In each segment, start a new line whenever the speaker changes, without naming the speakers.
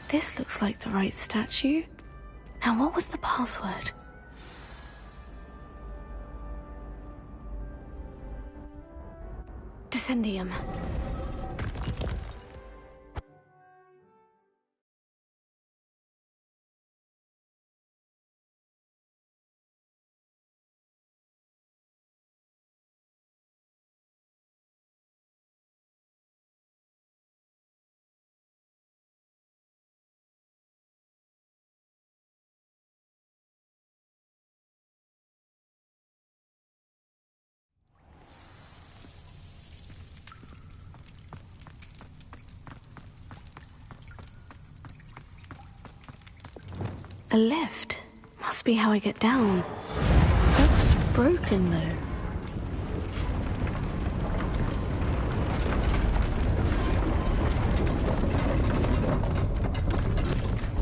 This looks like the right statue. Now, what was the password? Descendium. A lift. Must be how I get down. Looks broken, though.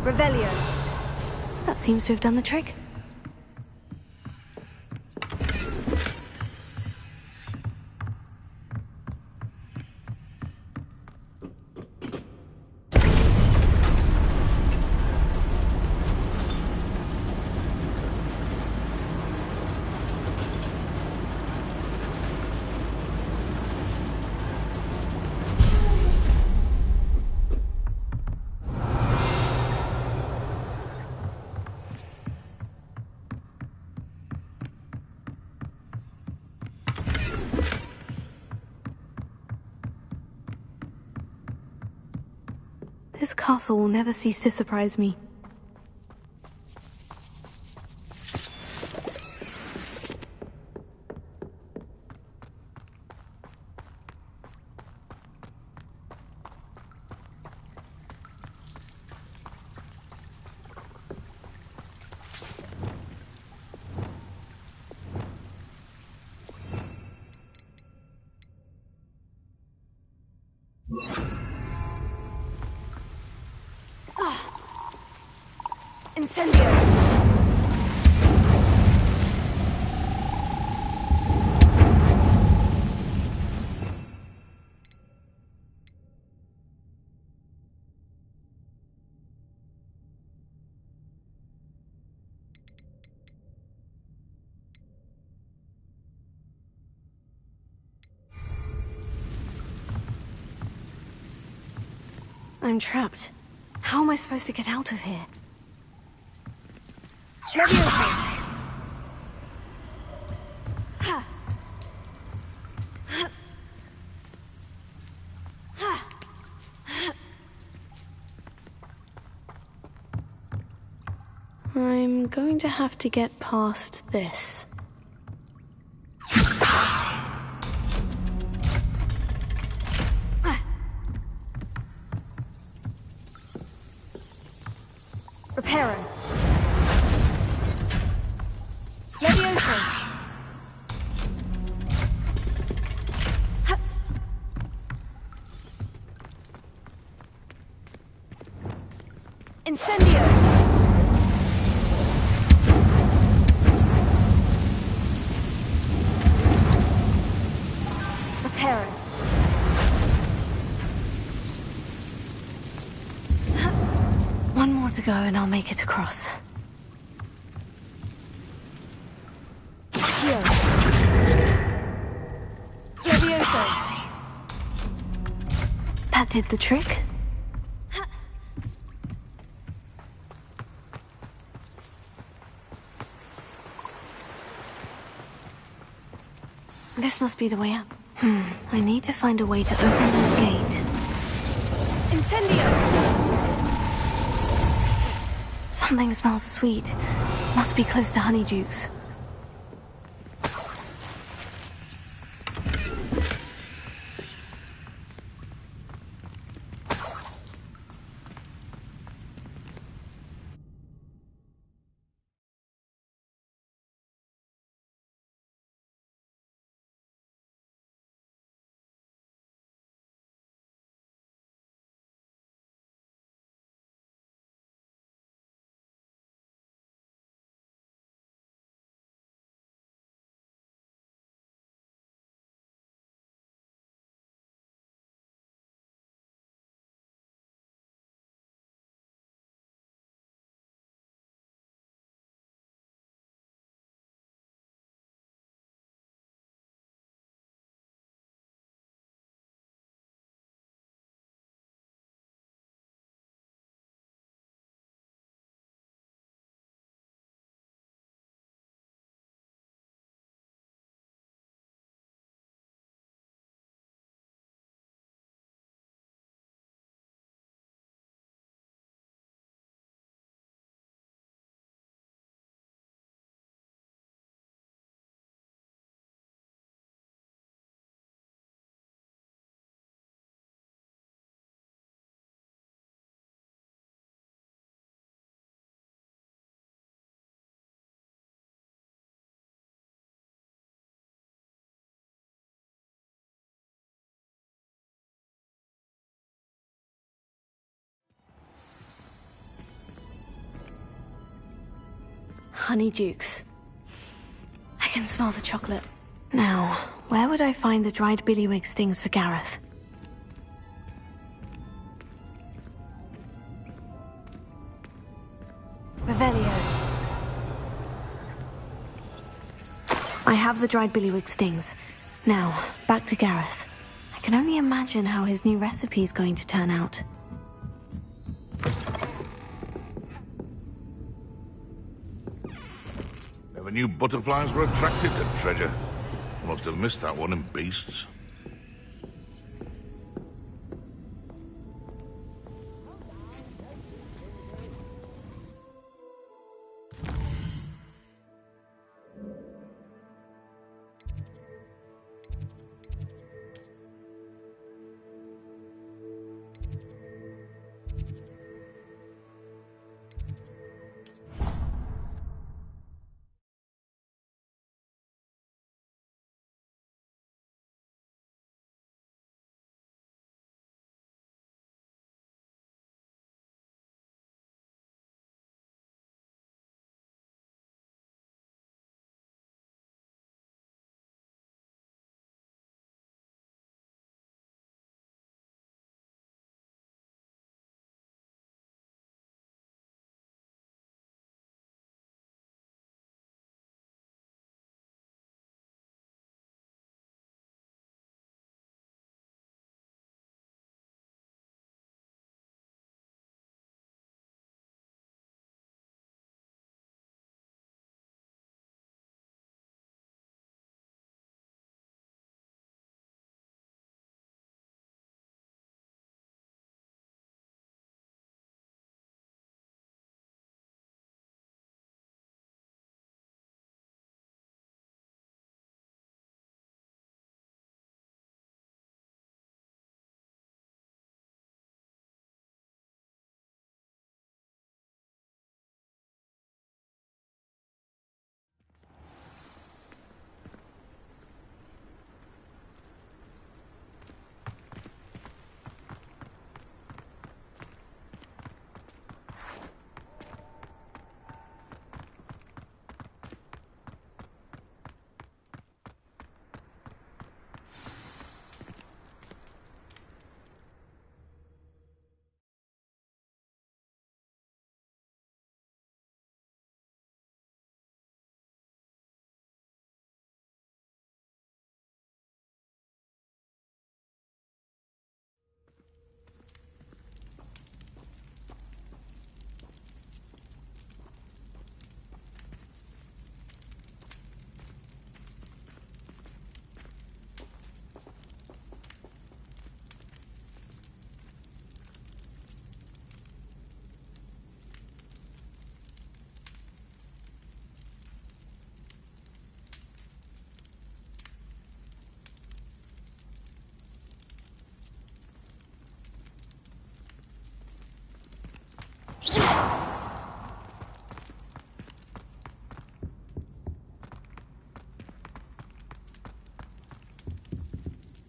Revelio. That seems to have done the trick. This castle will never cease to surprise me. Incendio! I'm trapped. How am I supposed to get out of here? Leviosa! I'm going to have to get past this. Reparo. Leviosa! Incendio! Reparo. One more to go and I'll make it across. Here. Leviosa! That did the trick. This must be the way up. I need to find a way to open that gate. Incendio! Something smells sweet. Must be close to Honeydukes. honeydukes. I can smell the chocolate. Now, where would I find the dried billywig stings for Gareth? Revelio. I have the dried billywig stings. Now, back to Gareth. I can only imagine how his new recipe is going to turn out.
Never knew butterflies were attracted to treasure. Must have missed that one in Beasts.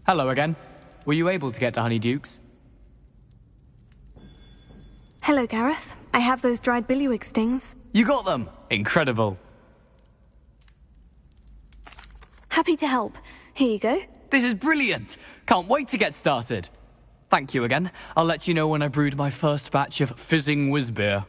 Hello again. Were you able to get to Honeydukes?
Hello, Gareth. I have those dried billywig stings.
You got them! Incredible.
Happy to help. Here you go.
This is brilliant! Can't wait to get started. Thank you again. I'll let you know when I brewed my first batch of fizzing whiz-beer.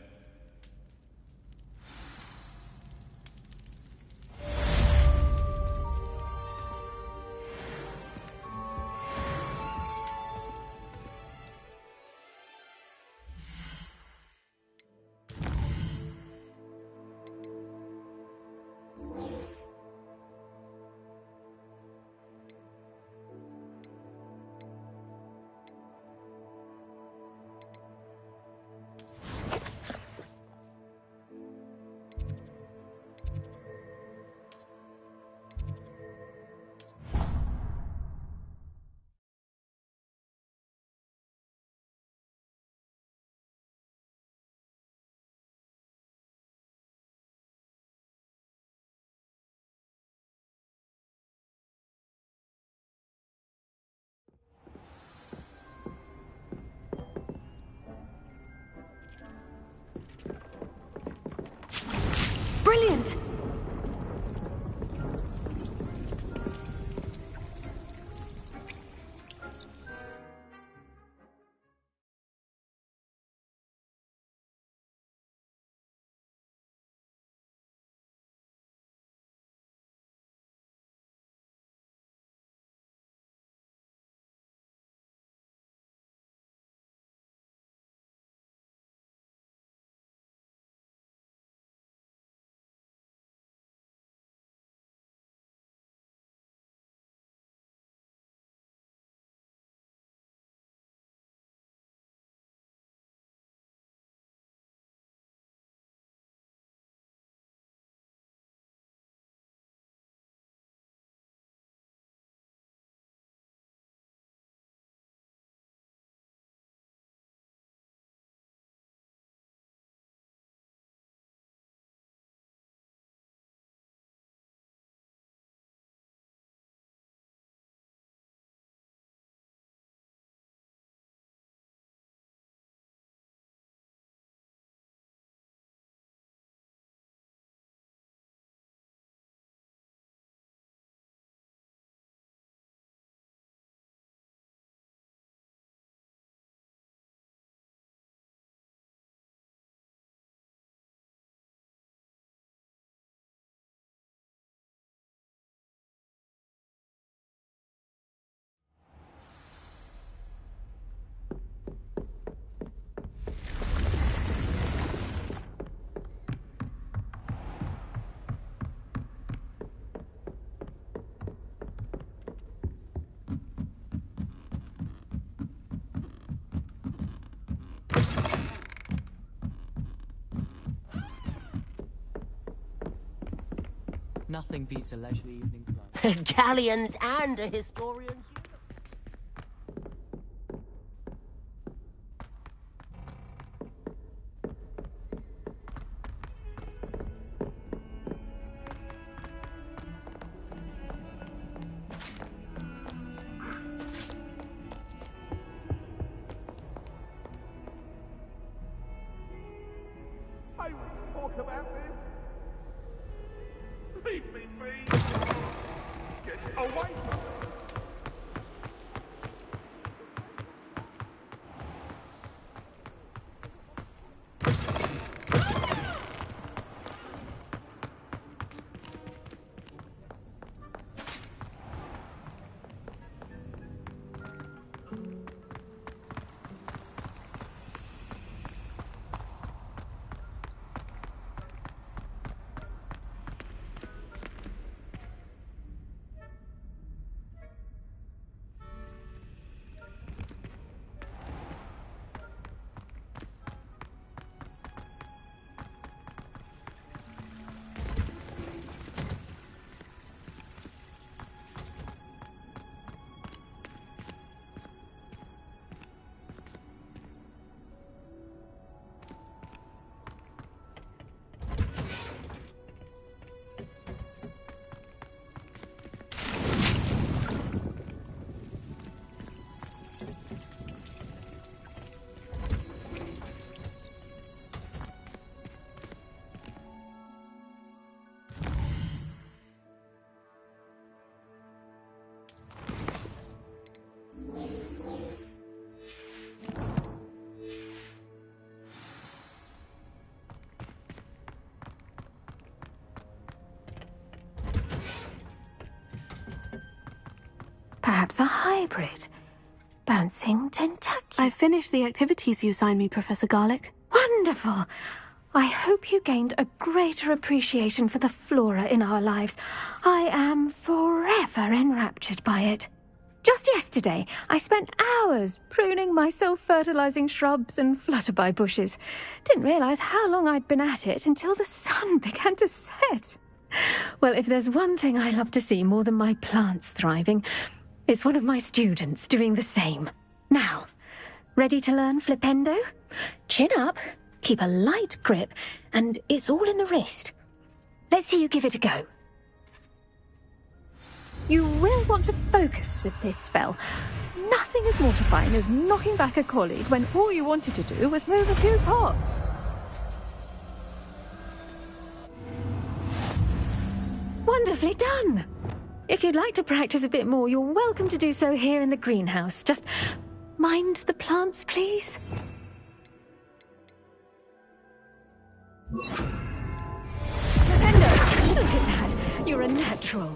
Nothing beats a leisurely evening club.
Galleons and a historian's.
I won't talk about this. Leave me be. Get away from me.
Perhaps a hybrid. Bouncing tentacular. I finished the activities you signed me, Professor Garlick. Wonderful! I hope you gained a greater appreciation for the flora in our lives. I am forever enraptured by it. Just yesterday, I spent hours pruning my self-fertilizing shrubs and flutterby bushes. Didn't realize how long I'd been at it until the sun began to set. Well, if there's one thing I love to see more than my plants thriving, it's one of my students doing the same. Now, ready to learn Flipendo? Chin up, keep a light grip, and it's all in the wrist. Let's see you give it a go. You will want to focus with this spell. Nothing as mortifying as knocking back a colleague when all you wanted to do was move a few pots. Wonderfully done! If you'd like to practice a bit more, you're welcome to do so here in the greenhouse. Just mind the plants, please. Flipendo, look at that. You're a natural.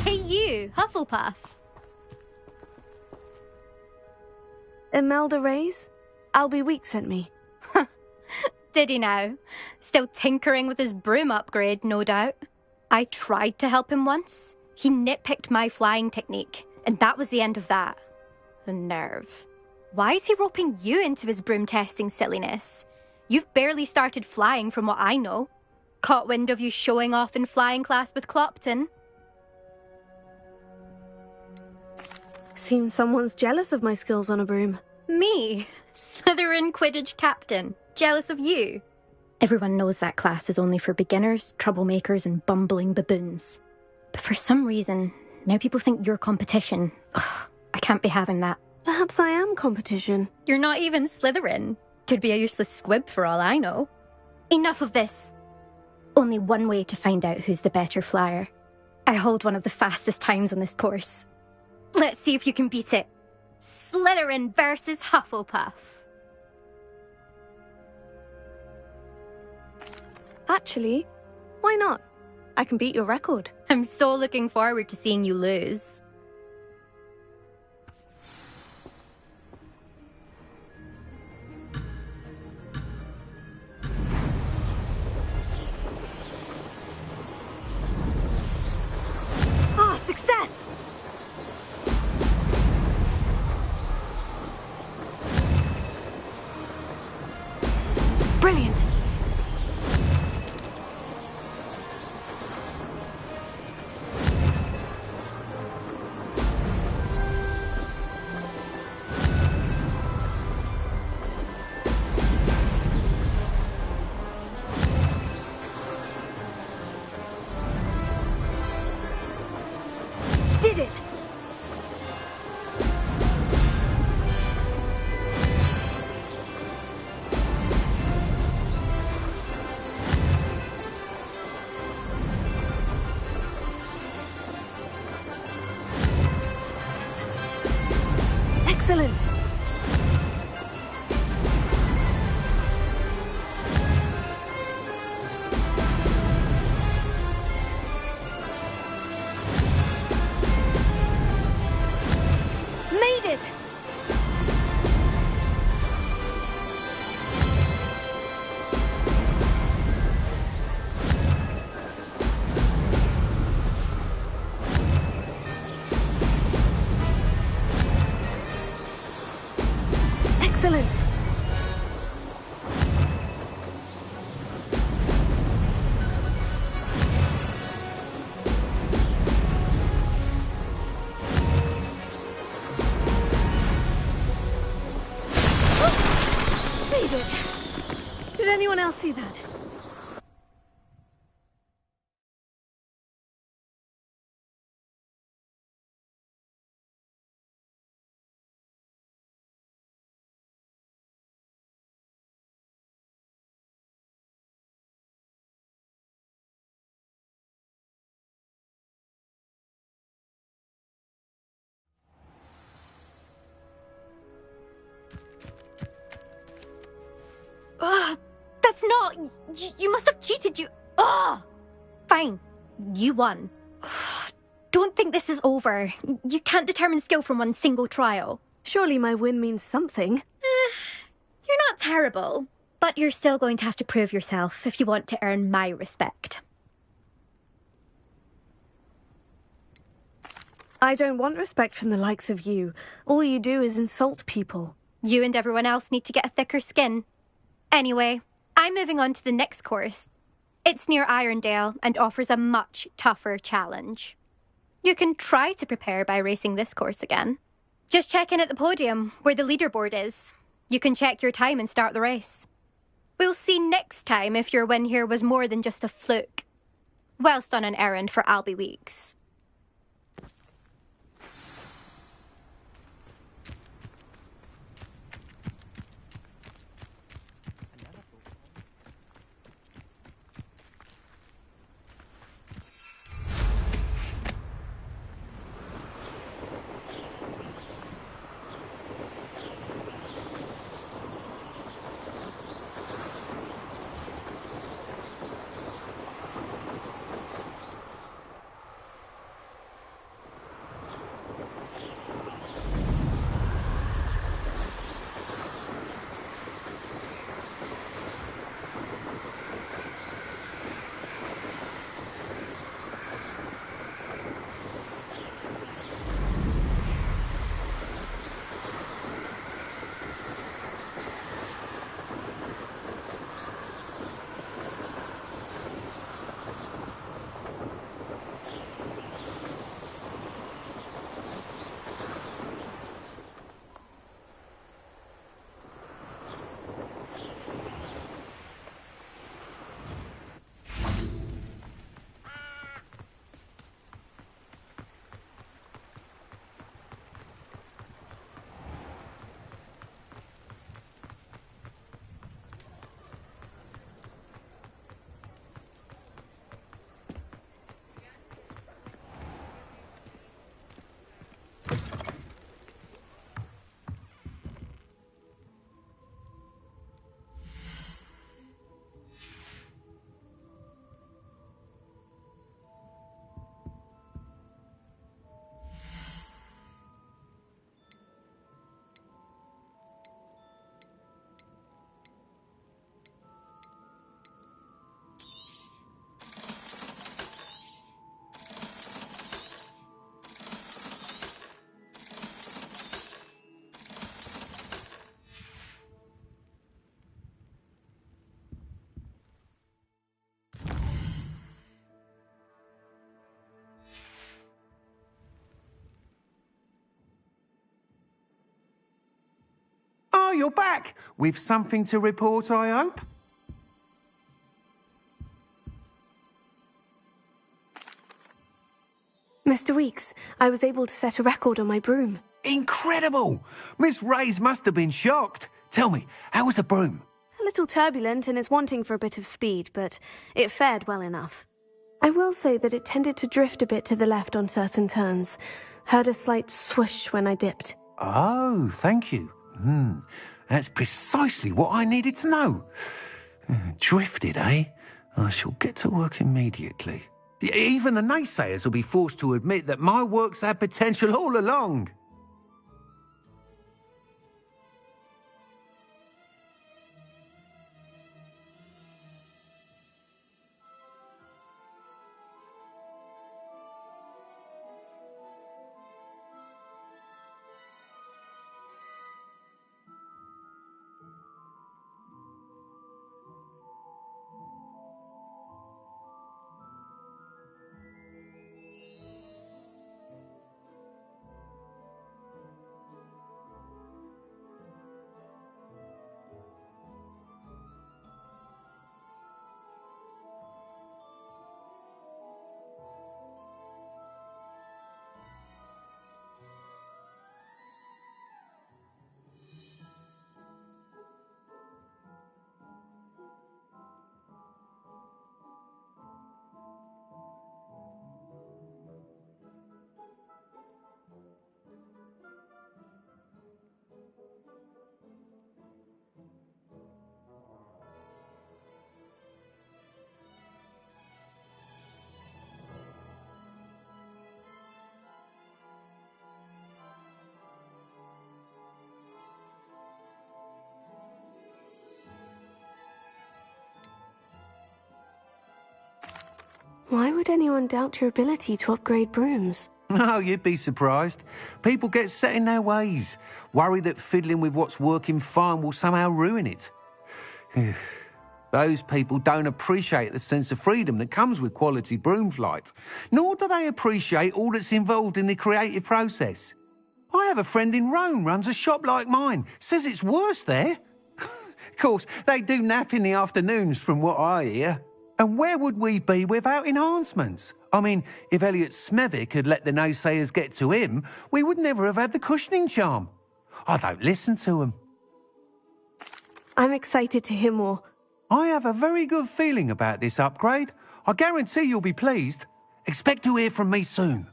Hey you, Hufflepuff.
Imelda Reyes? Albie Weeks sent me.
Did he now? Still tinkering with his broom upgrade, no doubt. I tried to help him once. He nitpicked my flying technique, and that was the end of that. The nerve. Why is he roping you into his broom testing silliness? You've barely started flying from what I know. Caught wind of you showing off in flying class with Clopton.
Seems someone's jealous of my skills on a broom.
Me? Slytherin Quidditch captain. Jealous of you? Everyone knows that class is only for beginners, troublemakers, and bumbling baboons. But for some reason, now people think you're competition. Ugh, I can't be having that.
Perhaps I am competition.
You're not even Slytherin. Could be a useless squib for all I know. Enough of this. Only one way to find out who's the better flyer. I hold one of the fastest times on this course. Let's see if you can beat it. Slytherin versus Hufflepuff.
Actually, why not? I can beat your record.
I'm so looking forward to seeing you lose.
Ah, success! Brilliant! Did it! Excellent! Made it! Excellent! Made it! Did anyone else see that?
Ugh, that's not... You must have cheated, you... Ugh! Fine. You won. Ugh, don't think this is over. You can't determine skill from one single trial.
Surely my win means something.
You're not terrible, but you're still going to have to prove yourself if you want to earn my respect.
I don't want respect from the likes of you. All you do is insult people.
You and everyone else need to get a thicker skin. Anyway, I'm moving on to the next course. It's near Irondale and offers a much tougher challenge. You can try to prepare by racing this course again. Just check in at the podium, where the leaderboard is. You can check your time and start the race. We'll see next time if your win here was more than just a fluke. Whilst on an errand for Albie Weeks.
you're back. With something to report, I hope?
Mr. Weeks, I was able to set a record on my broom.
Incredible! Miss Reyes must have been shocked. Tell me, how was the broom?
A little turbulent and is wanting for a bit of speed, but it fared well enough. I will say that it tended to drift a bit to the left on certain turns. Heard a slight swoosh when I dipped.
Oh, thank you. That's precisely what I needed to know. Drifted, eh? I shall get to work immediately. Even the naysayers will be forced to admit that my work's had potential all along.
Why would anyone doubt your ability to upgrade brooms?
No, you'd be surprised. People get set in their ways, worry that fiddling with what's working fine will somehow ruin it. Those people don't appreciate the sense of freedom that comes with quality broom flight, nor do they appreciate all that's involved in the creative process. I have a friend in Rome runs a shop like mine, says it's worse there. Of course, they do nap in the afternoons from what I hear. And where would we be without enhancements? I mean, if Elliot Smethwick had let the naysayers get to him, we would never have had the cushioning charm. I don't listen to them.
I'm excited to hear more.
I have a very good feeling about this upgrade. I guarantee you'll be pleased. Expect to hear from me soon.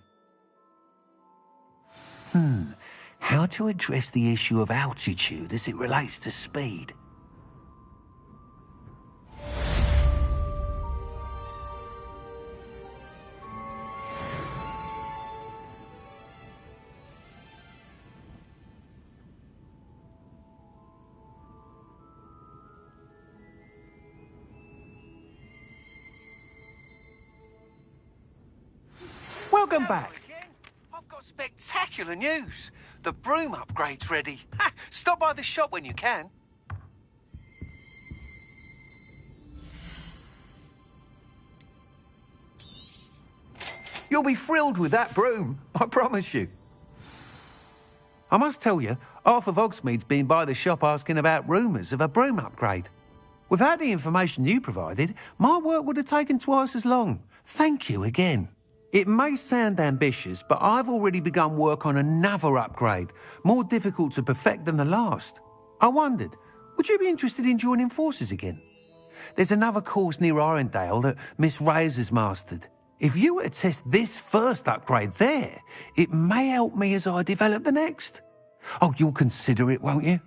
How to address the issue of altitude as it relates to speed? Welcome back. I've got spectacular news. The broom upgrade's ready. Stop by the shop when you can. You'll be thrilled with that broom, I promise you. I must tell you, half of Hogsmeade's been by the shop asking about rumours of a broom upgrade. Without the information you provided, my work would have taken twice as long. Thank you again. It may sound ambitious, but I've already begun work on another upgrade, more difficult to perfect than the last. I wondered, would you be interested in joining forces again? There's another course near Irondale that Miss Reyes has mastered. If you were to test this first upgrade there, it may help me as I develop the next. Oh, you'll consider it, won't you?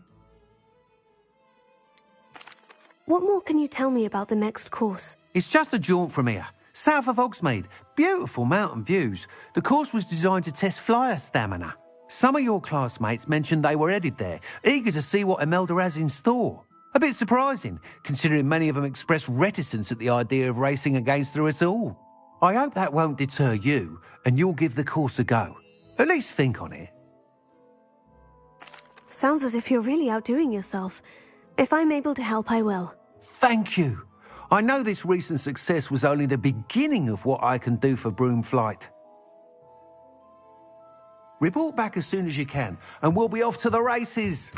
What more can you tell me about the next course?
It's just a jaunt from here. South of Hogsmeade, beautiful mountain views. The course was designed to test flyer stamina. Some of your classmates mentioned they were headed there, eager to see what Imelda has in store. A bit surprising, considering many of them expressed reticence at the idea of racing against her at all. I hope that won't deter you, and you'll give the course a go. At least think on it.
Sounds as if you're really outdoing yourself. If I'm able to help, I will.
Thank you. I know this recent success was only the beginning of what I can do for broom flight. Report back as soon as you can, and we'll be off to the races.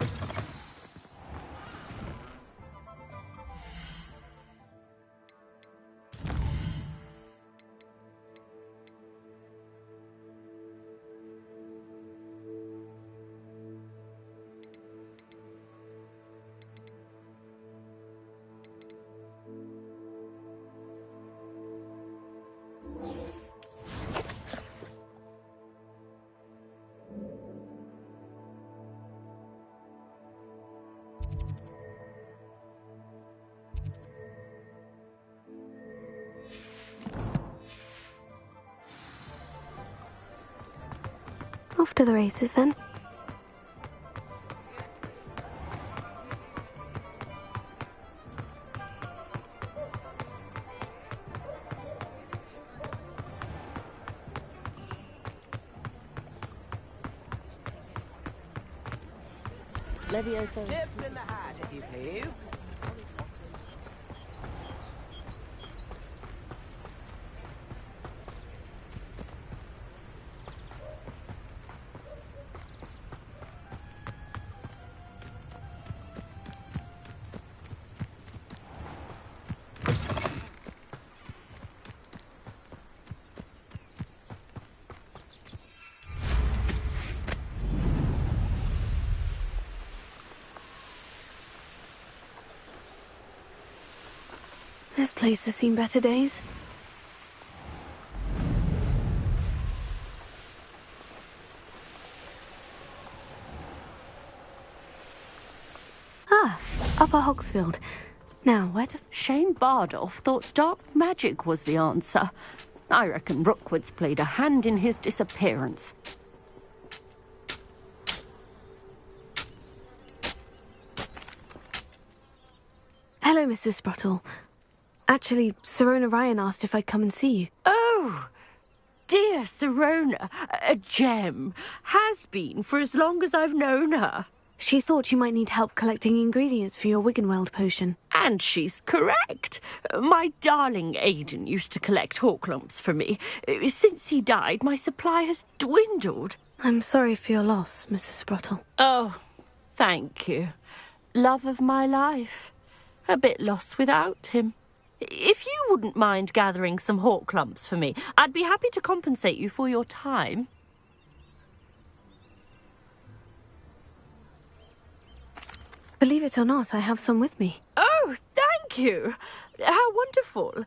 Off to the races, then.
Leviosa. Chips in the hat, if you please.
This place has seen better days. Ah, Upper Hogsfield. Now, where to...
Shane Bardolph thought dark magic was the answer. I reckon Rookwood's played a hand in his disappearance.
Hello, Mrs. Sprottle. Actually, Sirona Ryan asked if I'd come and see you.
Oh, dear Sirona, a gem. Has been for as long as I've known her.
She thought you might need help collecting ingredients for your Wiggenweld potion.
And she's correct. My darling Aidan used to collect hawk lumps for me. Since he died, my supply has dwindled.
I'm sorry for your loss, Mrs. Sprottle.
Oh, thank you. Love of my life. A bit lost without him. If you wouldn't mind gathering some hawk lumps for me, I'd be happy to compensate you for your time.
Believe it or not, I have some with me.
Oh, thank you. How wonderful.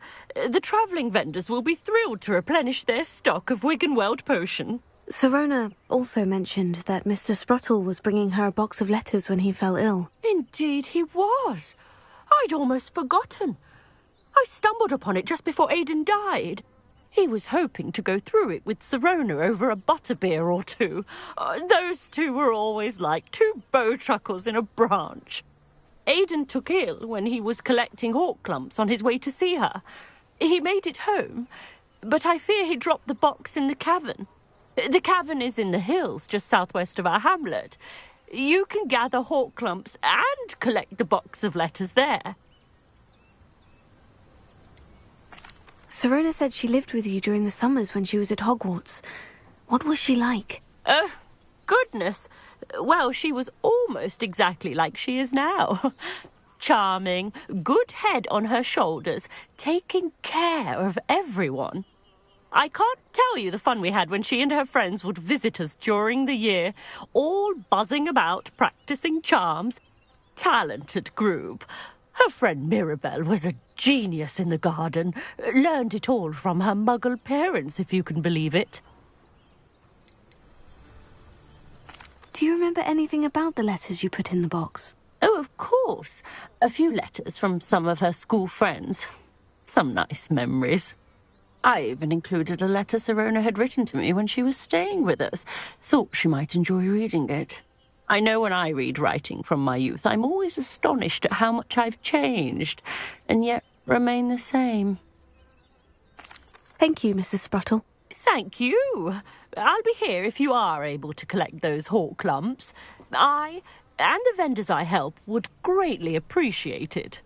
The travelling vendors will be thrilled to replenish their stock of Wiggenweld potion.
Sirona also mentioned that Mr. Sprottle was bringing her a box of letters when he fell ill.
Indeed he was. I'd almost forgotten. I stumbled upon it just before Aidan died. He was hoping to go through it with Sirona over a butterbeer or two. Those two were always like two bowtruckles in a branch. Aidan took ill when he was collecting hawk clumps on his way to see her. He made it home, but I fear he dropped the box in the cavern. The cavern is in the hills just southwest of our hamlet. You can gather hawk clumps and collect the box of letters there.
Sirona said she lived with you during the summers when she was at Hogwarts. What was she like?
Goodness. Well, she was almost exactly like she is now. Charming, good head on her shoulders, taking care of everyone. I can't tell you the fun we had when she and her friends would visit us during the year, all buzzing about, practicing charms. Talented group. Her friend Mirabelle was a genius in the garden. Learned it all from her muggle parents, if you can believe it.
Do you remember anything about the letters you put in the box?
Oh, of course. A few letters from some of her school friends. Some nice memories. I even included a letter Sirona had written to me when she was staying with us. Thought she might enjoy reading it. I know when I read writing from my youth, I'm always astonished at how much I've changed, and yet remain the same.
Thank you, Mrs. Sprottle.
Thank you. I'll be here if you are able to collect those hawk lumps. I, and the vendors I help, would greatly appreciate it.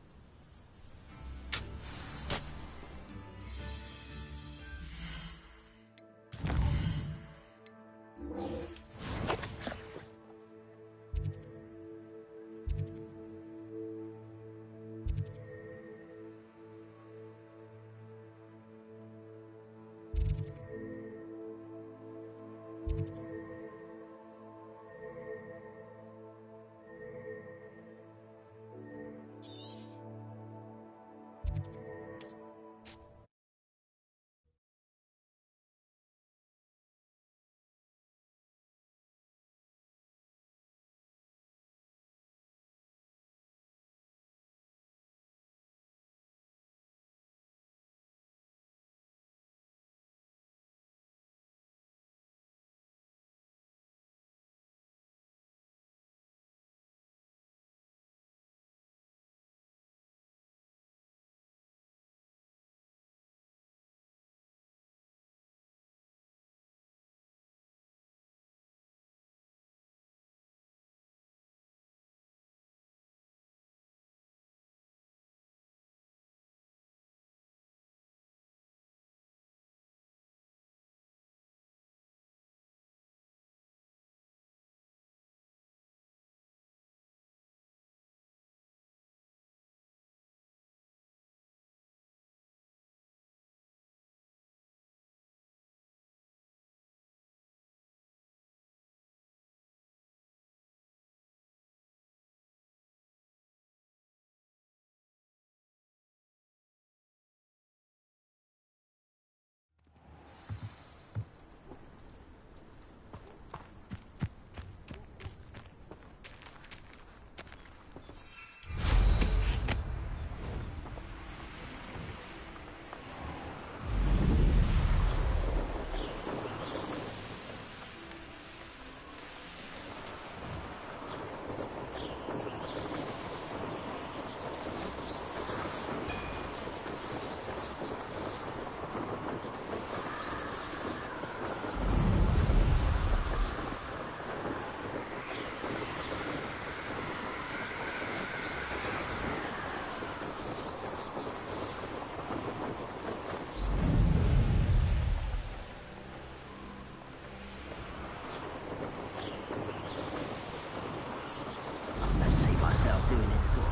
doing this sort.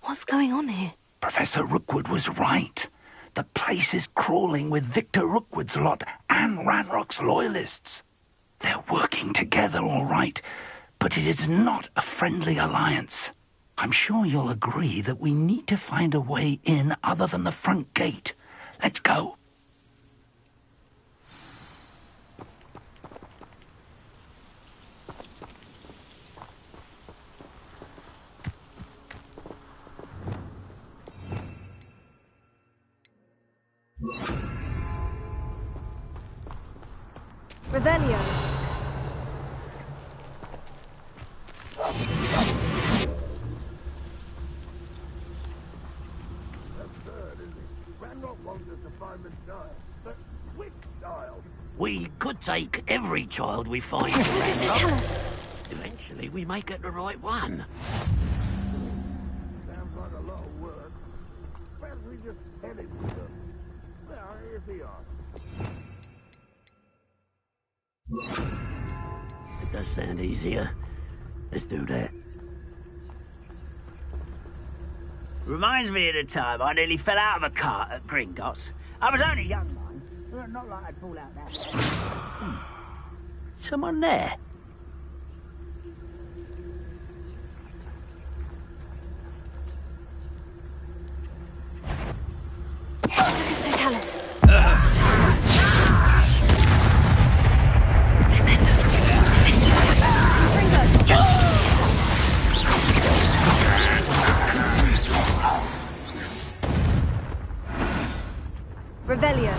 What's going on here?
Professor Rookwood was right. The place is crawling with Victor Rookwood's lot and Ranrock's loyalists. They're working together, all right, but it is not a friendly alliance. I'm sure you'll agree that we need to find a way in other than the front gate. Let's go.
Revelio.
We could take every child we find to
What does it tell us?
Eventually, we may get the right one.
Sounds like a lot of work. Perhaps we just head it with them. Well, here they are.
It does sound easier. Let's do that.
Reminds me of the time I nearly fell out of a cart at Gringotts. I was only young, mind. Not like I'd fall out that way. Someone there?
What does it tell us? Revelio.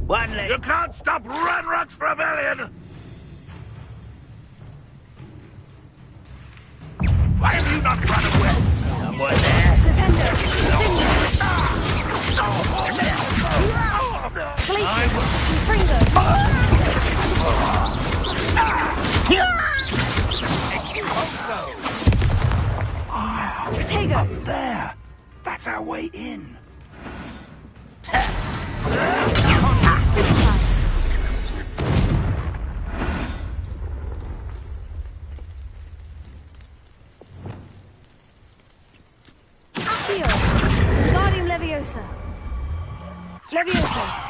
One leg.
You can't stop Ranrock's rebellion! Why have you not run away?
Someone there.
Up there. That's our way in.
Accio. Guardium Leviosa. Leviosa.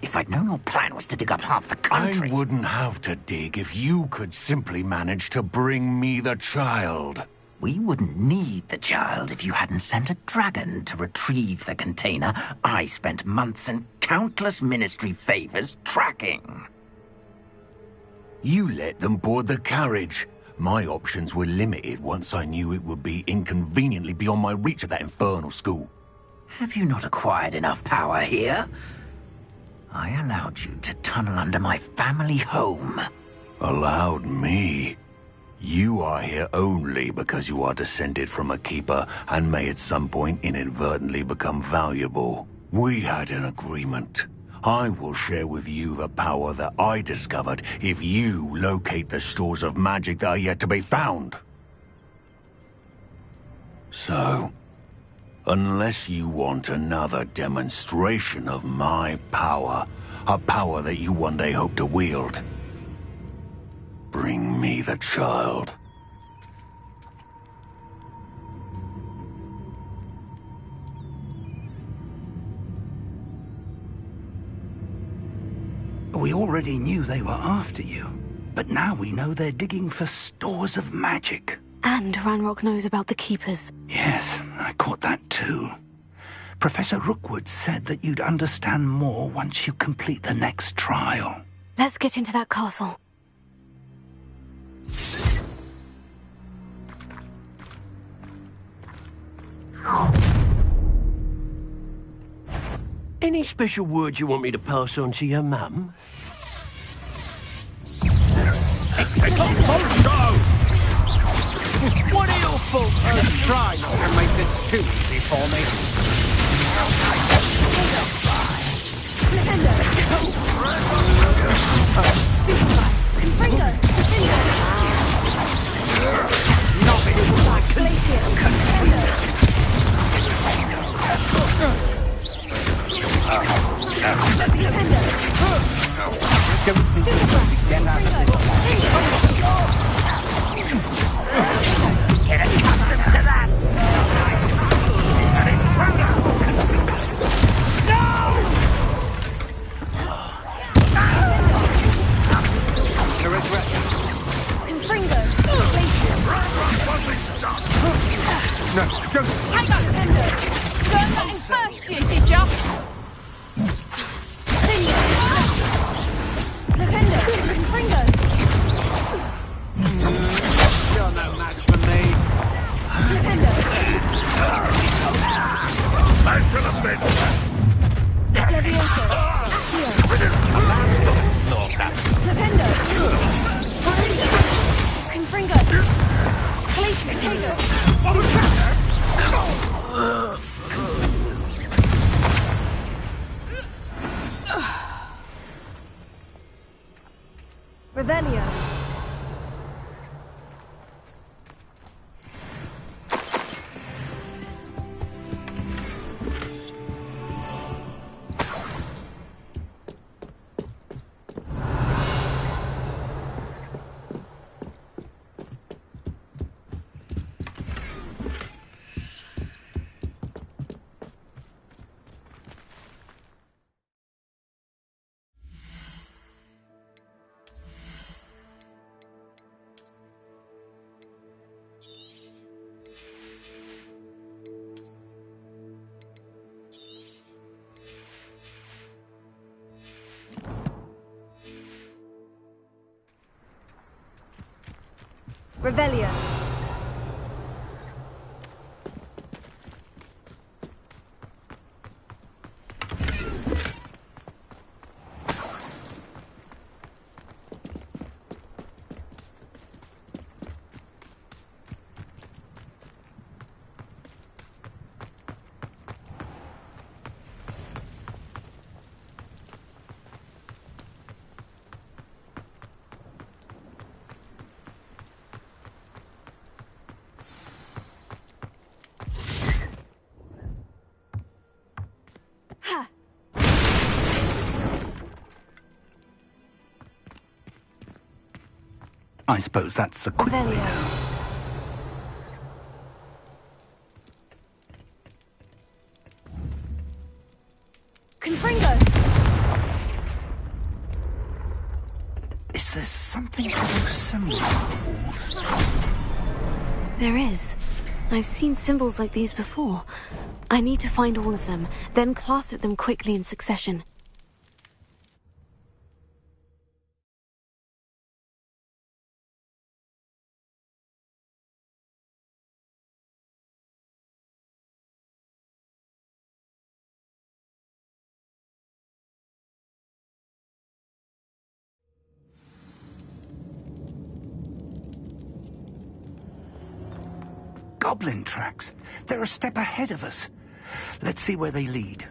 If I'd known your plan was to dig up half the country...
I wouldn't have to dig if you could simply manage to bring me the child.
We wouldn't need the child if you hadn't sent a dragon to retrieve the container I spent months and countless ministry favors tracking.
You let them board the carriage. My options were limited once I knew it would be inconveniently beyond my reach at that infernal school.
Have you not acquired enough power here? I allowed you to tunnel under my family home.
Allowed me? You are here only because you are descended from a keeper and may at some point inadvertently become valuable. We had an agreement. I will share with you the power that I discovered if you locate the stores of magic that are yet to be found. So, unless you want another demonstration of my power, a power that you one day hope to wield, bring me the child.
We already knew they were after you, but now we know they're digging for stores of magic.
And Ranrock knows about the Keepers.
Yes, I caught that too. Professor Rookwood said that you'd understand more once you complete the next trial.
Let's get into that castle.
Any special words you want me to pass on to your mum?
What are your folks try not to make this too easy for me? Get accustomed to that! It's an intruder! No! To regret.
Confringo,
No, don't...
hang on, Pendo! You learned that in first year, did ya? Pendo, Confringo!
You're no match for me.
Pendo!
Back to the bed.
Levioso! Pendo! Confringo! Police potato! Revelio! Revelio.
I suppose that's the quick way now.
Confringo!
Is there something else similar on the walls?
There is. I've seen symbols like these before. I need to find all of them, then cast at them quickly in succession.
Goblin tracks. They're a step ahead of us. Let's see where they lead.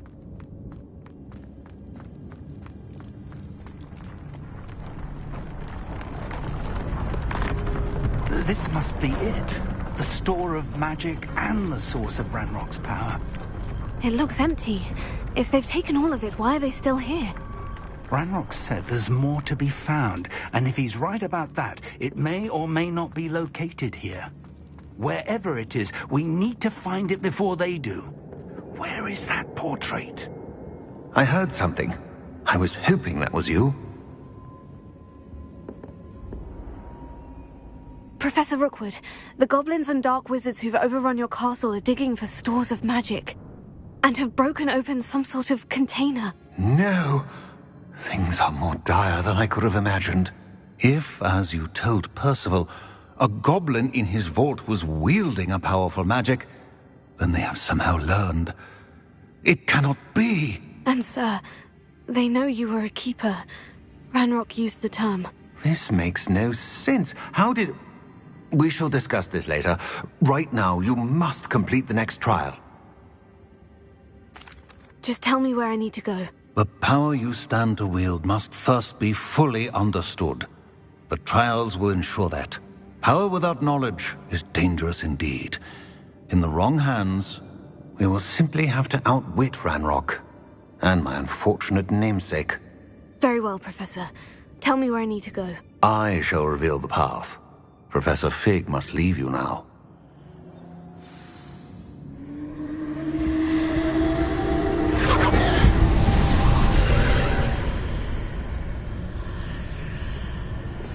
This must be it. The store of magic and the source of Ranrock's power.
It looks empty. If they've taken all of it, why are they still here?
Ranrock said there's more to be found, and if he's right about that, it may or may not be located here. Wherever it is, we need to find it before they do. Where is that portrait?
I heard something. I was hoping that was you.
Professor Rookwood, the goblins and dark wizards who've overrun your castle are digging for stores of magic, and have broken open some sort of container.
No! Things are more dire than I could have imagined. If, as you told Percival, a goblin in his vault was wielding a powerful magic, then they have somehow learned. It cannot be!
And sir, they know you were a keeper. Ranrock used the term.
This makes no sense. How did... We shall discuss this later. Right now, you must complete the next trial.
Just tell me where I need to go.
The power you stand to wield must first be fully understood. The trials will ensure that. Power without knowledge is dangerous indeed. In the wrong hands, we will simply have to outwit Ranrock and my unfortunate namesake.
Very well, Professor. Tell me where I need to go.
I shall reveal the path. Professor Fig must leave you now.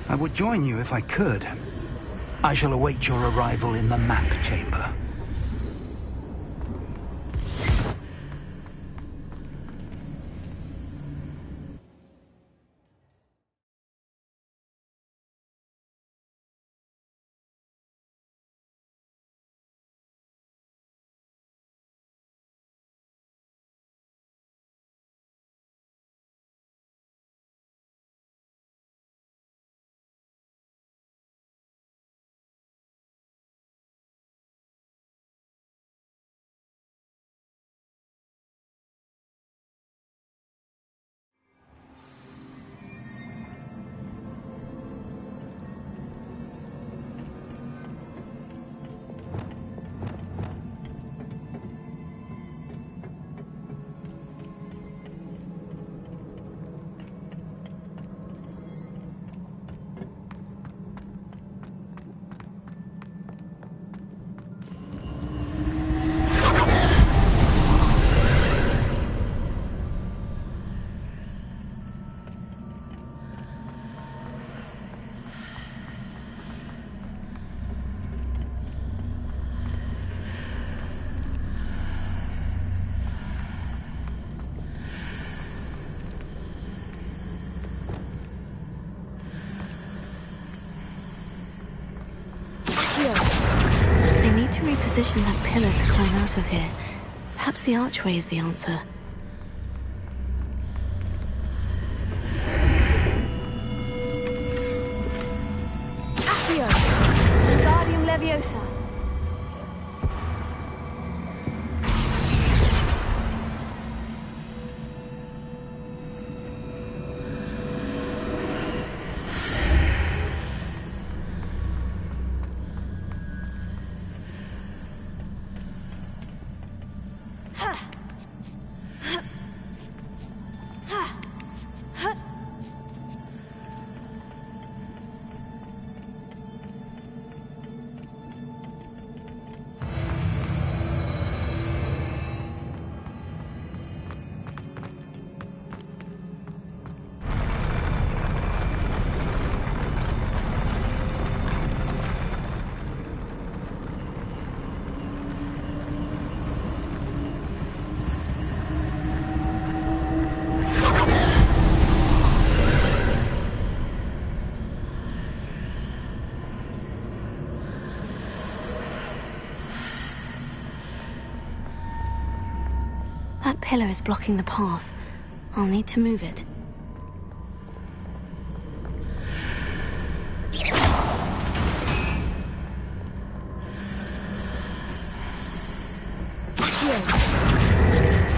I would join you if I could. I shall await your arrival in the map chamber.
I need to reposition that pillar to climb out of here. Perhaps the archway is the answer. Accio! Wingardium Leviosa! That pillar is blocking the path. I'll need to move it. Accio!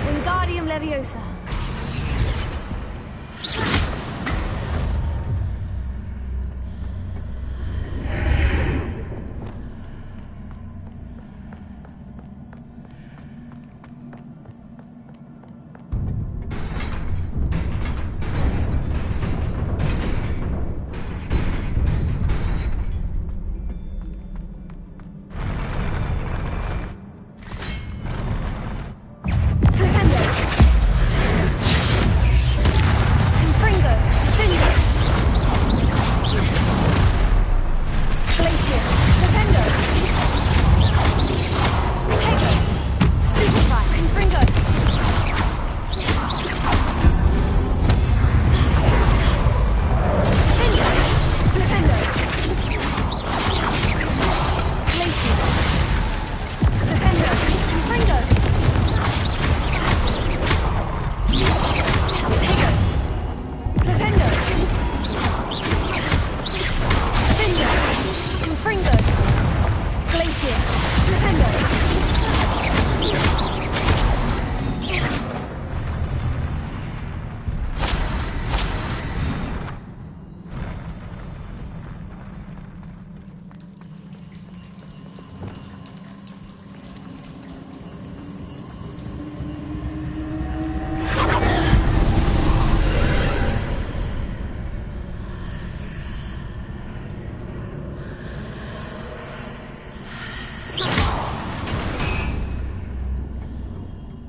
Wingardium Leviosa!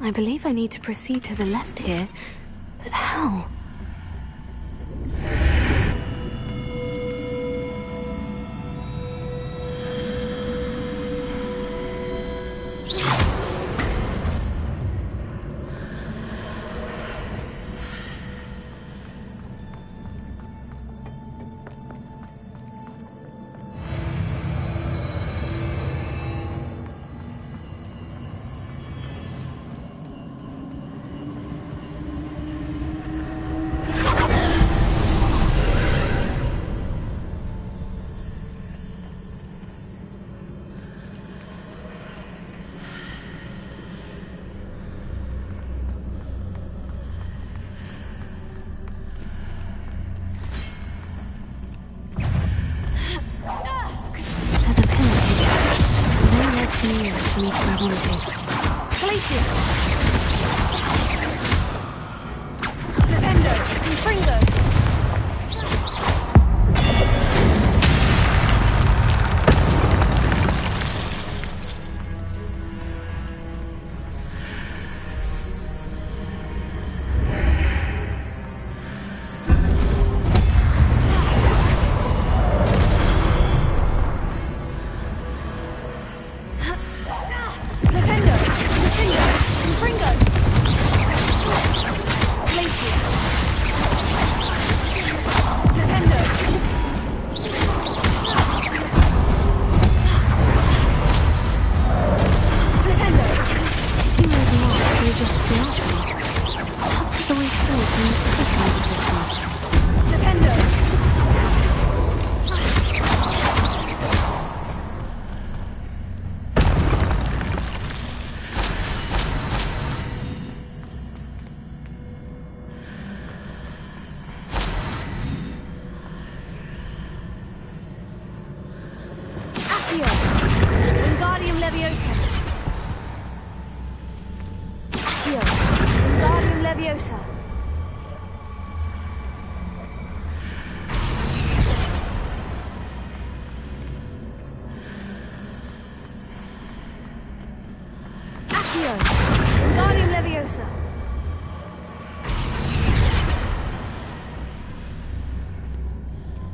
I believe I need to proceed to the left here, but how?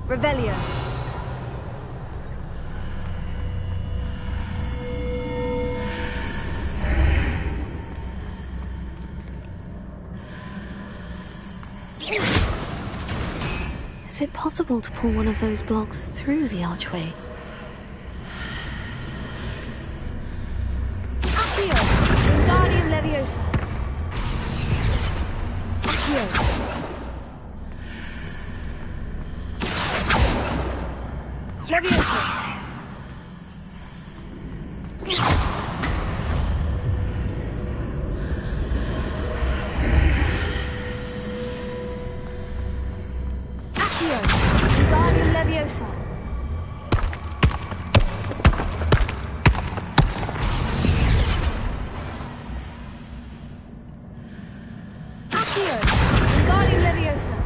Revelio.
Is it possible to pull one of those blocks through the archway?
Accio! Wingardium Leviosa. Accio. Leviosa. Accio. Wingardium Leviosa. Accio. Wingardium Leviosa.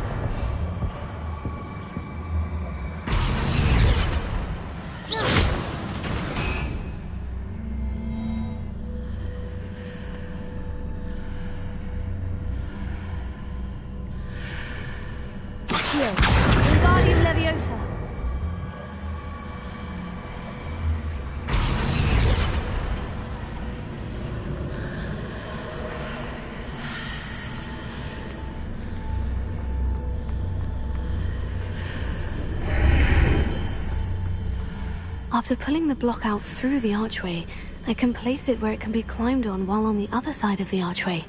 Accio. Wingardium Leviosa.
After pulling the block out through the archway, I can place it where it can be climbed on while on the other side of the archway.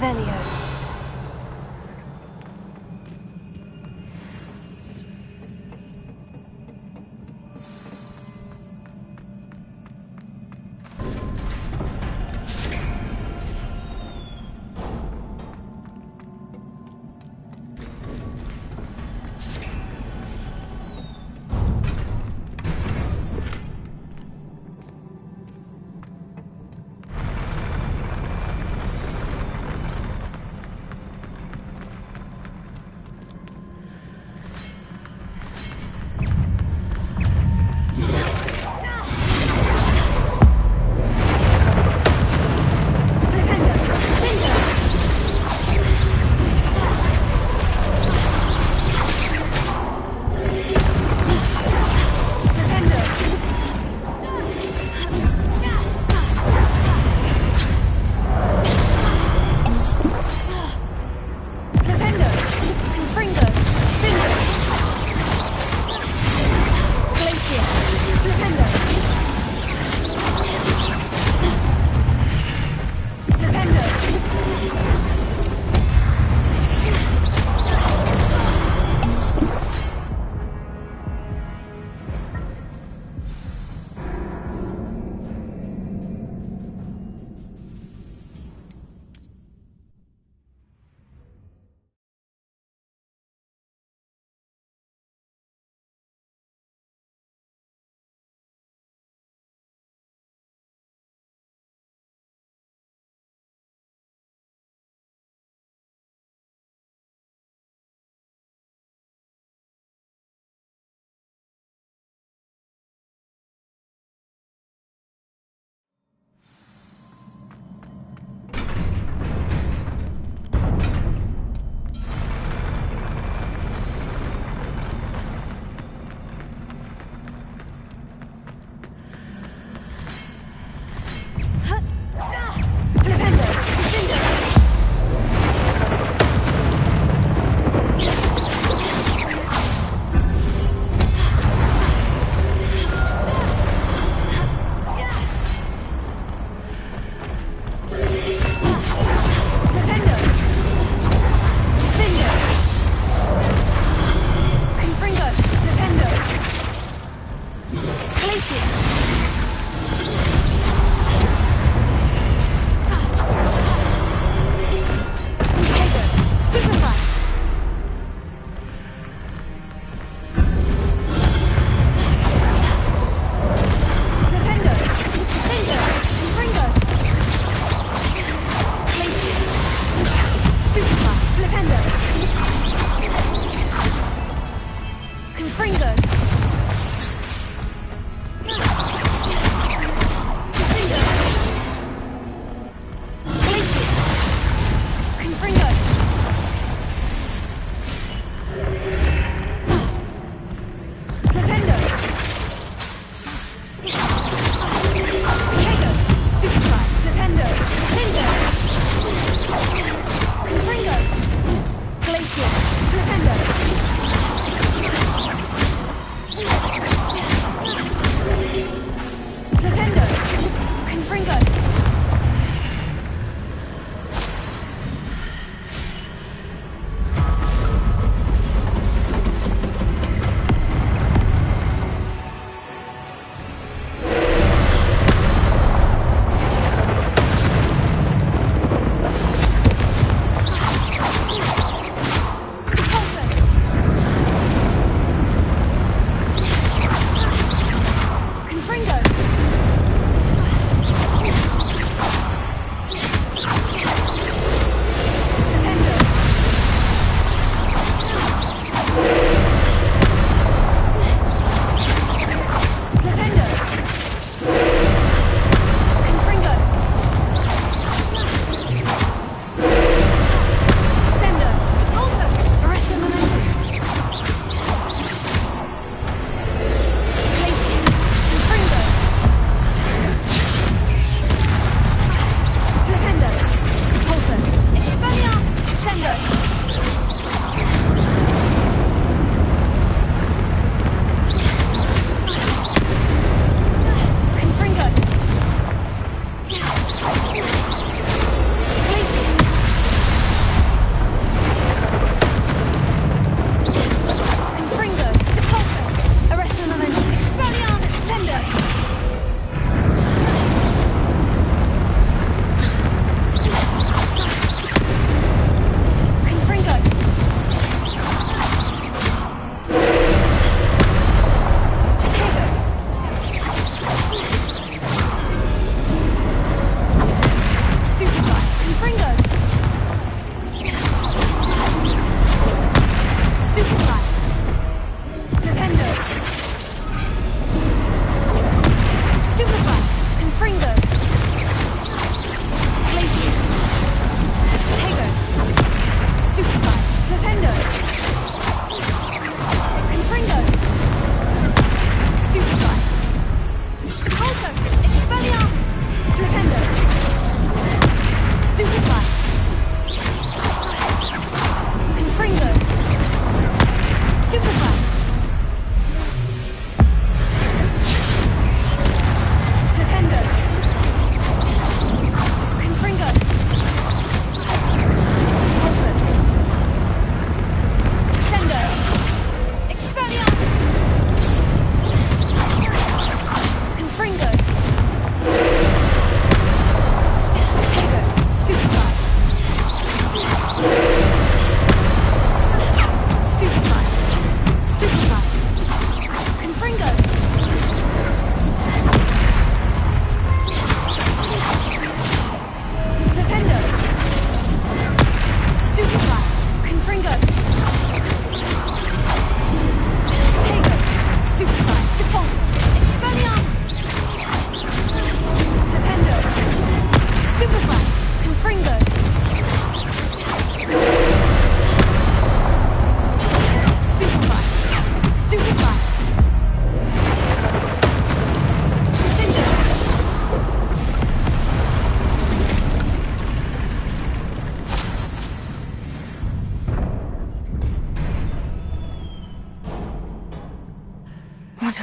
Revelio.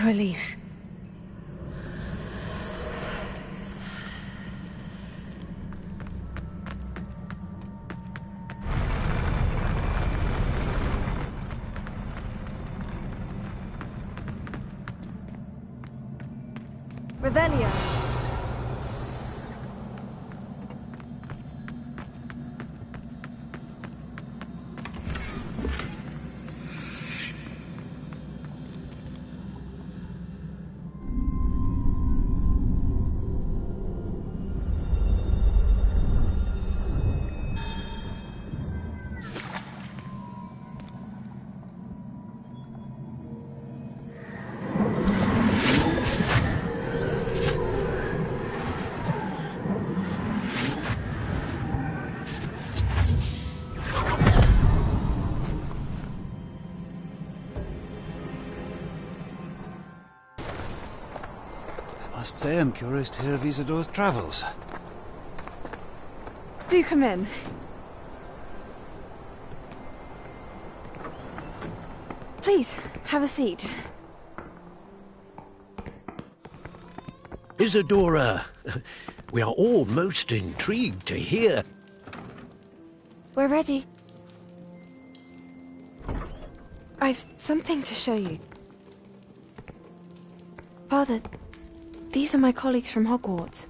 a relief.
Revelio.
I must say I'm curious to hear of Isadore's travels.
Do come in. Please, have a seat.
Isadora, we are all most intrigued to hear.
We're ready. I've something to show you. Father, these are my colleagues from Hogwarts.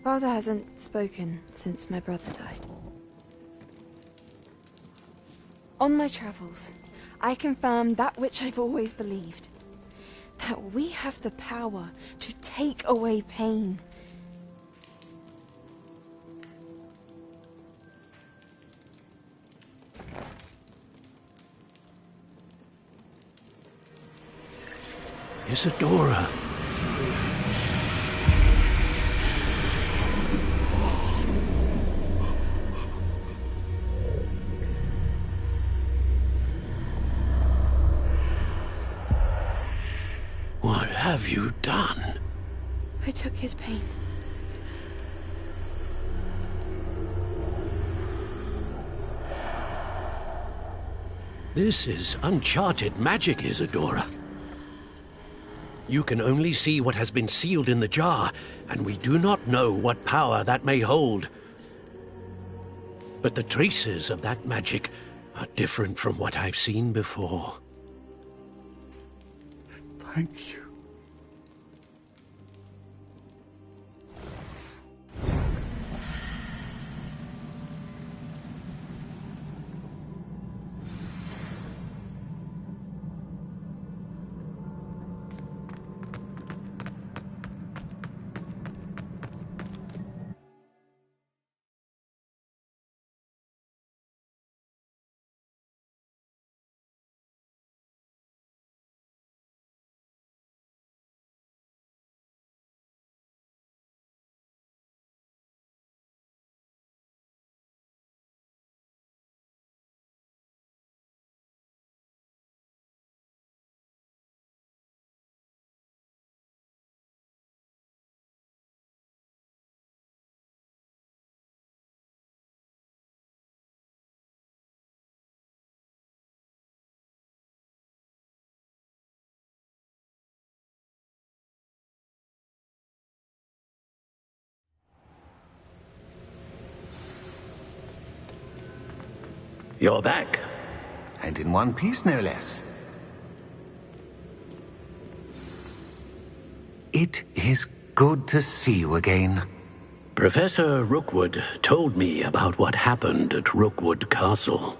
Father hasn't spoken since my brother died. On my travels, I confirmed that which I've always believed. That we have the power to take away pain.
Isadora. What have you done?
I took his pain.
This is uncharted magic, Isadora. You can only see what has been sealed in the jar, and we do not know what power that may hold. But the traces of that magic are different from what I've seen before.
Thank you.
You're back.
And in one piece, no less. It is good to see you again.
Professor Rookwood told me about what happened at Rookwood Castle.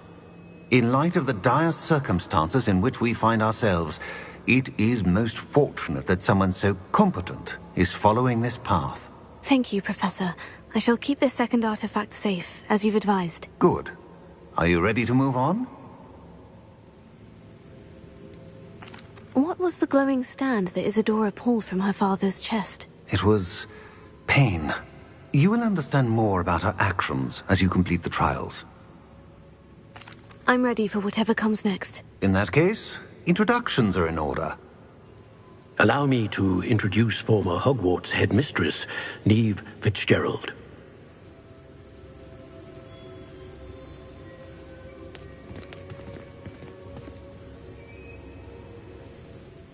In light of the dire circumstances in which we find ourselves, it is most fortunate that someone so competent is following this path.
Thank you, Professor. I shall keep this second artifact safe, as you've advised.
Good. Are you ready to move on?
What was the glowing stand that Isadora pulled from her father's chest?
It was pain. You will understand more about her actions as you complete the trials.
I'm ready for whatever comes next.
In that case, introductions are in order.
Allow me to introduce former Hogwarts headmistress, Neve Fitzgerald.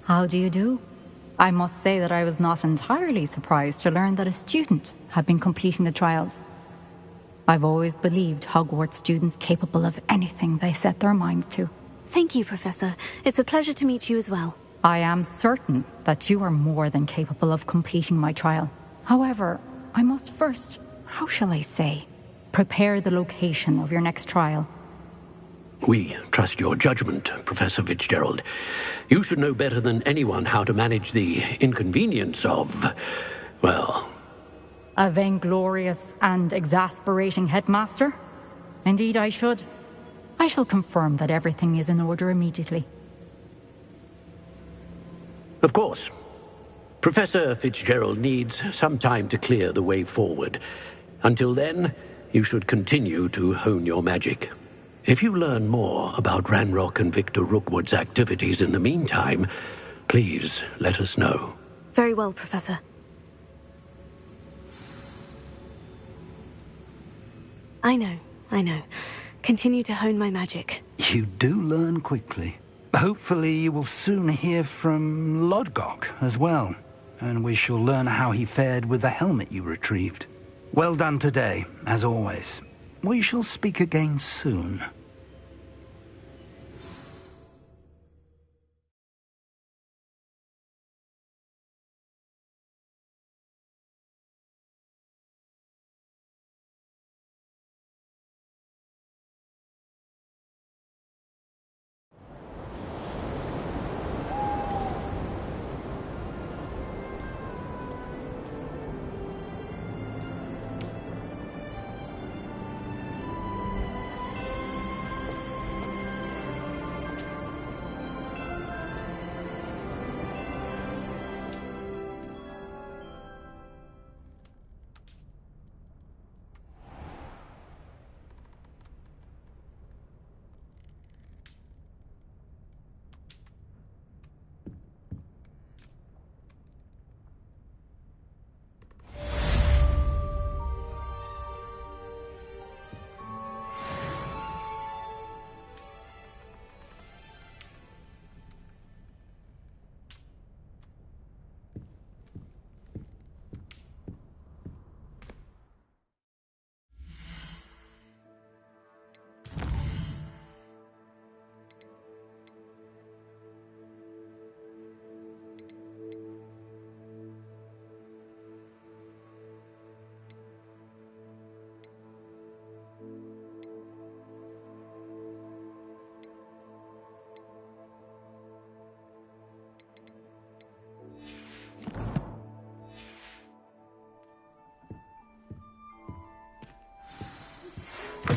How do you do? I must say that I was not entirely surprised to learn that a student had been completing the trials. I've always believed Hogwarts students capable of anything they set their minds to.
Thank you, Professor. It's a pleasure to meet you as well.
I am certain that you are more than capable of completing my trial. However, I must first, how shall I say, prepare the location of your next trial.
We trust your judgment, Professor Fitzgerald. You should know better than anyone how to manage the inconvenience of, well...
A vainglorious and exasperating headmaster? Indeed I should. I shall confirm that everything is in order immediately.
Of course. Professor Fitzgerald needs some time to clear the way forward. Until then, you should continue to hone your magic. If you learn more about Ranrock and Victor Rookwood's activities in the meantime, please let us know.
Very well, Professor. I know. Continue to hone my magic.
You do learn quickly. Hopefully you will soon hear from Lodgok as well, and we shall learn how he fared with the helmet you retrieved. Well done today, as always. We shall speak again soon.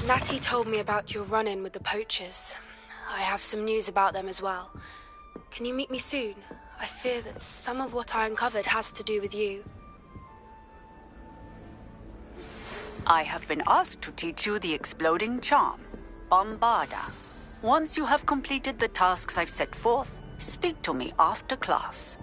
Natty told me about your run-in with the poachers. I have some news about them as well. Can you meet me soon? I fear that some of what I uncovered has to do with you.
I have been asked to teach you the exploding charm, Bombarda. Once you have completed the tasks I've set forth, speak to me after class.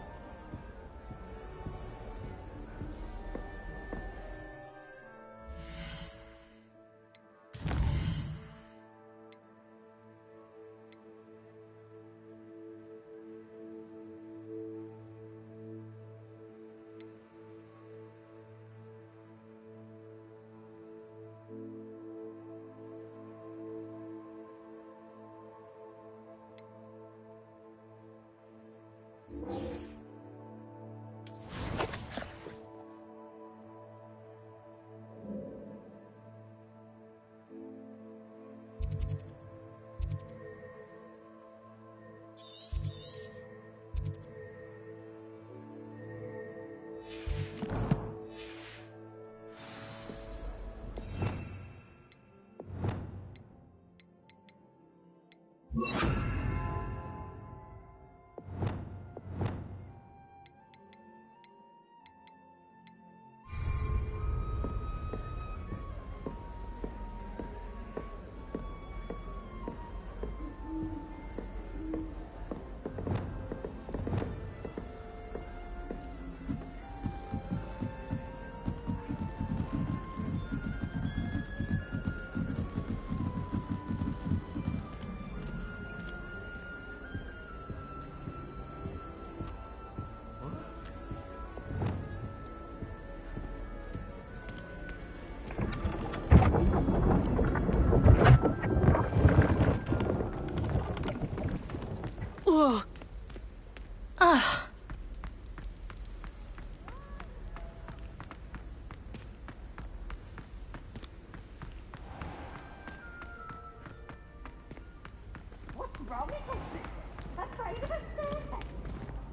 Ah.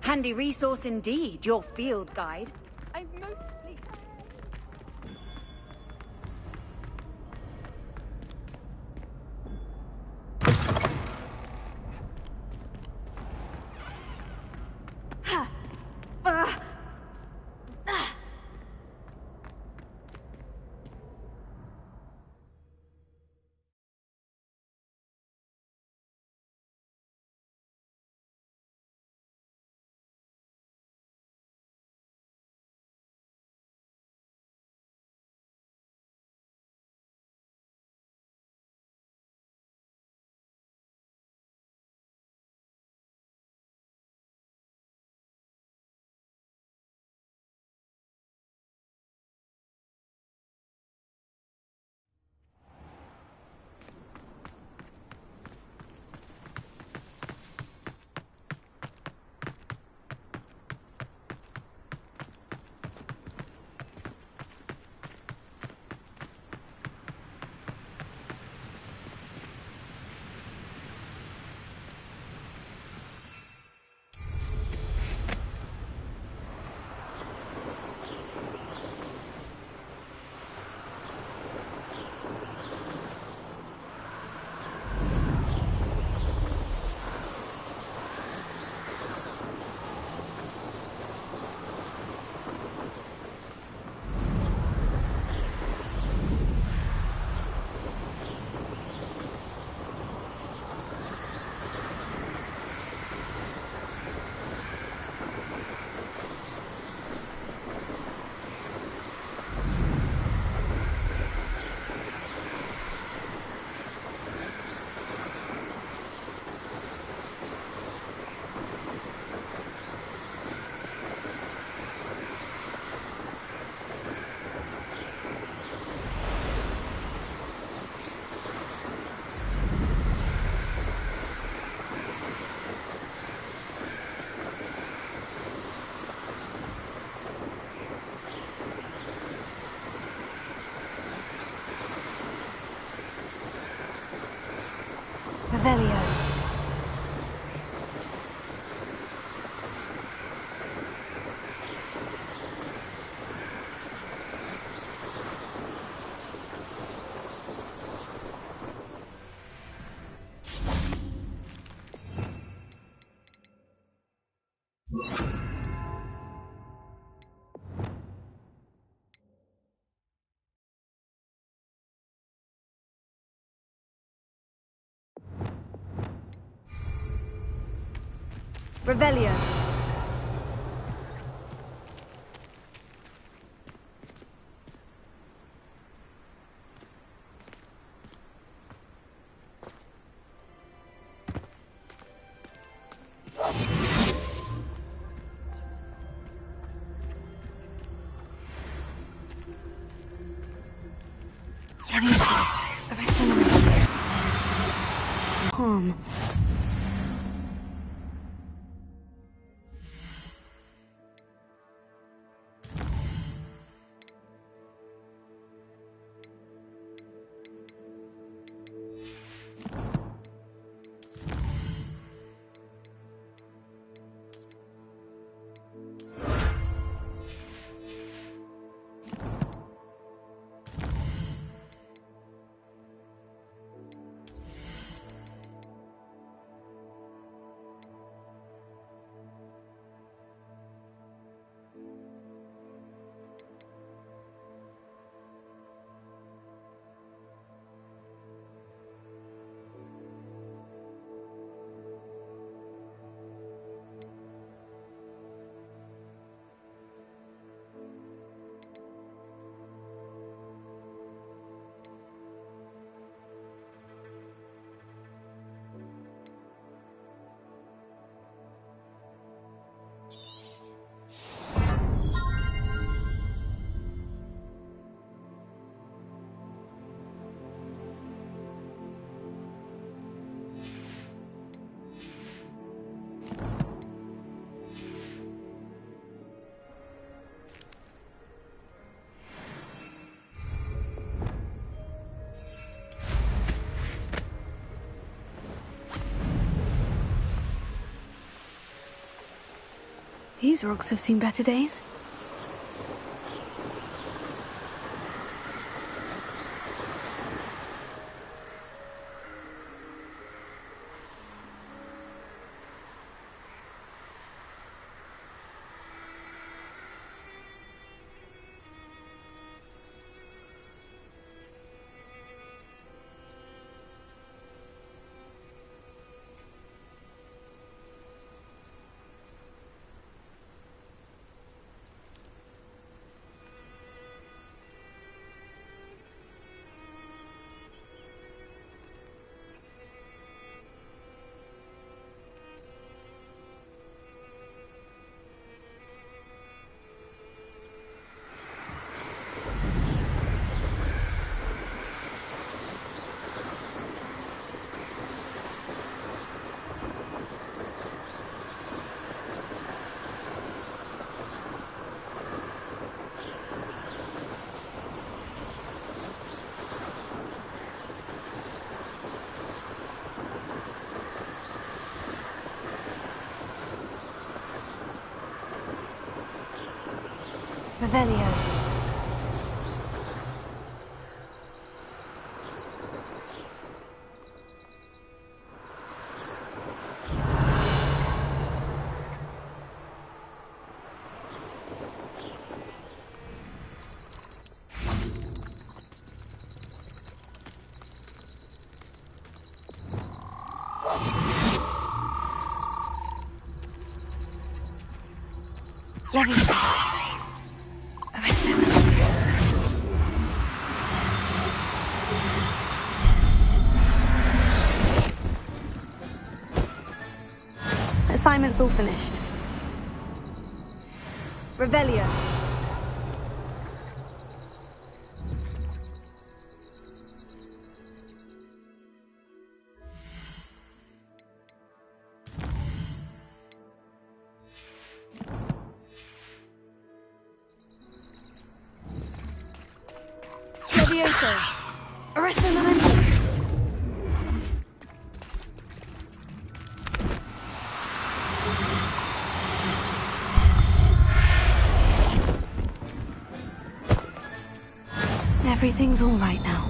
Handy resource indeed, your field guide.
I'm most pleased. Revelio.
Revelio.
Calm.
These rocks have seen better days. Revelio. Leviosa. Arrest them. Assignment's all finished.
Revelio. Levioso. Arresto momentum.
Everything's all right now.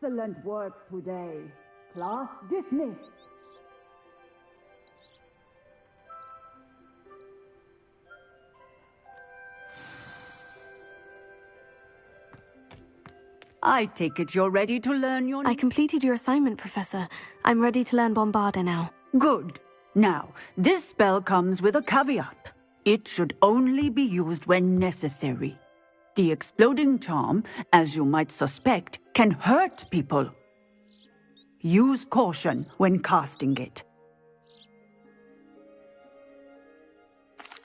Excellent work today. Class dismissed. I take it you're ready to learn your...
I completed your assignment, Professor. I'm ready to learn Bombarda now.
Good. Now, this spell comes with a caveat.
It should only be used when necessary. The exploding charm, as you might suspect, can hurt people. Use caution when casting it.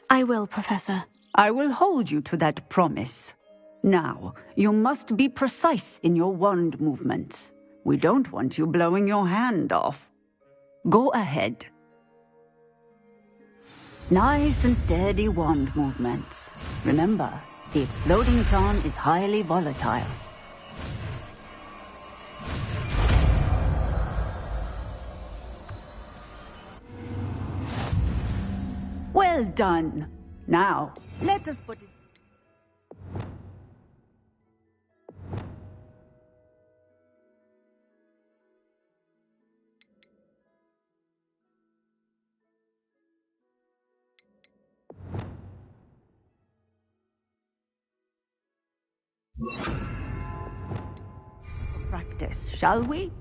I will, Professor.
I will hold you to that promise. Now, you must be precise in your wand movements. We don't want you blowing your hand off. Go ahead. Nice and steady wand movements. Remember, the exploding charm is highly volatile. Well done. Now, let us put it... Practice, shall we?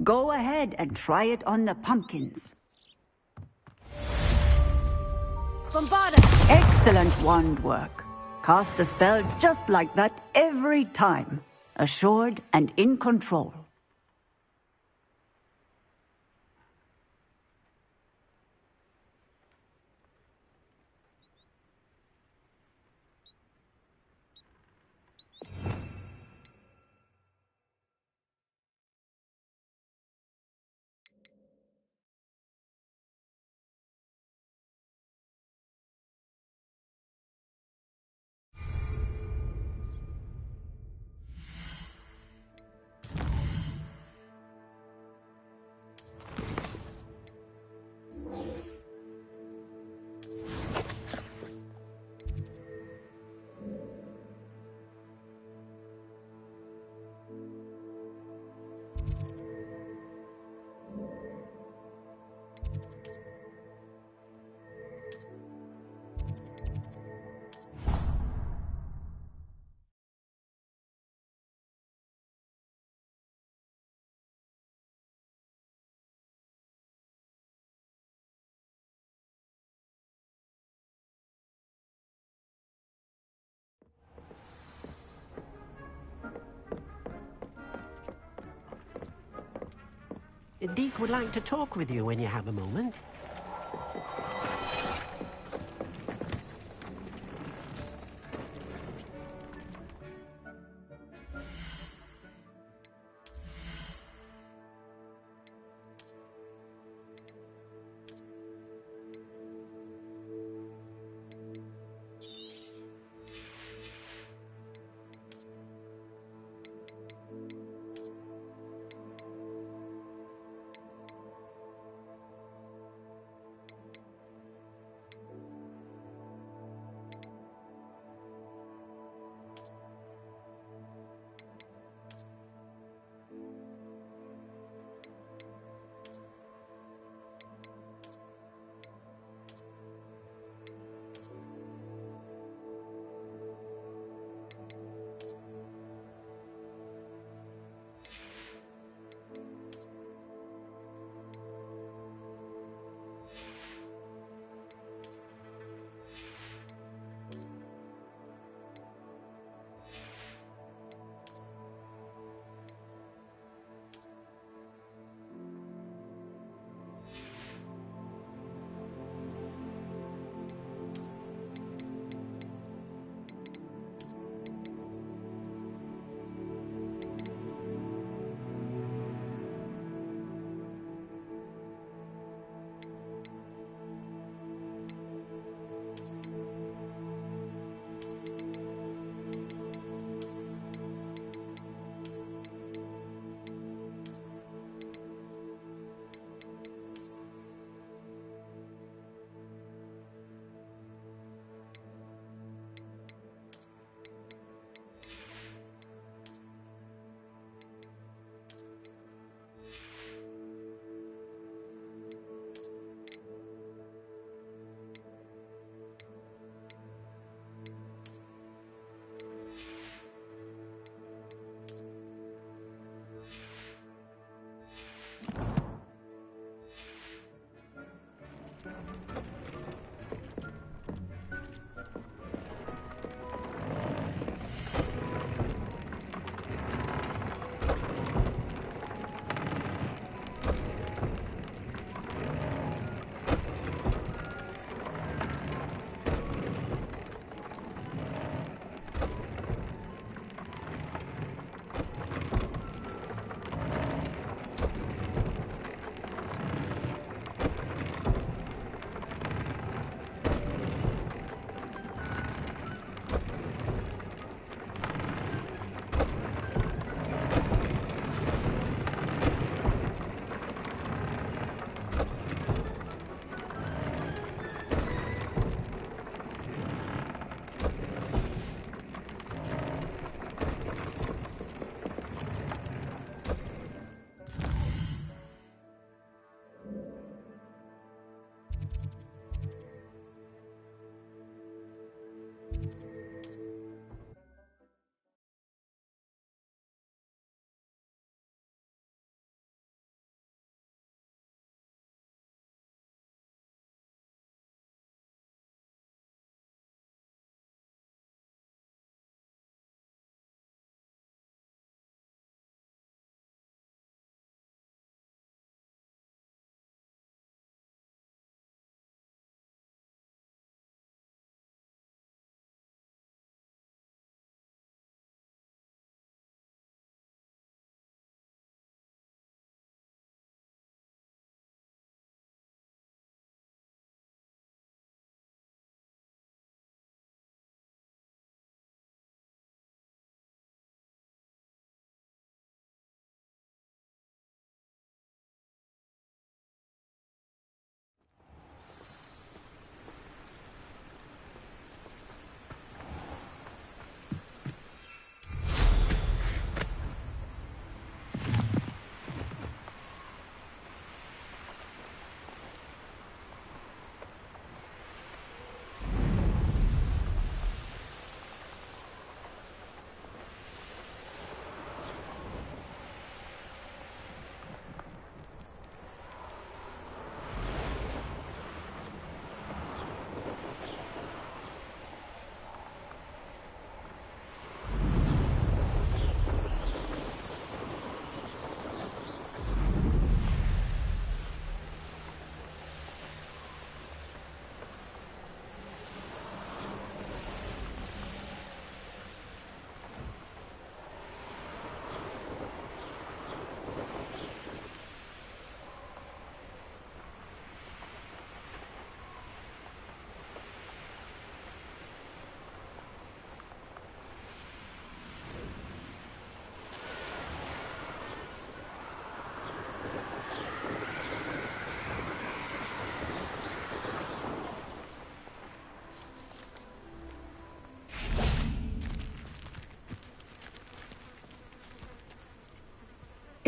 Go ahead and try it on the pumpkins.
Bombarda!
Excellent wand work. Cast the spell just like that every time. Assured and in control.
Deke would like to talk with you when you have a moment.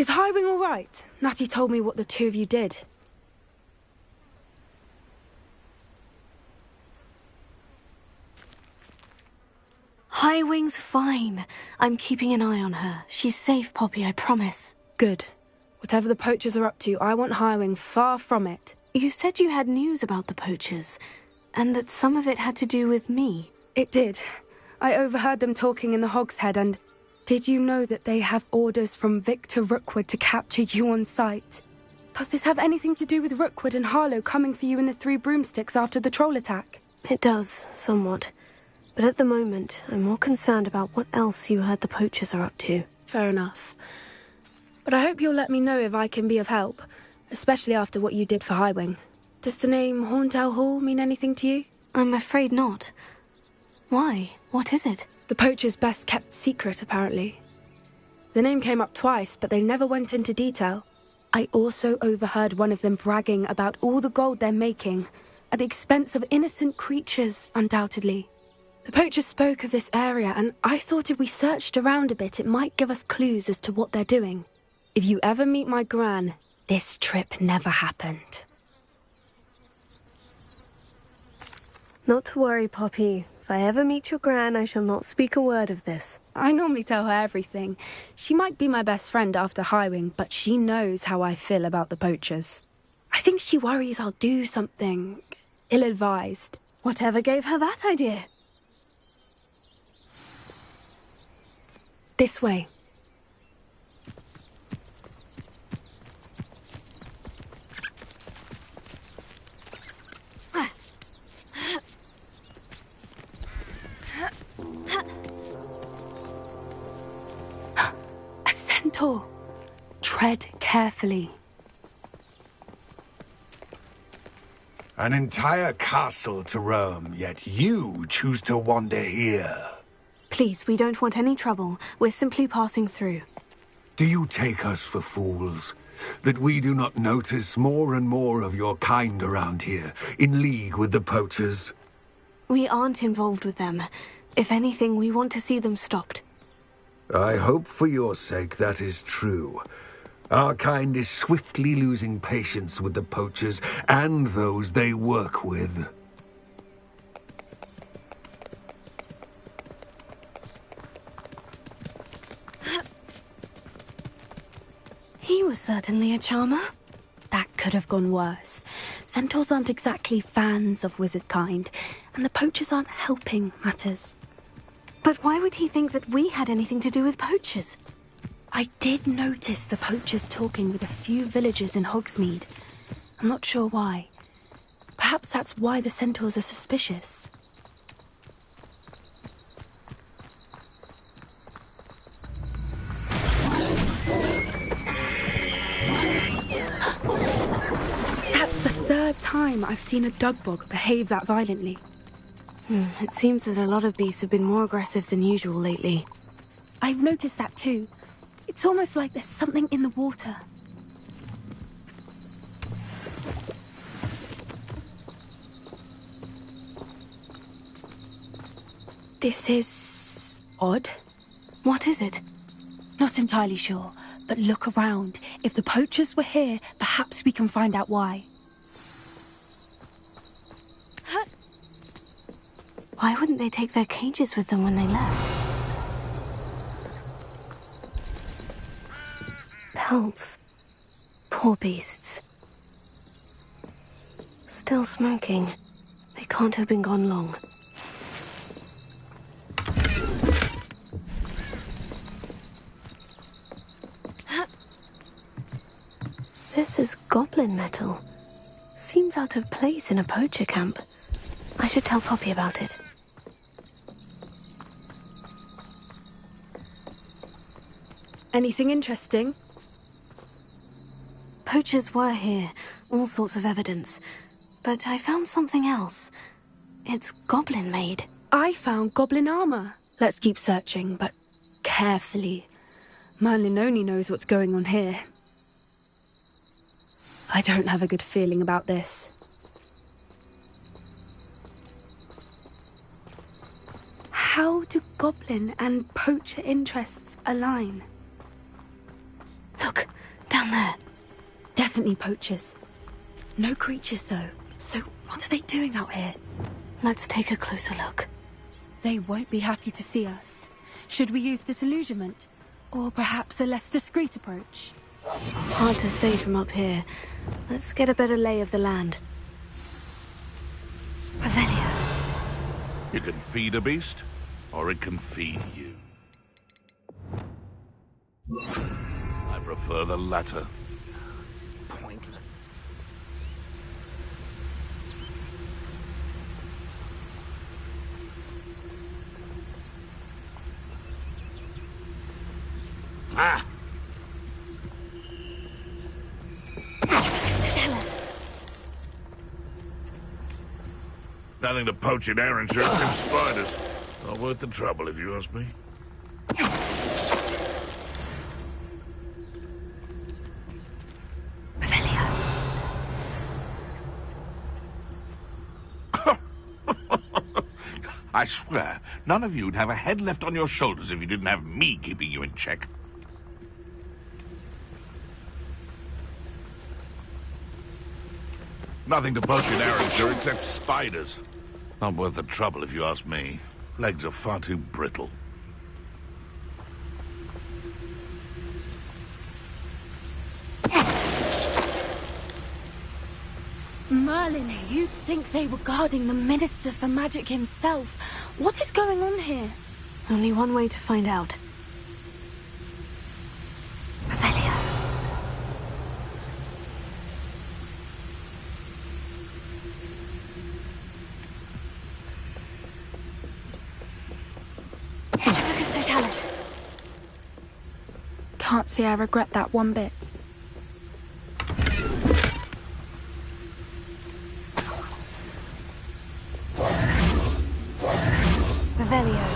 Is Highwing all right? Natty told me what the two of you did.
Highwing's fine. I'm keeping an eye on her. She's safe, Poppy, I promise.
Good. Whatever the poachers are up to, I want Highwing far from it.
You said you had news about the poachers, and that some of it had to do with me.
It did. I overheard them talking in the Hogshead, and did you know that they have orders from Victor Rookwood to capture you on sight? Does this have anything to do with Rookwood and Harlow coming for you in the Three Broomsticks after the troll attack?
It does, somewhat. But at the moment, I'm more concerned about what else you heard the poachers are up to.
Fair enough. But I hope you'll let me know if I can be of help, especially after what you did for Highwing. Does the name Horntail Hall mean anything to you?
I'm afraid not. Why? What is it?
The poachers' best kept secret, apparently. The name came up twice, but they never went into detail. I also overheard one of them bragging about all the gold they're making, at the expense of innocent creatures, undoubtedly. The poachers spoke of this area, and I thought if we searched around a bit, it might give us clues as to what they're doing. If you ever meet my gran, this trip never happened.
Not to worry, Poppy. If I ever meet your gran, I shall not speak a word of this.
I normally tell her everything. She might be my best friend after Highwing, but she knows how I feel about the poachers. I think she worries I'll do something ill-advised.
Whatever gave her that idea?
This way. A centaur. Tread carefully.
An entire castle to roam, yet you choose to wander here.
Please, we don't want any trouble. We're simply passing through.
Do you take us for fools? That we do not notice more and more of your kind around here, in league with the poachers?
We aren't involved with them. If anything, we want to see them stopped.
I hope for your sake that is true. Our kind is swiftly losing patience with the poachers and those they work with.
He was certainly a charmer.
That could have gone worse. Centaurs aren't exactly fans of wizard kind, and the poachers aren't helping matters.
But why would he think that we had anything to do with poachers?
I did notice the poachers talking with a few villagers in Hogsmeade. I'm not sure why. Perhaps that's why the centaurs are suspicious. That's the third time I've seen a dugbog behave that violently.
It seems that a lot of beasts have been more aggressive than usual lately.
I've noticed that too. It's almost like there's something in the water. This is odd.
What is it?
Not entirely sure, but look around. If the poachers were here, perhaps we can find out why.
Why wouldn't they take their cages with them when they left? Pelts. Poor beasts. Still smoking. They can't have been gone long. This is goblin metal. Seems out of place in a poacher camp. I should tell Poppy about it.
Anything interesting?
Poachers were here, all sorts of evidence. But I found something else. It's goblin-made.
I found goblin armor. Let's keep searching, but carefully. Merlin only knows what's going on here. I don't have a good feeling about this. How do goblin and poacher interests align?
Look!
definitely poachers. No creatures, though. So what are they doing out here?
Let's take a closer look.
They won't be happy to see us. Should we use disillusionment? Or perhaps a less discreet approach?
Hard to say from up here. Let's get a better lay of the land. Revelio.
You can feed a beast, or it can feed you. I prefer the latter.
This is pointless. Ah!
Tell us.
Nothing to poach in errand shirts and spiders. Not worth the trouble, if you ask me. I swear, none of you'd have a head left on your shoulders if you didn't have me keeping you in check. Nothing to poach in Arrowshire except spiders. Not worth the trouble if you ask me. Legs are far too brittle.
Merlin, you'd think they were guarding the Minister for Magic himself. What is going on here?
Only one way to find out. Revelio. Totalis.
Can't say I regret that one bit.
Revelio.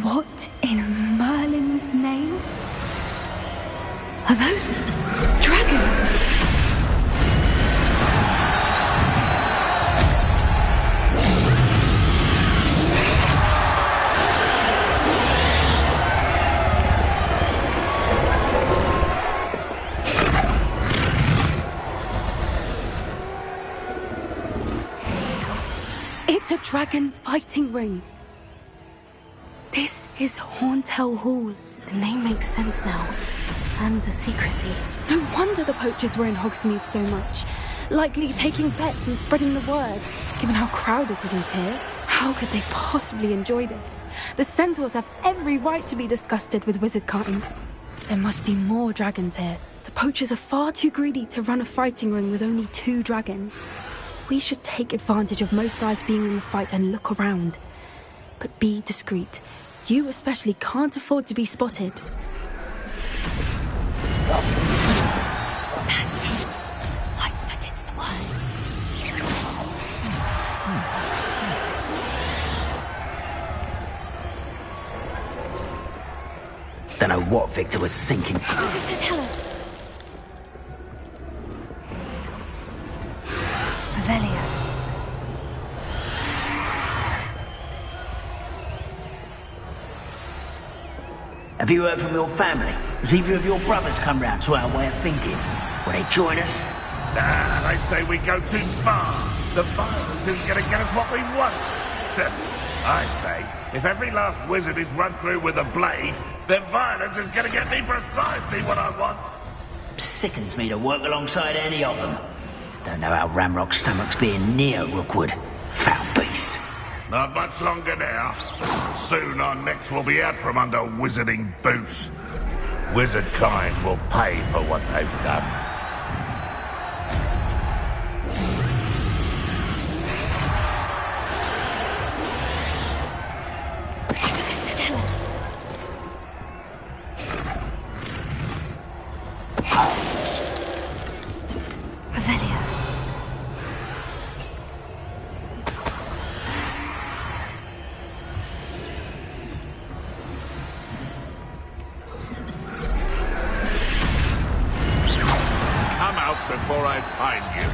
What in Merlin's name?
Are those dragons?
It's a dragon fighting ring. This is Hauntel Hall.
The name makes sense now. And the secrecy.
No wonder the poachers were in Hogsmeade so much. Likely taking bets and spreading the word. Given how crowded it is here, how could they possibly enjoy this? The centaurs have every right to be disgusted with wizardkind. There must be more dragons here. The poachers are far too greedy to run a fighting ring with only 2 dragons. We should take advantage of most eyes being in the fight and look around. But be discreet. You especially can't afford to be spotted.
That's it. Lightfooted's the word.
Sense it.
Don't know what Victor was thinking.
Mr. Tell us. Revelio.
Have you heard from your family? Has either of your brothers come round to our way of thinking? Will they join us?
Nah, they say we go too far. The violence isn't going to get us what we want. I say, if every last wizard is run through with a blade, then violence is going to get me precisely what I want.
Sickens me to work alongside any of them. Don't know how Ramrock's stomach's being near Rookwood. Foul beast.
Not much longer now. Soon our necks will be out from under wizarding boots. Wizard kind will pay for what they've done. Before I find you.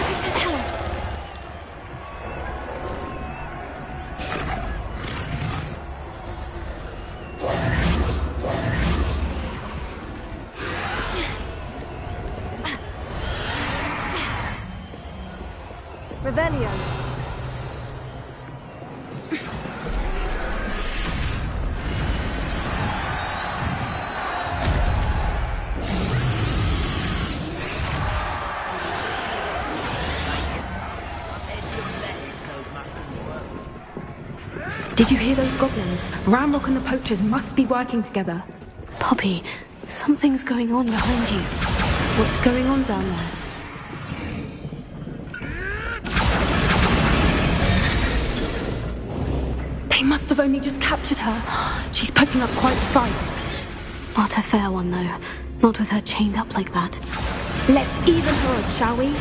Mr. Tellis.
Revelio.
Did you hear those goblins? Ramrock and the poachers must be working together.
Poppy, something's going on behind you.
What's going on down there? They must have only just captured her. She's putting up quite a fight.
Not a fair one, though. Not with her chained up like that.
Let's even her up, shall we?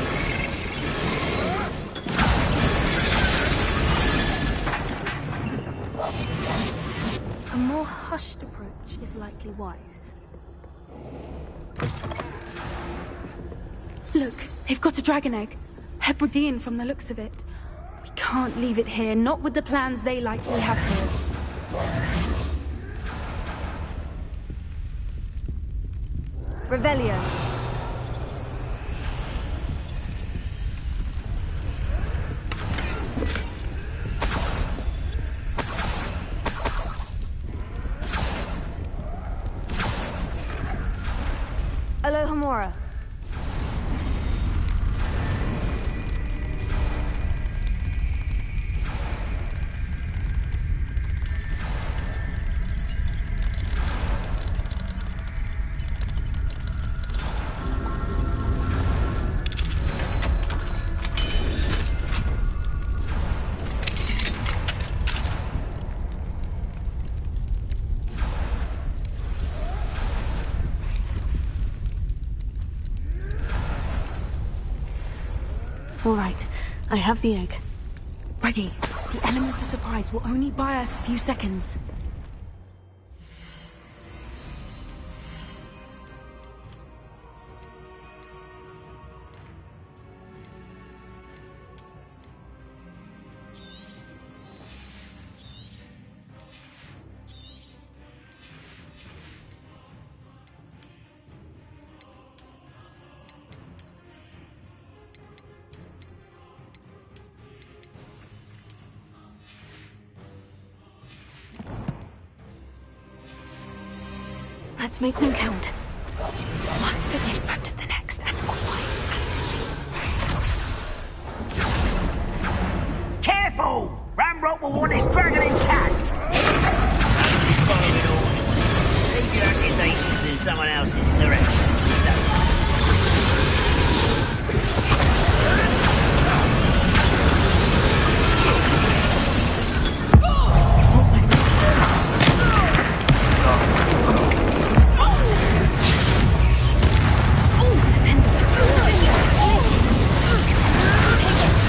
A more hushed approach is likely wise.
Look, they've got a dragon egg. Hebridean from the looks of it. We can't leave it here, not with the plans they likely have for it.
Revelio. Alohomora.
All right, I have the egg.
Ready. The element of surprise will only buy us a few seconds.
Let's make them count.
One foot in front of the next and quiet as
Careful! Ramrock will want his dragon intact! Follow it all. Leave your accusations in someone else's direction.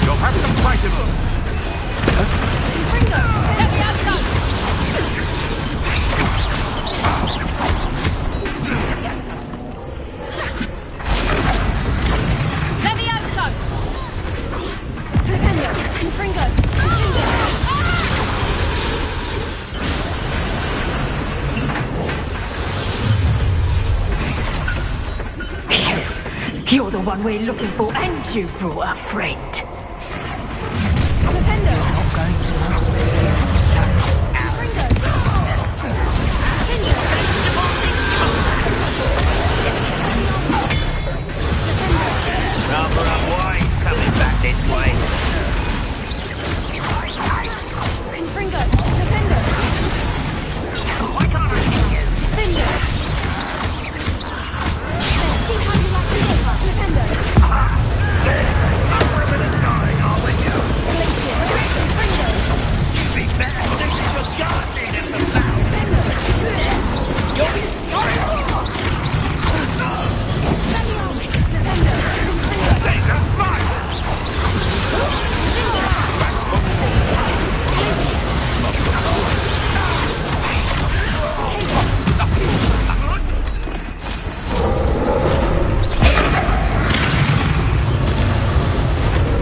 You'll have to fight him.
You're the one we're looking for, and you brought a friend.
Defender!
You're not going to
Rather unwise coming back this way.
Confringo! Defender!
Why can't I hit you?
Defender! Let's see how you like it. Defender!
Up for a bit of dying, are we?
Glacier! Confringo!
You'd be better suited for gardening than for battle. You'll be sorry.
Hey, that's right!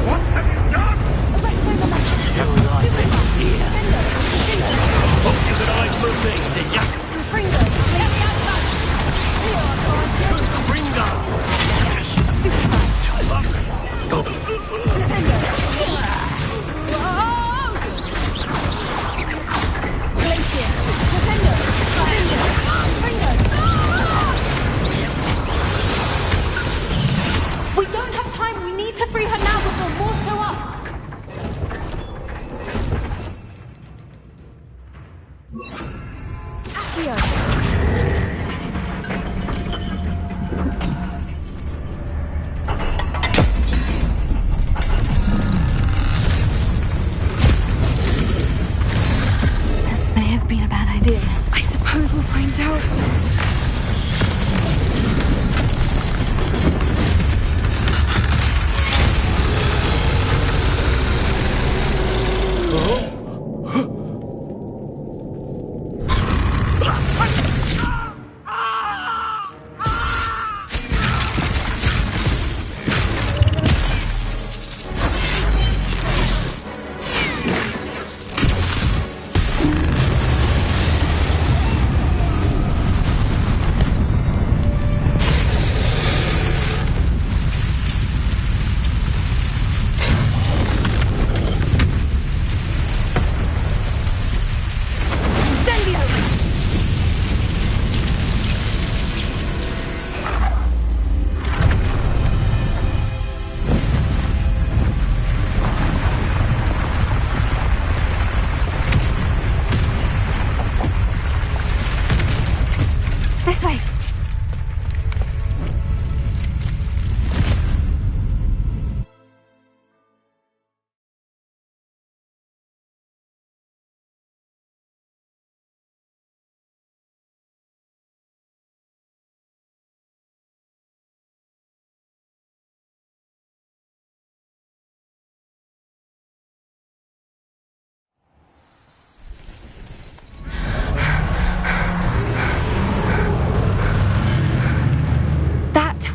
What have you done?
Hope you could hide from me, did ya?
Confringo!
Ringo!
We don't have time. We need to free her now before more show up. Accio.
This may have been a bad idea.
I suppose we'll find out.
This way.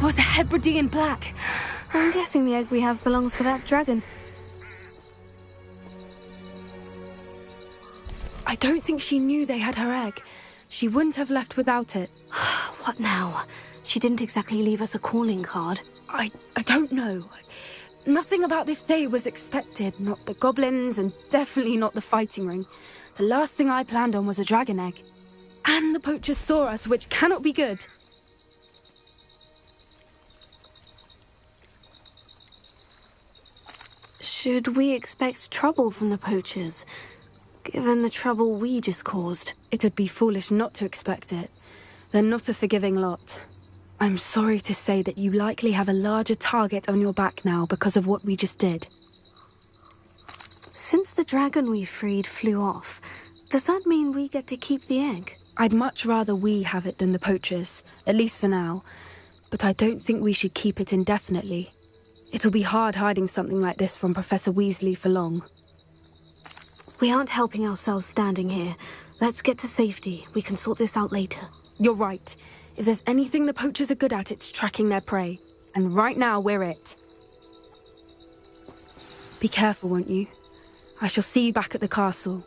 Was a Hebridean black.
I'm guessing the egg we have belongs to that dragon.
I don't think she knew they had her egg. She wouldn't have left without it.
What now? She didn't exactly leave us a calling card.
I don't know. Nothing about this day was expected. Not the goblins, and definitely not the fighting ring. The last thing I planned on was a dragon egg. And the poachers saw us, which cannot be good.
Should we expect trouble from the poachers, given the trouble we just caused?
It would be foolish not to expect it. They're not a forgiving lot. I'm sorry to say that you likely have a larger target on your back now because of what we just did.
Since the dragon we freed flew off, does that mean we get to keep the egg?
I'd much rather we have it than the poachers, at least for now. But I don't think we should keep it indefinitely. It'll be hard hiding something like this from Professor Weasley for long.
We aren't helping ourselves standing here. Let's get to safety. We can sort this out later.
You're right. If there's anything the poachers are good at, it's tracking their prey. And right now, we're it. Be careful, won't you? I shall see you back at the castle.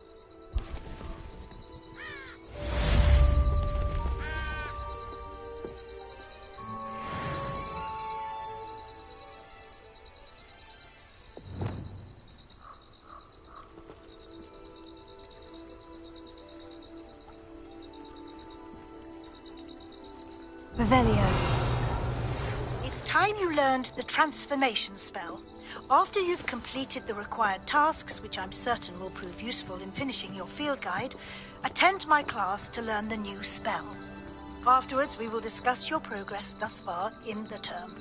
Revelio. It's time you learned the transformation spell. After you've completed the required tasks, which I'm certain will prove useful in finishing your field guide, attend my class to learn the new spell. Afterwards, we will discuss your progress thus far in the term.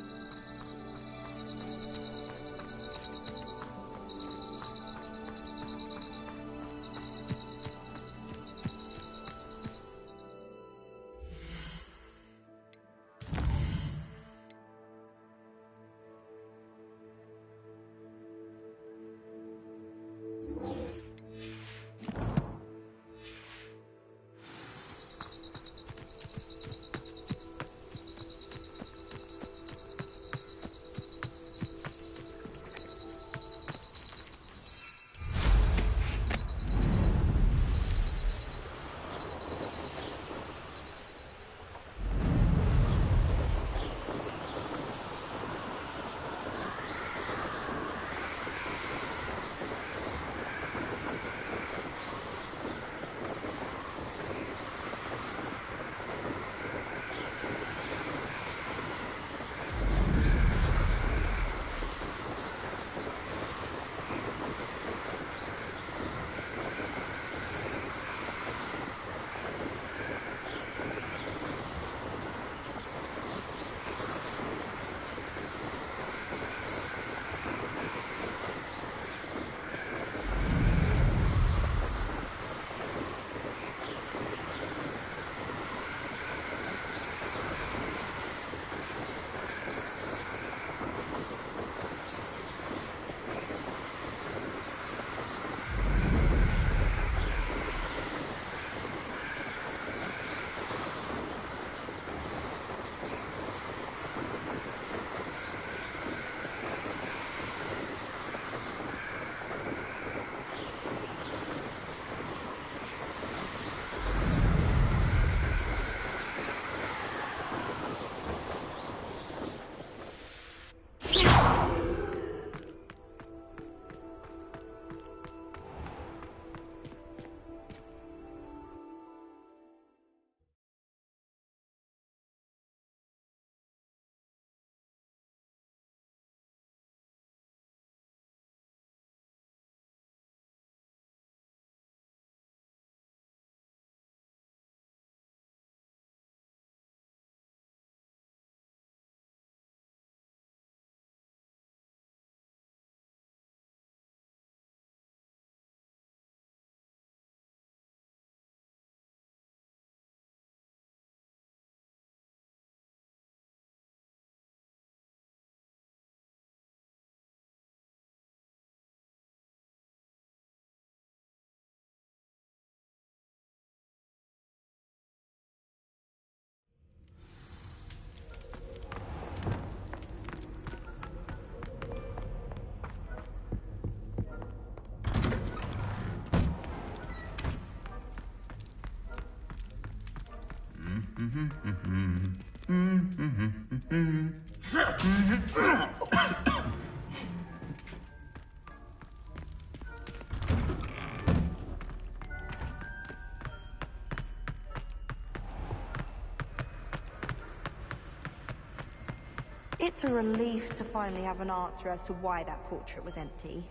It's a relief to finally have an answer as to why that portrait was empty.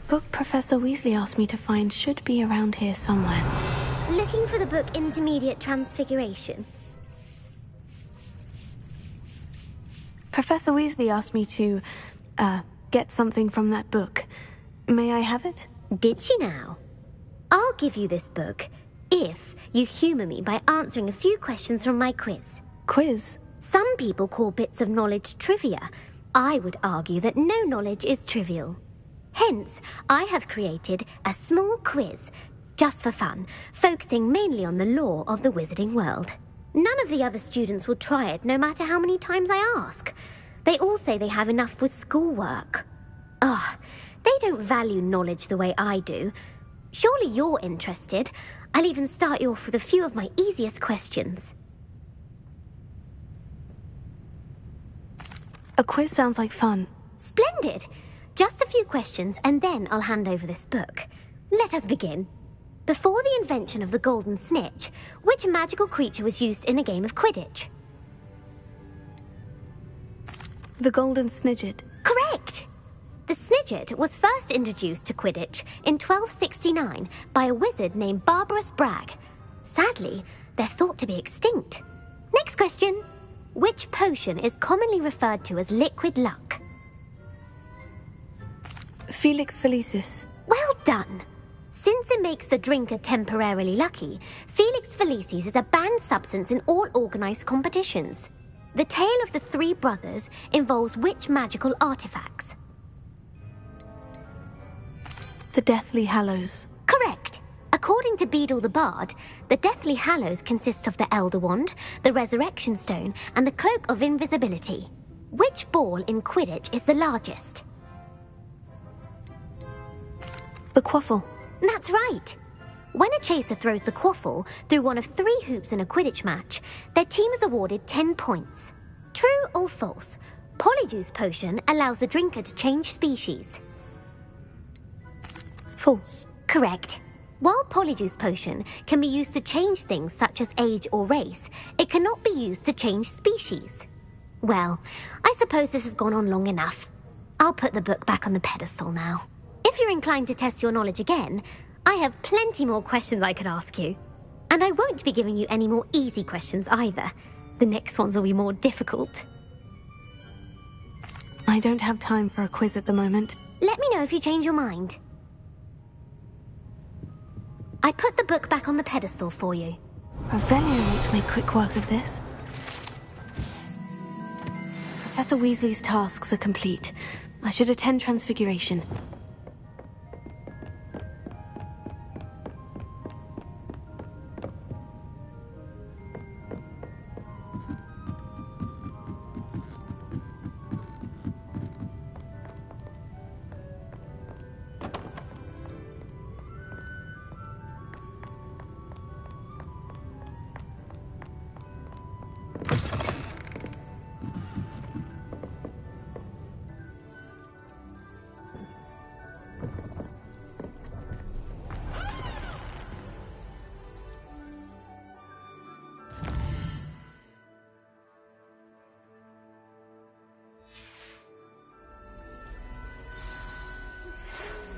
Book Professor Weasley asked me to find should be around here somewhere.
Looking for the book Intermediate Transfiguration?
Professor Weasley asked me to, get something from that book. May I have it?
Did she now? I'll give you this book, if you humour me by answering a few questions from my quiz.
Quiz?
Some people call bits of knowledge trivia. I would argue that no knowledge is trivial. Hence, I have created a small quiz, just for fun, focusing mainly on the lore of the wizarding world. None of the other students will try it, no matter how many times I ask. They all say they have enough with schoolwork. Ugh, they don't value knowledge the way I do. Surely you're interested. I'll even start you off with a few of my easiest questions.
A quiz sounds like fun.
Splendid! Just a few questions, and then I'll hand over this book. Let us begin. Before the invention of the golden snitch, which magical creature was used in a game of Quidditch?
The golden snidget.
Correct! The snidget was first introduced to Quidditch in 1269 by a wizard named Barbarous Bragg. Sadly, they're thought to be extinct. Next question. Which potion is commonly referred to as liquid luck?
Felix Felicis.
Well done! Since it makes the drinker temporarily lucky, Felix Felicis is a banned substance in all organised competitions. The tale of the three brothers involves which magical artifacts?
The Deathly Hallows.
Correct! According to Beadle the Bard, the Deathly Hallows consists of the Elder Wand, the Resurrection Stone, and the Cloak of Invisibility. Which ball in Quidditch is the largest?
The Quaffle.
That's right. When a chaser throws the quaffle through one of 3 hoops in a Quidditch match, their team is awarded 10 points. True or false? Polyjuice Potion allows the drinker to change species.
False.
Correct. While Polyjuice Potion can be used to change things such as age or race, it cannot be used to change species. Well, I suppose this has gone on long enough. I'll put the book back on the pedestal now. If you're inclined to test your knowledge again, I have plenty more questions I could ask you. And I won't be giving you any more easy questions either. The next ones will be more difficult.
I don't have time for a quiz at the moment.
Let me know if you change your mind. I put the book back on the pedestal for you.
Revelio won't make quick work of this. Professor Weasley's tasks are complete. I should attend Transfiguration.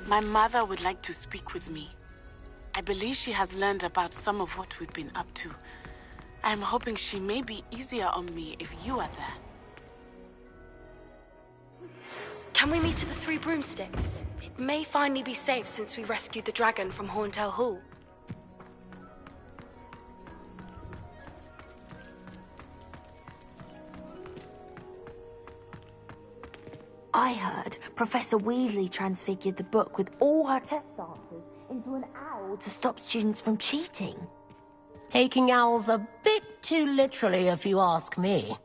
My mother would like to speak with me. I believe she has learned about some of what we've been up to. I'm hoping she may be easier on me if you are there.
Can we meet at the Three Broomsticks? It may finally be safe since we rescued the dragon from Horntail Hall.
I heard Professor Weasley transfigured the book with all her test answers into an owl to stop students from cheating.
Taking owls a bit too literally, if you ask me.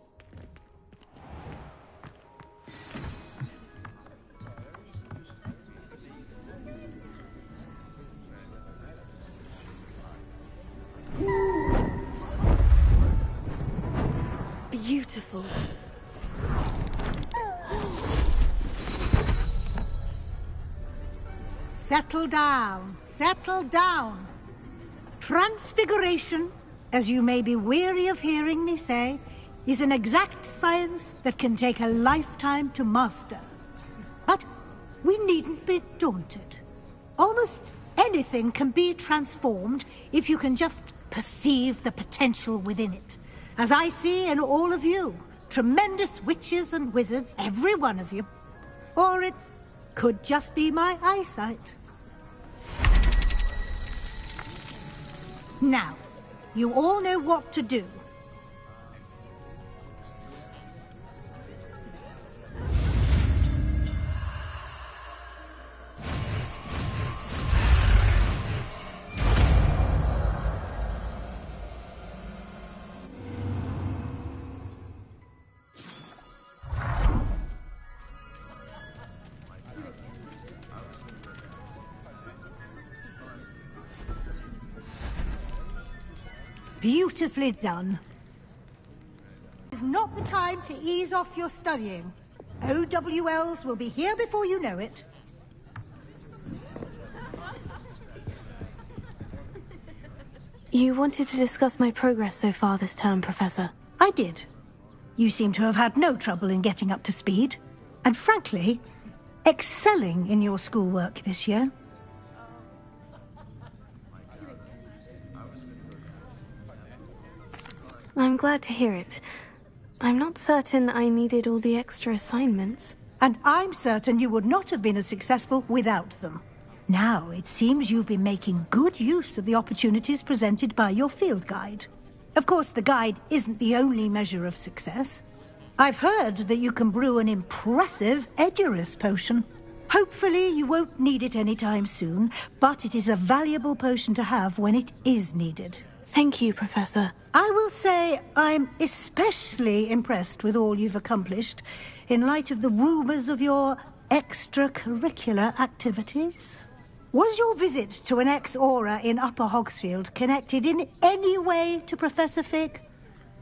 Beautiful.
Settle down, settle down. Transfiguration, as you may be weary of hearing me say, is an exact science that can take a lifetime to master. But we needn't be daunted. Almost anything can be transformed if you can just perceive the potential within it. As I see in all of you, tremendous witches and wizards, every one of you. Or it could just be my eyesight. Now, you all know what to do. Beautifully done. It's not the time to ease off your studying. OWLs will be here before you know it.
You wanted to discuss my progress so far this term, Professor.
I did. You seem to have had no trouble in getting up to speed, and frankly, excelling in your schoolwork this year.
I'm glad to hear it. I'm not certain I needed all the extra assignments.
And I'm certain you would not have been as successful without them. Now, it seems you've been making good use of the opportunities presented by your field guide. Of course, the guide isn't the only measure of success. I've heard that you can brew an impressive Edurus potion. Hopefully, you won't need it anytime soon, but it is a valuable potion to have when it is needed.
Thank you, Professor.
I will say I'm especially impressed with all you've accomplished in light of the rumours of your extracurricular activities. Was your visit to an ex-aura in Upper Hogsfield connected in any way to Professor Fig?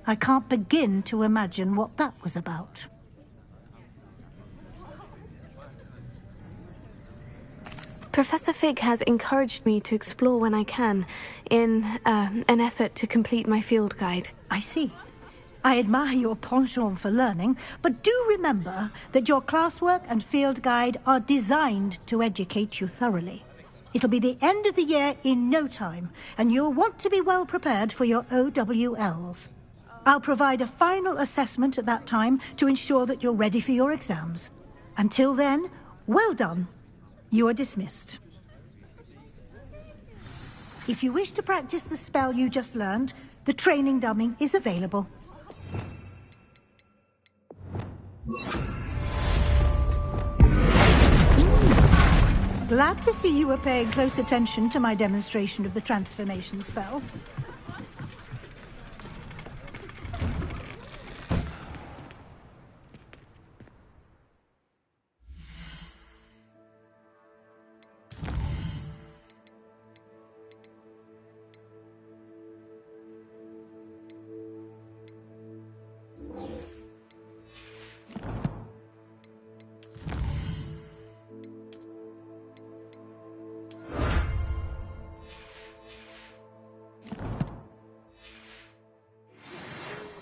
I can't begin to imagine what that was about.
Professor Fig has encouraged me to explore when I can, in an effort to complete my field guide.
I see. I admire your penchant for learning, but do remember that your classwork and field guide are designed to educate you thoroughly. It'll be the end of the year in no time, and you'll want to be well prepared for your OWLs. I'll provide a final assessment at that time to ensure that you're ready for your exams. Until then, well done. You are dismissed. If you wish to practice the spell you just learned, the training dummy is available. Glad to see you were paying close attention to my demonstration of the transformation spell.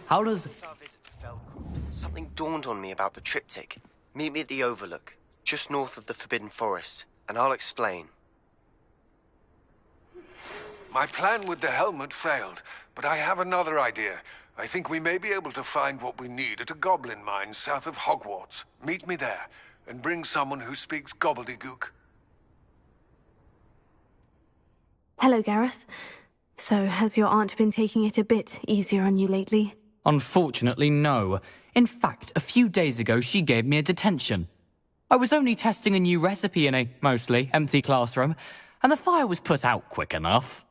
How does...
Since our visit to Felcourt, something dawned on me about the triptych. Meet me at the Overlook, just north of the Forbidden Forest, and I'll explain.
My plan with the helmet failed, but I have another idea. I think we may be able to find what we need at a goblin mine south of Hogwarts. Meet me there, and bring someone who speaks gobbledygook.
Hello, Gareth. So, has your aunt been taking it a bit easier on you lately?
Unfortunately, no. In fact, a few days ago, she gave me a detention. I was only testing a new recipe in a mostly empty classroom, and the fire was put out quick enough.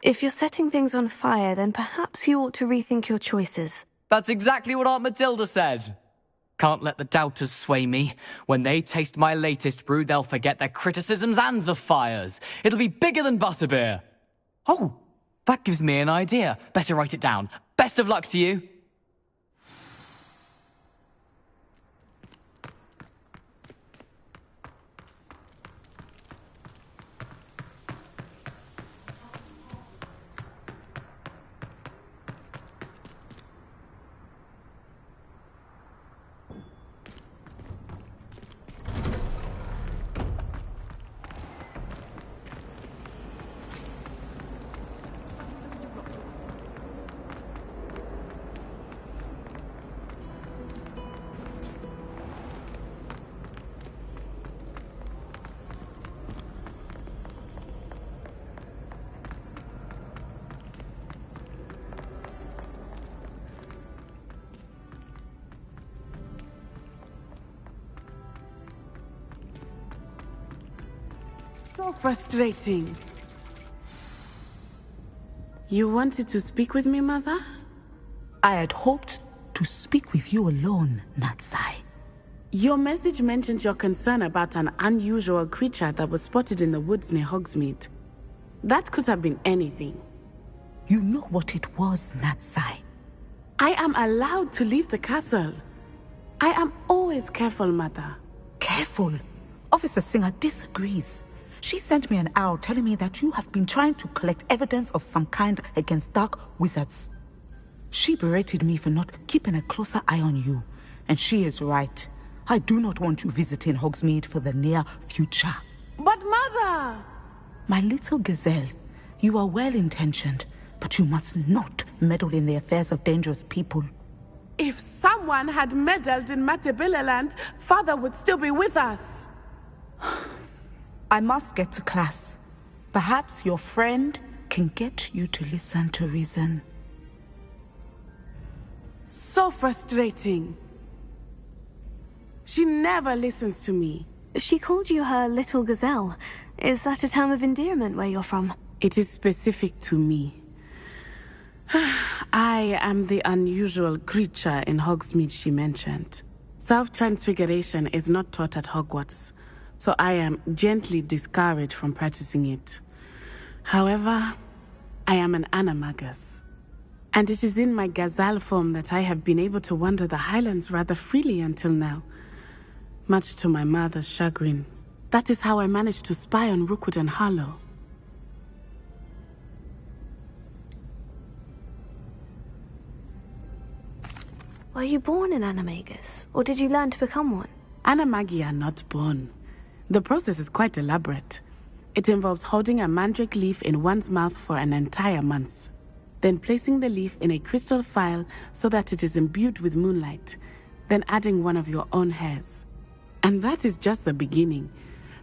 If you're setting things on fire, then perhaps you ought to rethink your choices.
That's exactly what Aunt Matilda said. Can't let the doubters sway me. When they taste my latest brew, they'll forget their criticisms and the fires. It'll be bigger than butterbeer. Oh, that gives me an idea. Better write it down. Best of luck to you.
So frustrating. You wanted to speak with me, Mother?
I had hoped to speak with you alone, Natsai.
Your message mentioned your concern about an unusual creature that was spotted in the woods near Hogsmeade. That could have been anything.
You know what it was, Natsai.
I am allowed to leave the castle. I am always careful, Mother.
Careful? Officer Singer disagrees. She sent me an owl telling me that you have been trying to collect evidence of some kind against dark wizards. She berated me for not keeping a closer eye on you. And she is right. I do not want you visiting Hogsmeade for the near future.
But Mother!
My little gazelle, you are well-intentioned, but you must not meddle in the affairs of dangerous people.
If someone had meddled in Matabeleland, Father would still be with us.
I must get to class. Perhaps your friend can get you to listen to reason.
So frustrating. She never listens to me.
She called you her little gazelle. Is that a term of endearment where you're from?
It is specific to me. I am the unusual creature in Hogsmeade she mentioned. Self-transfiguration is not taught at Hogwarts, so I am gently discouraged from practicing it. However, I am an animagus, and it is in my gazelle form that I have been able to wander the Highlands rather freely until now, much to my mother's chagrin. That is how I managed to spy on Rookwood and Harlow.
Were you born an animagus, or did you learn to become one?
Animagi are not born. The process is quite elaborate. It involves holding a mandrake leaf in one's mouth for an entire month, then placing the leaf in a crystal phial so that it is imbued with moonlight, then adding one of your own hairs. And that is just the beginning.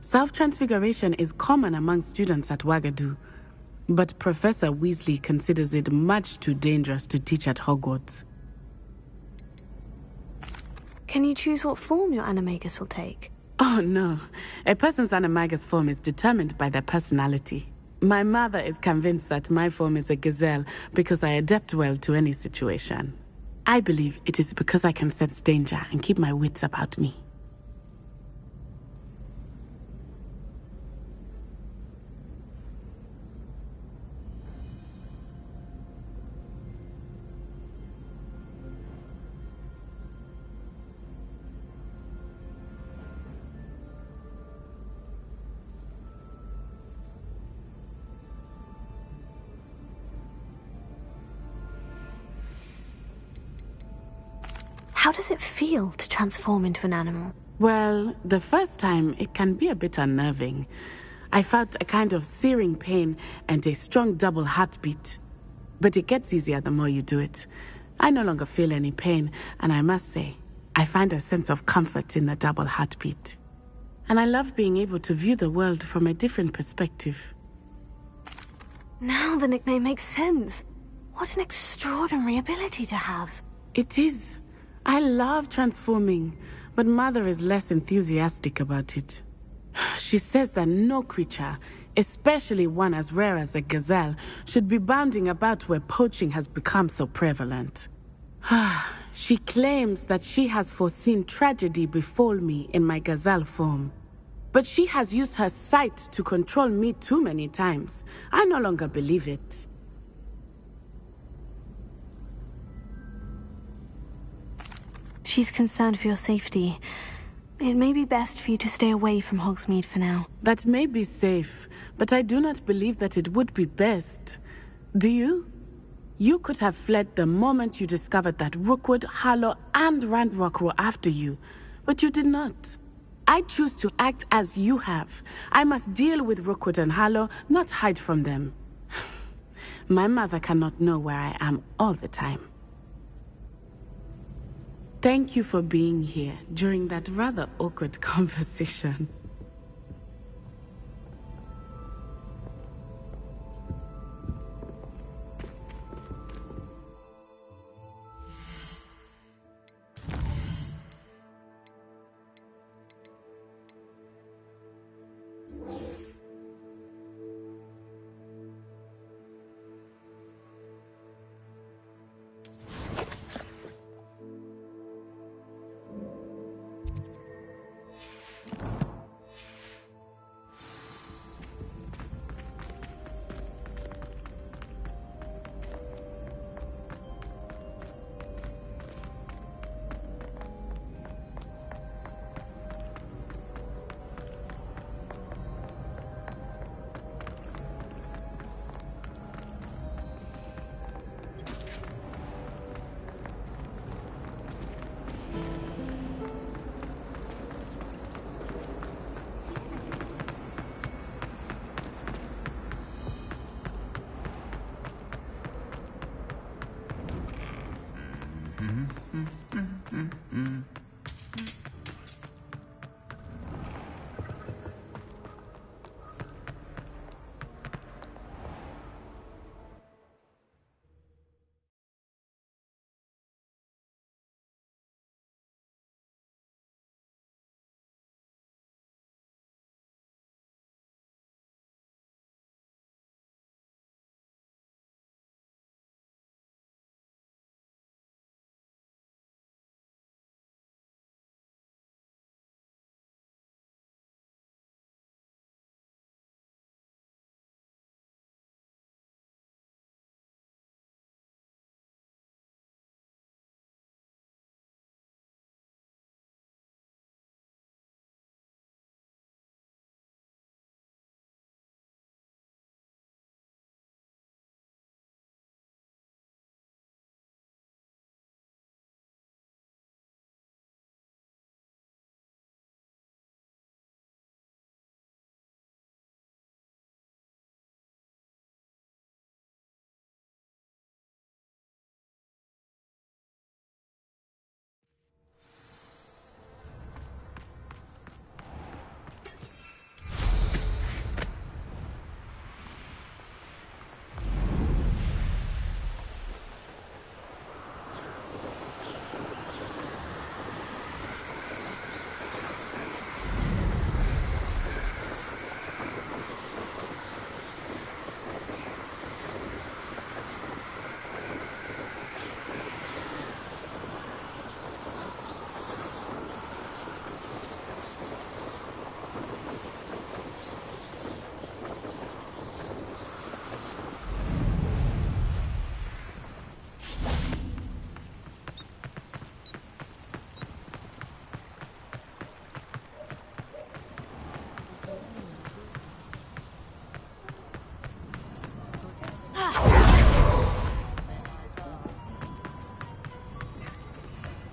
Self-transfiguration is common among students at Wagadu, but Professor Weasley considers it much too dangerous to teach at Hogwarts.
Can you choose what form your animagus will take?
Oh no, a person's animagus form is determined by their personality. My mother is convinced that my form is a gazelle because I adapt well to any situation. I believe it is because I can sense danger and keep my wits about me.
How does it feel to transform into an animal?
Well, the first time it can be a bit unnerving. I felt a kind of searing pain and a strong double heartbeat. But it gets easier the more you do it. I no longer feel any pain, and I must say, I find a sense of comfort in the double heartbeat. And I love being able to view the world from a different perspective.
Now the nickname makes sense. What an extraordinary ability to have.
It is. I love transforming, but Mother is less enthusiastic about it. She says that no creature, especially one as rare as a gazelle, should be bounding about where poaching has become so prevalent. She claims that she has foreseen tragedy befall me in my gazelle form. But she has used her sight to control me too many times. I no longer believe it.
She's concerned for your safety. It may be best for you to stay away from Hogsmeade for now.
That may be safe, but I do not believe that it would be best. Do you? You could have fled the moment you discovered that Rookwood, Harlow, and Ranrock were after you, but you did not. I choose to act as you have. I must deal with Rookwood and Harlow, not hide from them. My mother cannot know where I am all the time. Thank you for being here during that rather awkward conversation.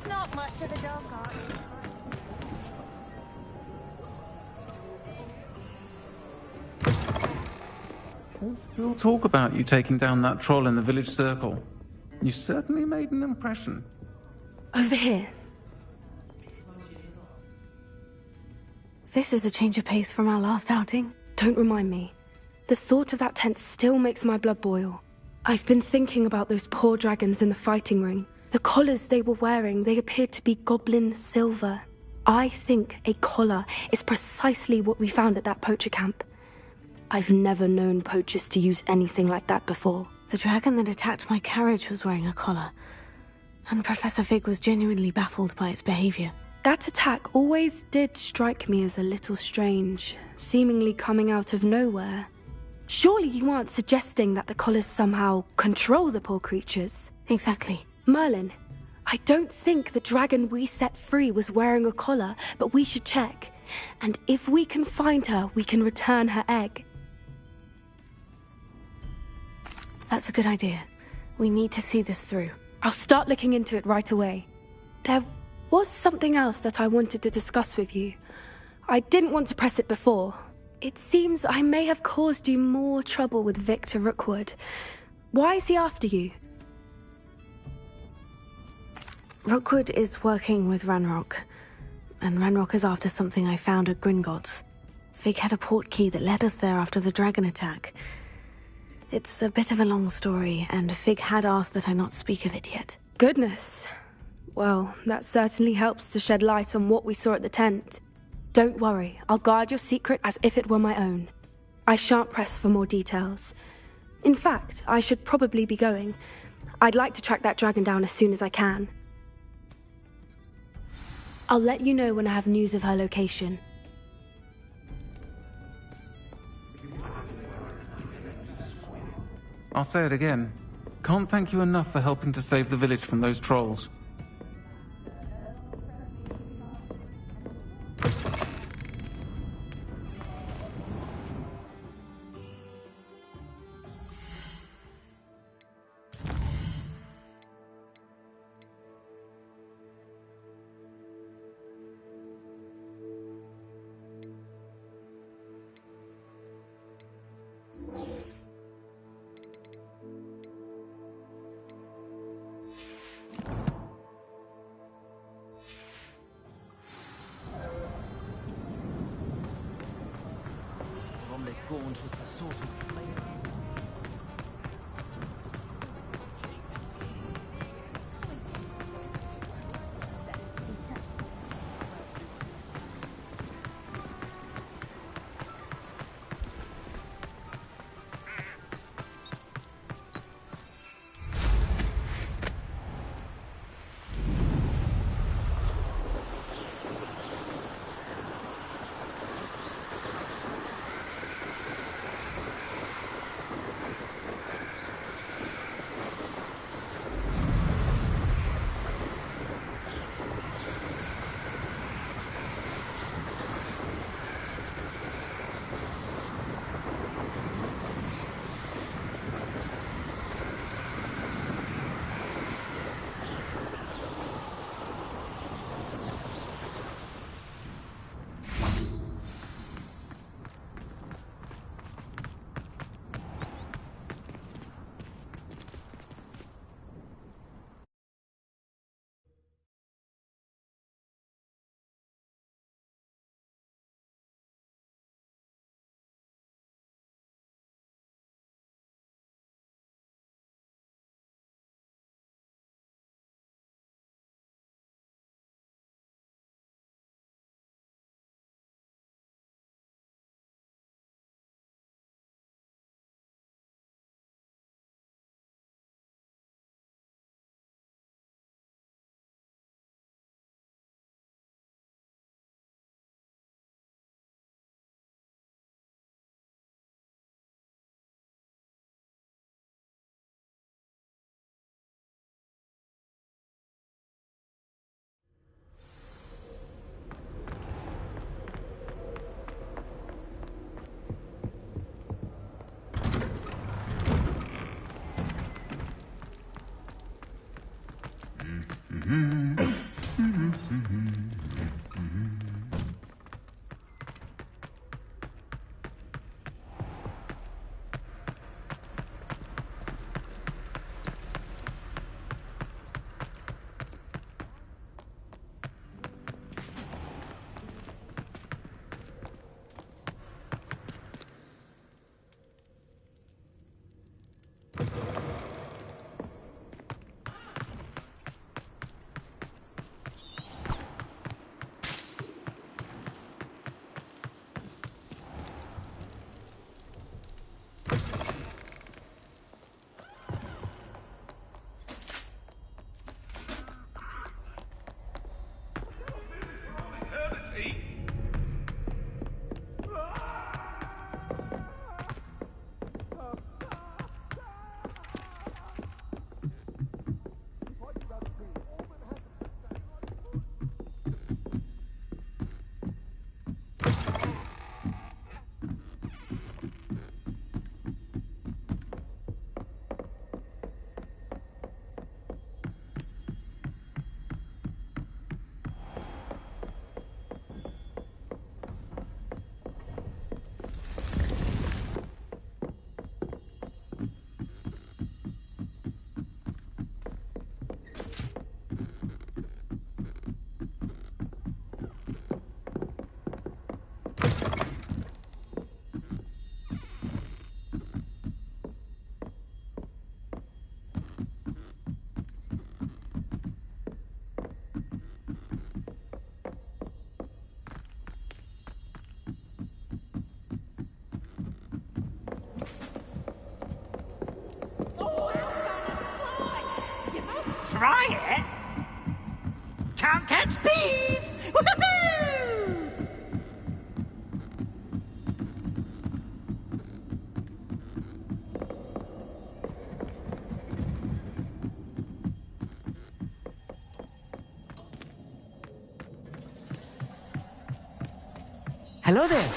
Not much of the dog art.
We'll talk about you taking down that troll in the village circle. You certainly made an impression.
Over here. This is a change of pace from our last outing.
Don't remind me. The thought of that tent still makes my blood boil. I've been thinking about those poor dragons in the fighting ring. The collars they were wearing, they appeared to be goblin silver. I think a collar is precisely what we found at that poacher camp. I've never known poachers to use anything like that before.
The dragon that attacked my carriage was wearing a collar, and Professor Fig was genuinely baffled by its behavior.
That attack always did strike me as a little strange, seemingly coming out of nowhere. Surely you aren't suggesting that the collars somehow control the poor creatures?
Exactly.
Merlin, I don't think the dragon we set free was wearing a collar, but we should check. And if we can find her, we can return her egg.
That's a good idea. We need to see this through.
I'll start looking into it right away. There was something else that I wanted to discuss with you. I didn't want to press it before. It seems I may have caused you more trouble with Victor Rookwood. Why is he after you?
Rookwood is working with Ranrock, and Ranrock is after something I found at Gringotts. Fig had a port key that led us there after the dragon attack. It's a bit of a long story, and Fig had asked that I not speak of it yet.
Goodness. Well, that certainly helps to shed light on what we saw at the tent. Don't worry, I'll guard your secret as if it were my own. I shan't press for more details. In fact, I should probably be going. I'd like to track that dragon down as soon as I can. I'll let you know when I have news of her location.
I'll say it again. Can't thank you enough for helping to save the village from those trolls.
gaunt was the sort of place... Try it? Can't catch thieves! Woohoo!
Hello there.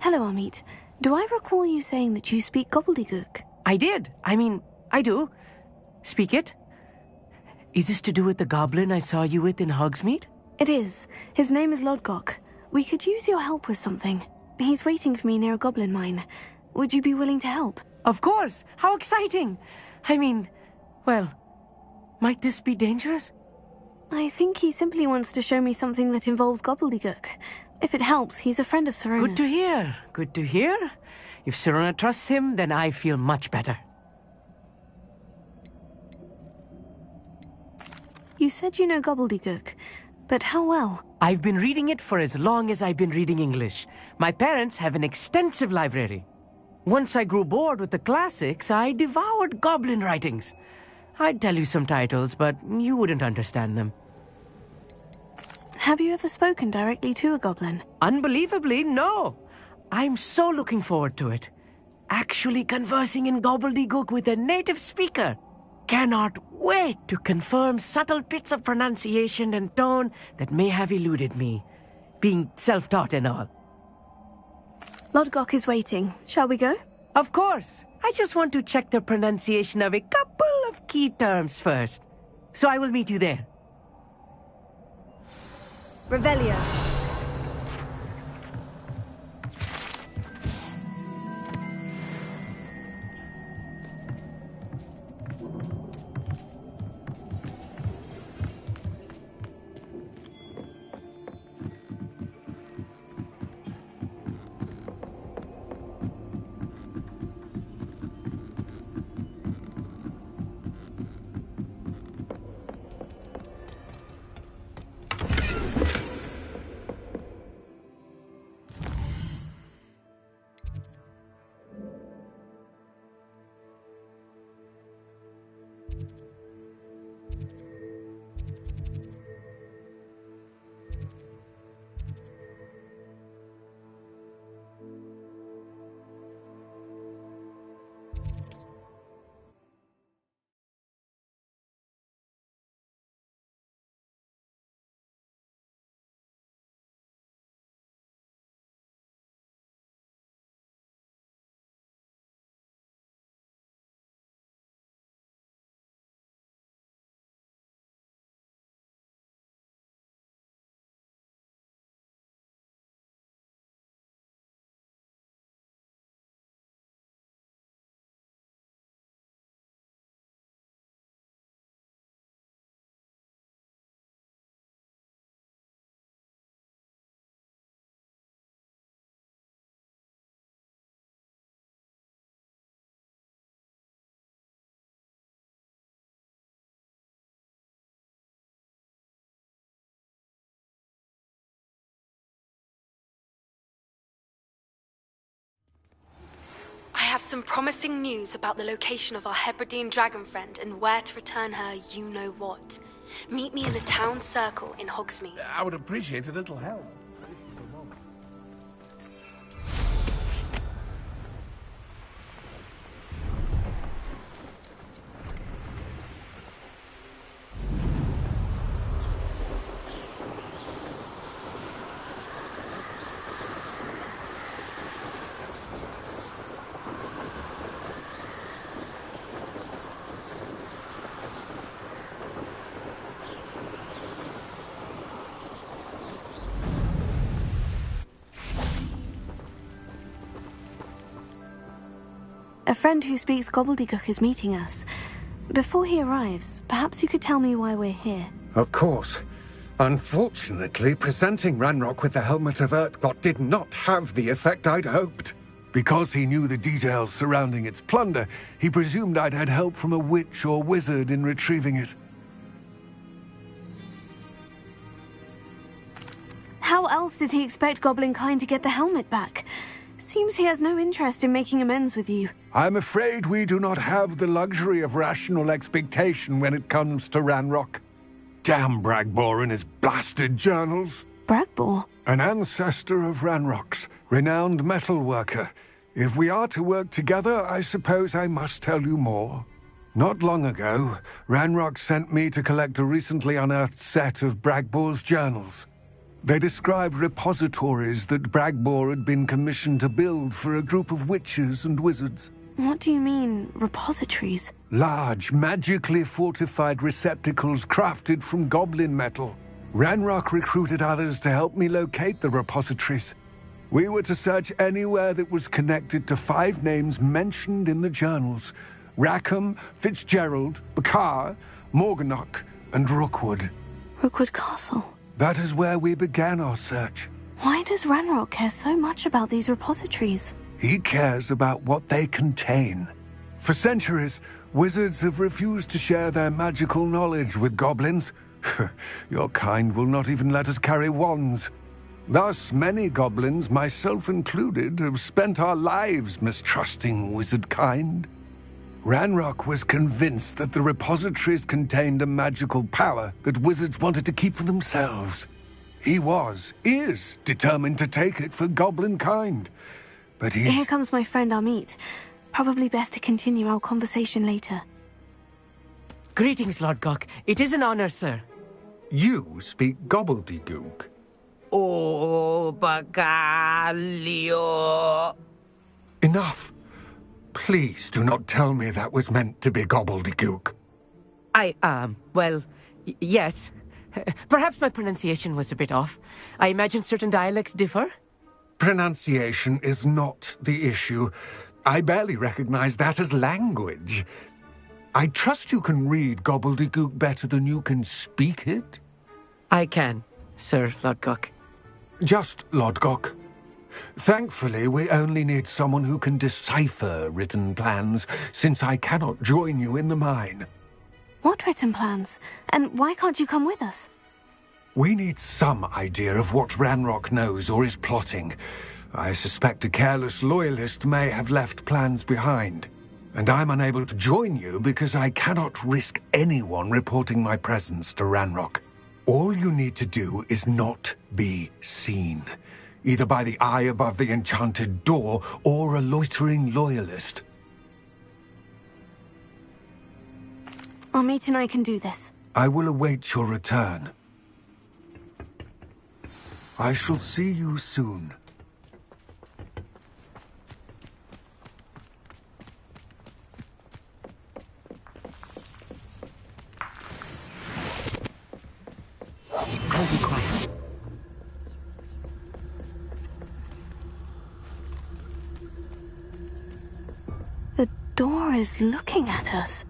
Hello, Amit. Do I recall you saying that you speak gobbledygook?
I did. I mean, I do. Speak it. Is this to do with the goblin I saw you with in Hogsmeade?
It is. His name is Lodgok. We could use your help with something. He's waiting for me near a goblin mine. Would you be willing to help?
Of course. How exciting. I mean, well, might this be dangerous?
I think he simply wants to show me something that involves gobbledygook. If it helps, he's a friend of Serona's.
Good to hear. Good to hear. If Serona trusts him, then I feel much better.
You said you know gobbledygook, but how well?
I've been reading it for as long as I've been reading English. My parents have an extensive library. Once I grew bored with the classics, I devoured goblin writings. I'd tell you some titles, but you wouldn't understand them.
Have you ever spoken directly to a goblin?
Unbelievably, no. I'm so looking forward to it. Actually conversing in gobbledygook with a native speaker. Cannot wait to confirm subtle bits of pronunciation and tone that may have eluded me, being self-taught and all.
Lodgok is waiting. Shall we go?
Of course. I just want to check the pronunciation of a couple of key terms first. So I will meet you there.
Revelio.
I have some promising news about the location of our Hebridean dragon friend and where to return her you-know-what. Meet me in the town circle in Hogsmeade.
I would appreciate a little help.
A friend who speaks gobbledygook is meeting us. Before he arrives, perhaps you could tell me why we're here.
Of course. Unfortunately, presenting Ranrock with the Helmet of Urtkot did not have the effect I'd hoped. Because he knew the details surrounding its plunder, he presumed I'd had help from a witch or wizard in retrieving it.
How else did he expect Goblinkind to get the helmet back? Seems he has no interest in making amends with you.
I'm afraid we do not have the luxury of rational expectation when it comes to Ranrock. Damn Bragbor and his blasted journals.
Bragbor?
An ancestor of Ranrock's, renowned metalworker. If we are to work together, I suppose I must tell you more. Not long ago, Ranrock sent me to collect a recently unearthed set of Bragbor's journals. They described repositories that Bragbor had been commissioned to build for a group of witches and wizards.
What do you mean, repositories?
Large, magically fortified receptacles crafted from goblin metal. Ranrock recruited others to help me locate the repositories. We were to search anywhere that was connected to 5 names mentioned in the journals: Rackham, Fitzgerald, Bakar, Morganach, and Rookwood.
Rookwood Castle.
That is where we began our search.
Why does Ranrock care so much about these repositories?
He cares about what they contain. For centuries, wizards have refused to share their magical knowledge with goblins. Your kind will not even let us carry wands. Thus, many goblins, myself included, have spent our lives mistrusting wizard kind. Ranrock was convinced that the repositories contained a magical power that wizards wanted to keep for themselves. He is determined to take it for goblin kind. But
Here comes my friend Amit. Probably best to continue our conversation later.
Greetings, Lord Gok. It is an honor, sir.
You speak gobbledygook.
Oh, Bagalio.
Enough. Please do not tell me that was meant to be gobbledygook.
Yes. Perhaps my pronunciation was a bit off. I imagine certain dialects differ?
Pronunciation is not the issue. I barely recognize that as language. I trust you can read gobbledygook better than you can speak it?
I can, Sir Lord Gok.
Just Lord Gok. Thankfully, we only need someone who can decipher written plans, since I cannot join you in the mine.
What written plans? And why can't you come with us?
We need some idea of what Ranrock knows or is plotting. I suspect a careless loyalist may have left plans behind. And I'm unable to join you because I cannot risk anyone reporting my presence to Ranrock. All you need to do is not be seen, either by the eye above the enchanted door or a loitering loyalist.
Amit and I can do this.
I will await your return. I shall see you soon.
I'll be quiet.
The door is looking at us.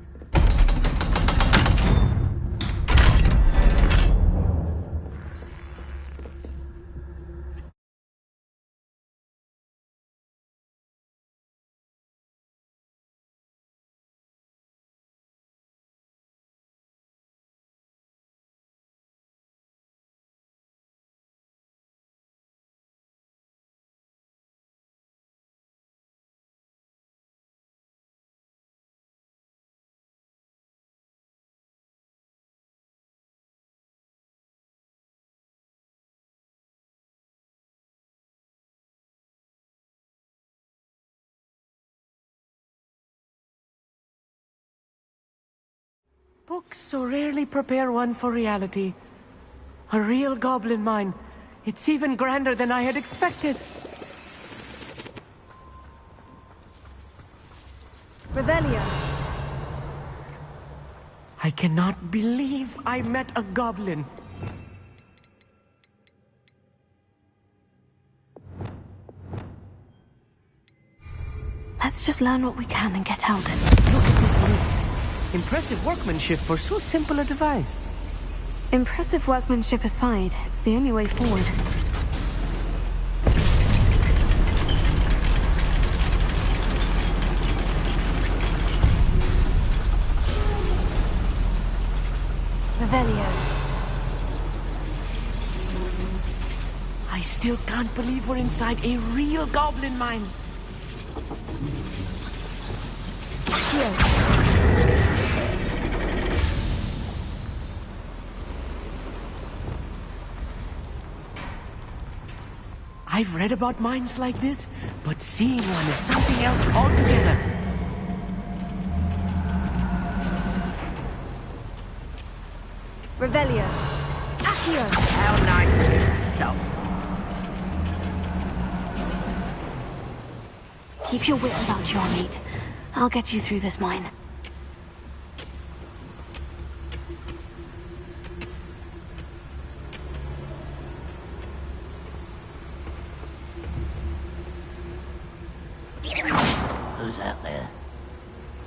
Books so rarely prepare one for reality. A real goblin mine. It's even grander than I had expected.
Revelio.
I cannot believe I met a goblin.
Let's just learn what we can and get out.
Look at this lift. Impressive workmanship for so simple a device.
Impressive workmanship aside, it's the only way forward. Revelio.
I still can't believe we're inside a real goblin mine.
Here.
I've read about mines like this, but seeing one is something else altogether.
Revelio. Accio.
How nice of you to stop.
Keep your wits about you, Amit. I'll get you through this mine.
Who's out there?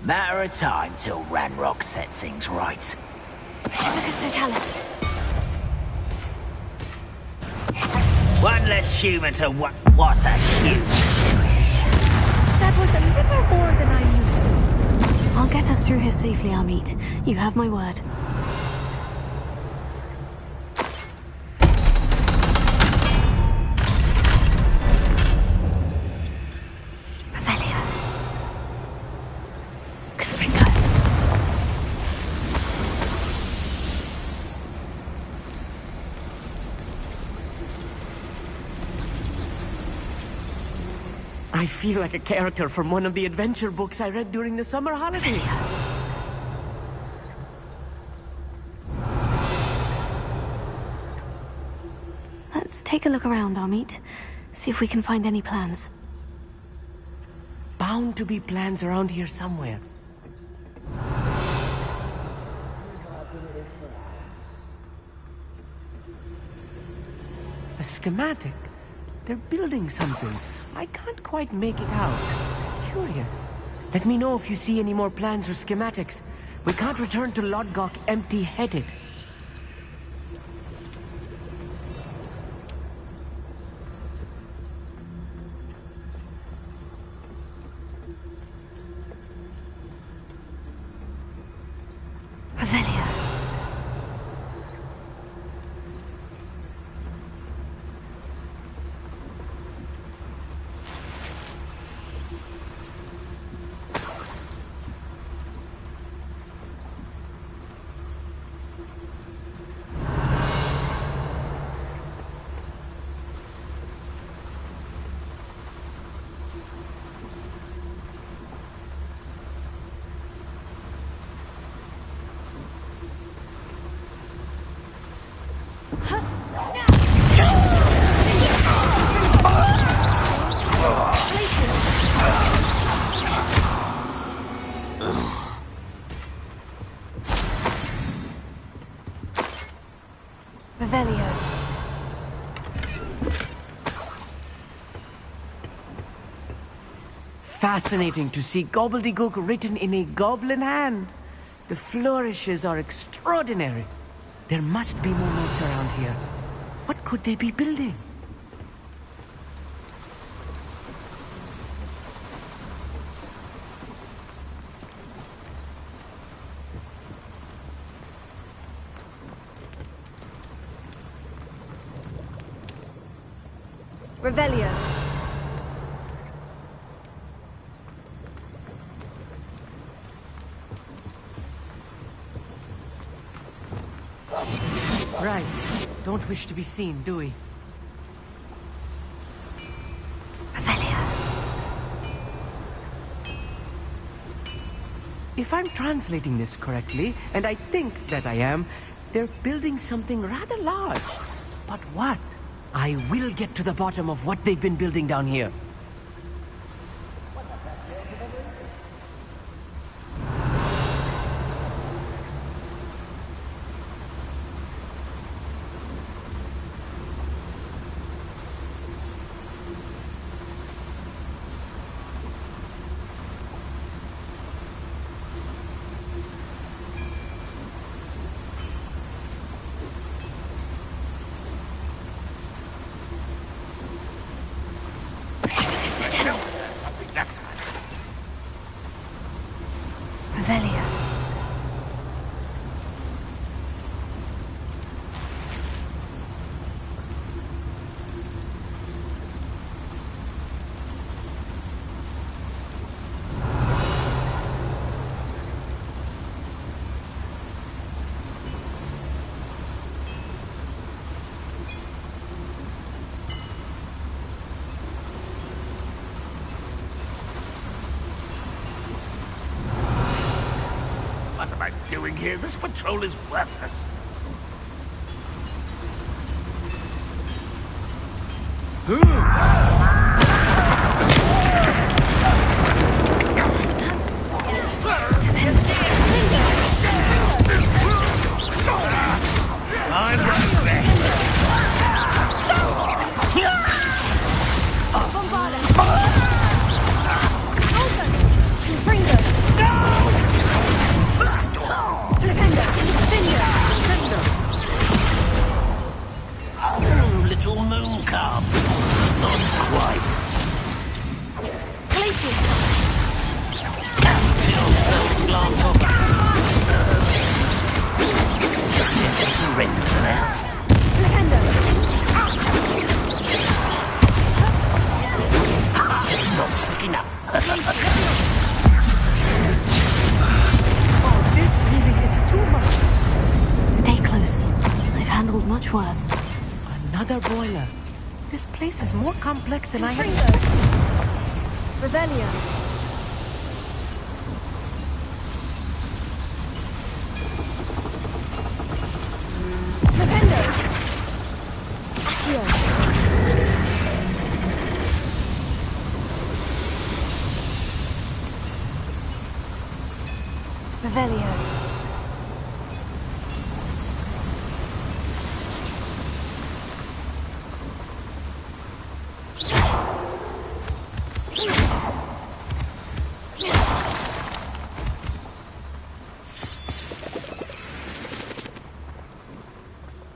Matter of time till Ranrock sets things right.
Shivicus Totalis.
One less humour to what's a huge squish.
That was a little more than I'm used to. I'll get us through here safely, Amit. You have my word.
I feel like a character from one of the adventure books I read during the summer holidays.
Let's take a look around, Amit. See if we can find any plans.
Bound to be plans around here somewhere. A schematic. They're building something. I can't quite make it out. Curious. Let me know if you see any more plans or schematics. We can't return to Lodgok empty-headed. Fascinating to see gobbledygook written in a goblin hand. The flourishes are extraordinary. There must be more notes around here. What could they be building?
Revelio.
Right. Don't wish to be seen, do we? If I'm translating this correctly, and I think that I am, they're building something rather large. But what? I will get to the bottom of what they've been building down here.
What am I doing here? This patrol is worthless.
Little moon cub.
handled much worse.
Another boiler. This place is more complex than I had
Confringo.
expected.
Revelio. Revelio.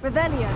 Revelio.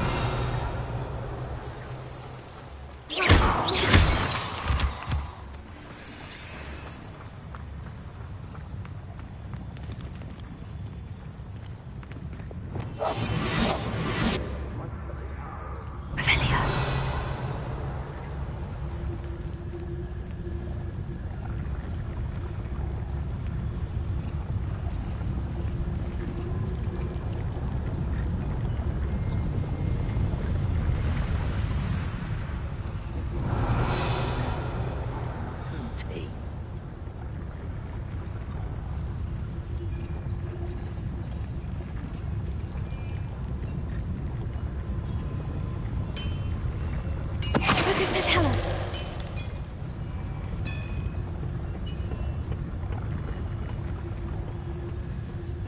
Tell us.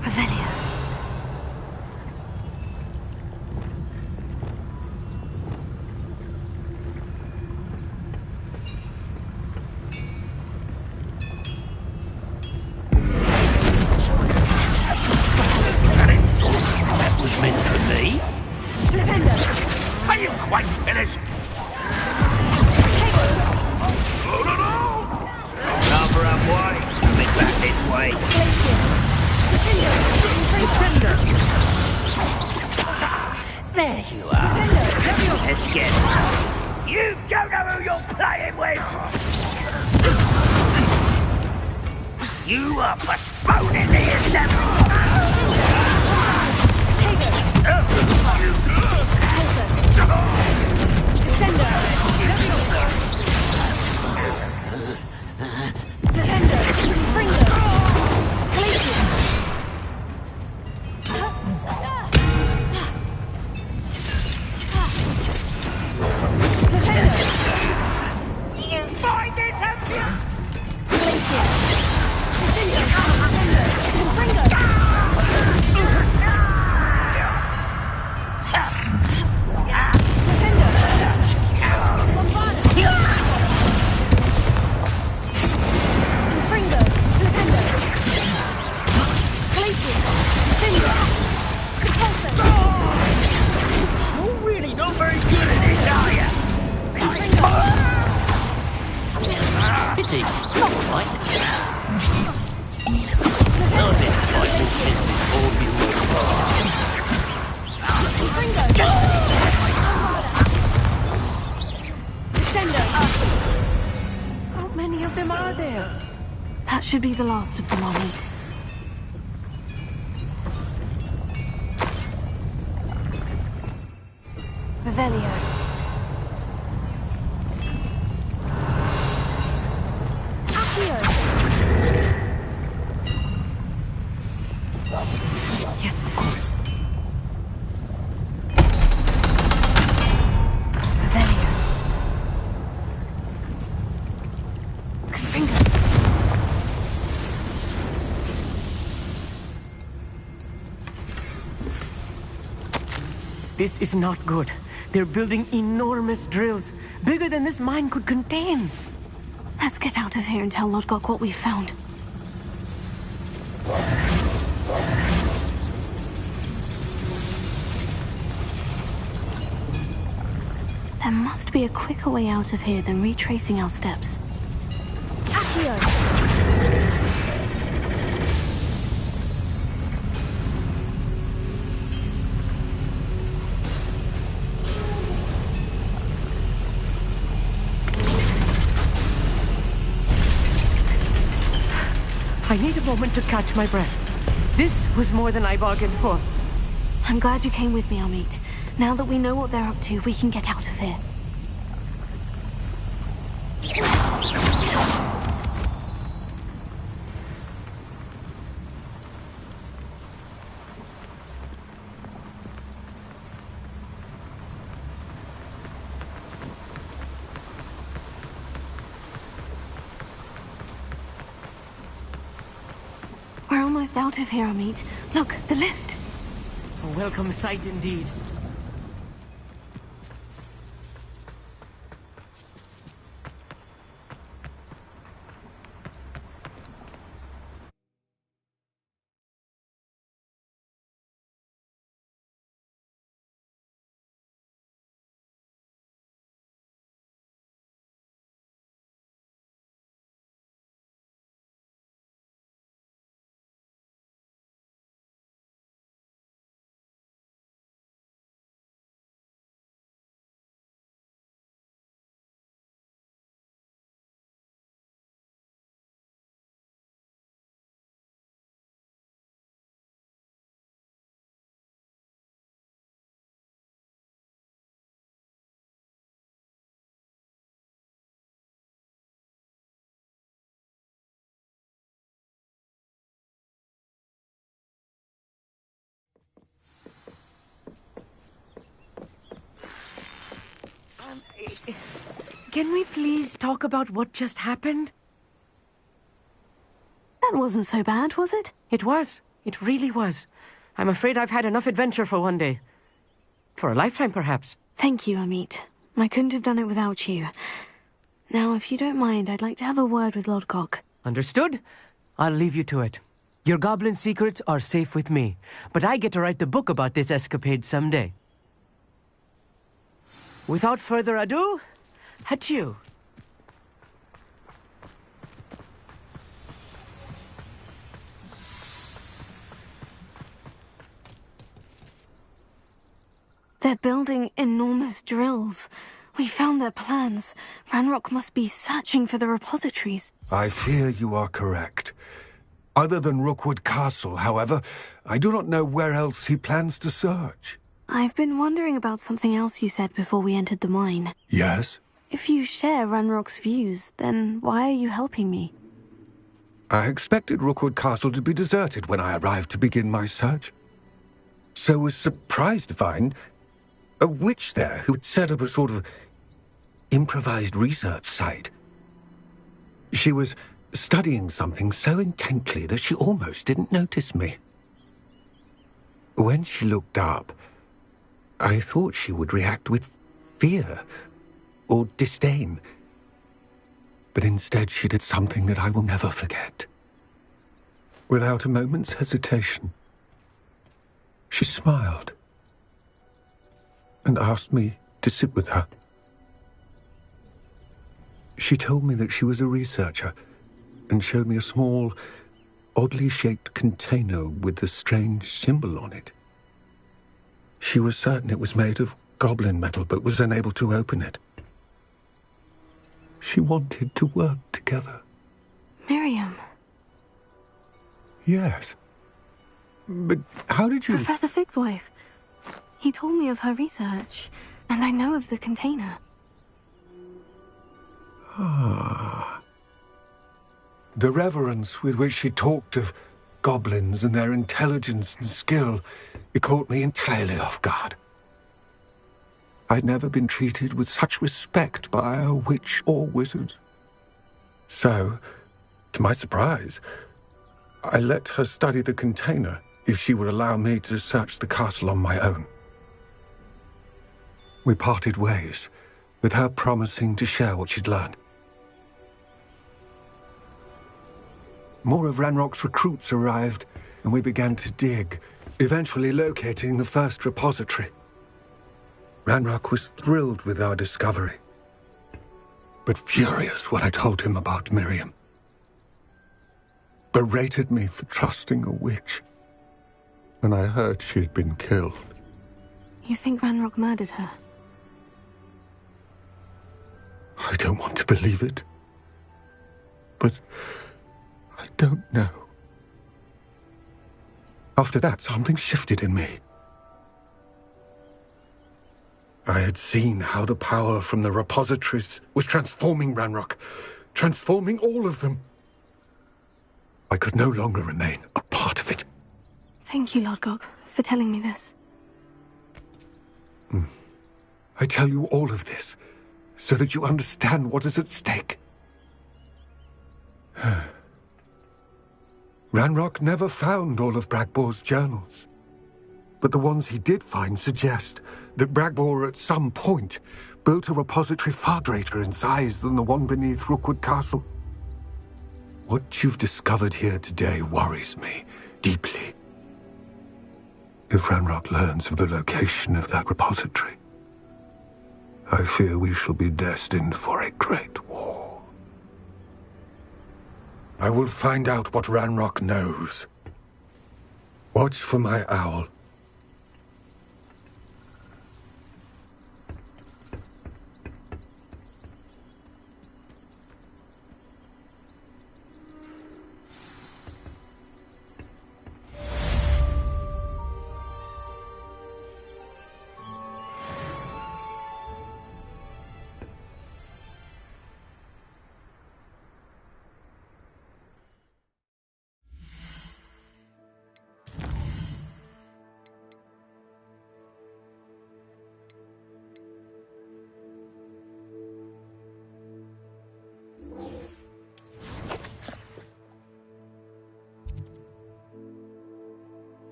Revelio.
That was meant for me.
Flipendo.
Are you quite finished? Cover up, boy. Coming back this way. There you are. Let's get it. You don't know who you're playing with. You are postponing the inevitable.
How many of them are there?
That should be the last of them I'll meet. Revelio.
Yes, of course.
Revelio. Confringo.
This is not good. They're building enormous drills, bigger than this mine could contain.
Let's get out of here and tell Lodgok what we found. There must be a quicker way out of here than retracing our steps. Accio!
I need a moment to catch my breath. This was more than I bargained for.
I'm glad you came with me, Amit. Now that we know what they're up to, we can get out of here. We're almost out of here, Amit. Look, the lift.
A welcome sight indeed. Can we please talk about what just happened?
That wasn't so bad, was it?
It was. It really was. I'm afraid I've had enough adventure for one day. For a lifetime, perhaps.
Thank you, Amit. I couldn't have done it without you. Now, if you don't mind, I'd like to have a word with Lodgok.
Understood? I'll leave you to it. Your goblin secrets are safe with me, but I get to write the book about this escapade someday. Without further ado, adieu.
They're building enormous drills. We found their plans. Ranrock must be searching for the repositories.
I fear you are correct. Other than Rookwood Castle, however, I do not know where else he plans to search.
I've been wondering about something else you said before we entered the mine.
Yes?
If you share Ranrock's views, then why are you helping me?
I expected Rookwood Castle to be deserted when I arrived to begin my search. So was surprised to find a witch there who had set up a sort of improvised research site. She was studying something so intently that she almost didn't notice me. When she looked up, I thought she would react with fear or disdain. But instead she did something that I will never forget. Without a moment's hesitation, she smiled and asked me to sit with her. She told me that she was a researcher and showed me a small, oddly shaped container with a strange symbol on it. She was certain it was made of goblin metal, but was unable to open it. She wanted to work together.
Miriam.
Yes. But how did you...
Professor Fig's wife. He told me of her research, and I know of the container.
Ah. The reverence with which she talked of goblins and their intelligence and skill, it caught me entirely off guard. I'd never been treated with such respect by a witch or wizard. So, to my surprise, I let her study the container if she would allow me to search the castle on my own. We parted ways, with her promising to share what she'd learned. More of Ranrock's recruits arrived, and we began to dig, eventually locating the first repository. Ranrock was thrilled with our discovery, but furious when I told him about Miriam. Berated me for trusting a witch when I heard she'd been killed.
You think Ranrock murdered her?
I don't want to believe it, but I don't know. After that, something shifted in me.
I had seen how the power from the repositories was transforming Ranrock, transforming all of them. I could no longer remain a part of it.
Thank you, Lord Gog, for telling me this.
I tell you all of this so that you understand what is at stake. Ranrock never found all of Bragbor's journals. But the ones he did find suggest that Bragbor at some point built a repository far greater in size than the one beneath Rookwood Castle. What you've discovered here today worries me deeply. If Ranrock learns of the location of that repository, I fear we shall be destined for a great war. I will find out what Ranrock knows. Watch for my owl.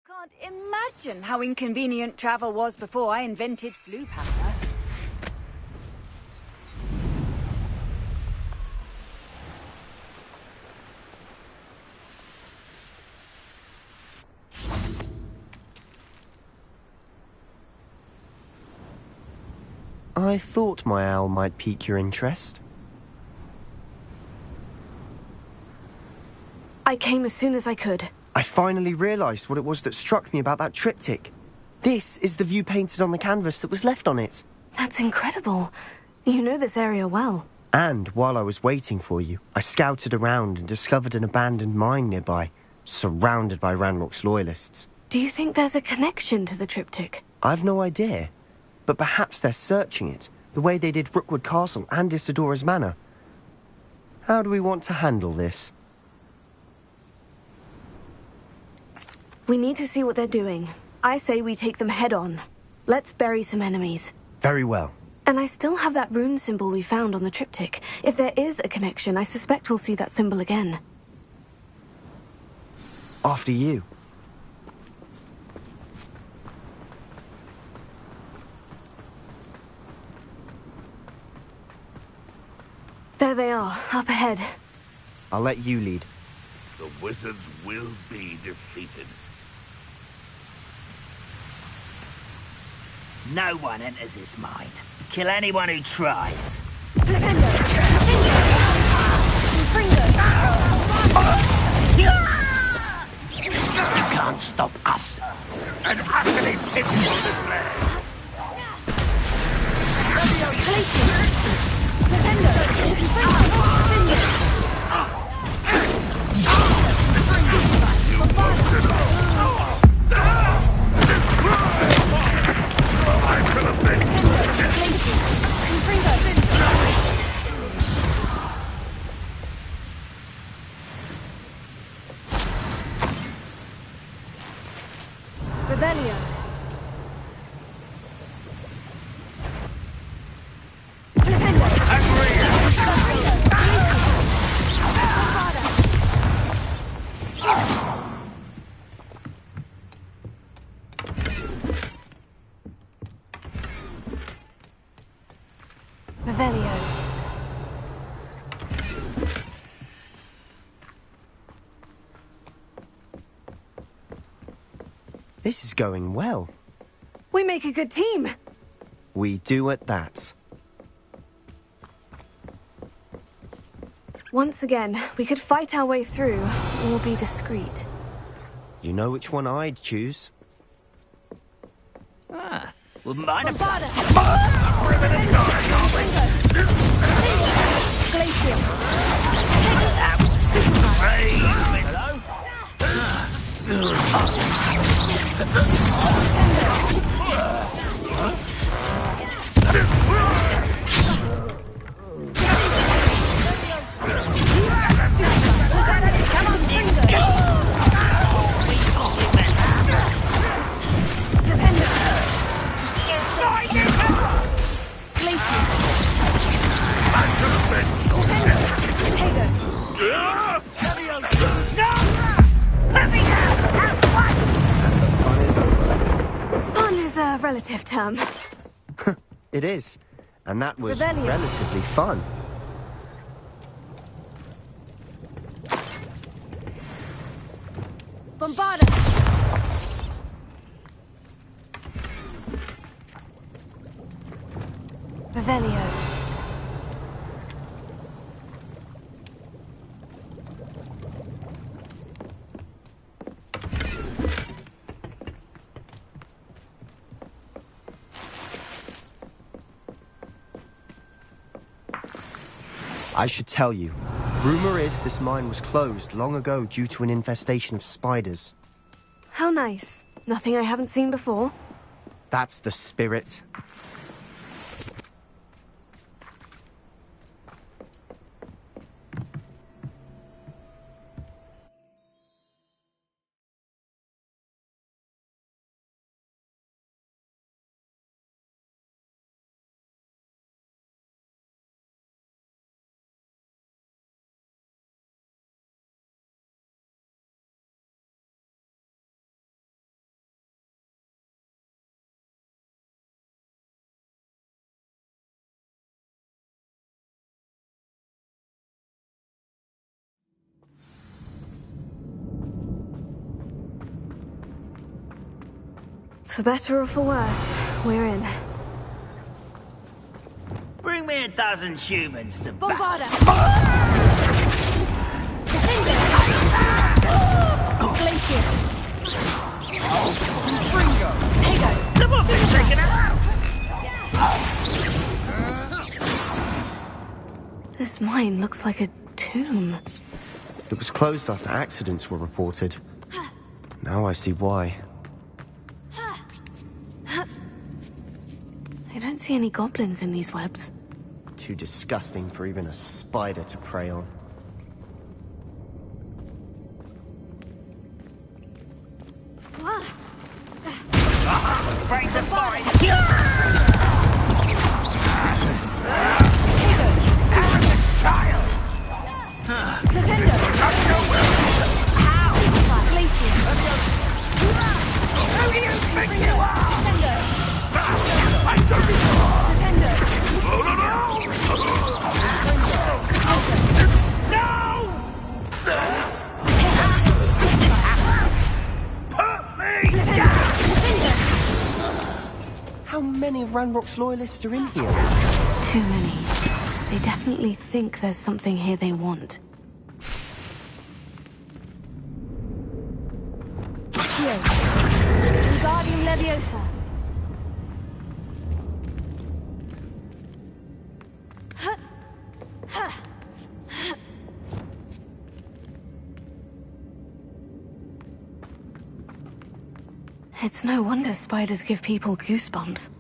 Can't imagine how inconvenient travel was before I invented flu powder.
I thought my owl might pique your interest.
I came as soon as I could.
I finally realised what it was that struck me about that triptych. This is the view painted on the canvas that was left on it.
That's incredible. You know this area well.
And while I was waiting for you, I scouted around and discovered an abandoned mine nearby, surrounded by Ranrock's loyalists.
Do you think there's a connection to the triptych?
I've no idea, but perhaps they're searching it, the way they did Rookwood Castle and Isidora's Manor. How do we want to handle this?
We need to see what they're doing. I say we take them head on. Let's bury some enemies.
Very well.
And I still have that rune symbol we found on the triptych. If there is a connection, I suspect we'll see that symbol again.
After you.
There they are, up ahead.
I'll let you lead.
The wizards will be defeated.
No one enters this mine. Kill anyone who tries. You can't stop us.
An utterly pitiful display.
Revelio.
This is going well.
We make a good team.
We do at that.
Once again, we could fight our way through, or be discreet.
You know which one I'd choose.
Ah, wouldn't mind a
Bombarda! Fun is a relative term.
It is. And that was
Revelio.
relatively fun.
Bombarda! Revelio.
I should tell you. Rumor is this mine was closed long ago due to an infestation of spiders.
How nice. Nothing I haven't seen before.
That's the spirit.
For better or for worse, we're in.
Bring me a dozen humans to
Bombarda!
Someone been taking her out!
This mine looks like a tomb.
It was closed after accidents were reported. Now I see why.
I don't see any goblins in these webs.
Too disgusting for even a spider to prey on.
Afraid to fight! Child! Who do you think you are? No! Put me down!
How many of Ranrock's loyalists are in here?
Too many. They definitely think there's something here they want. Here. Wingardium Leviosa. It's no wonder spiders give people goosebumps.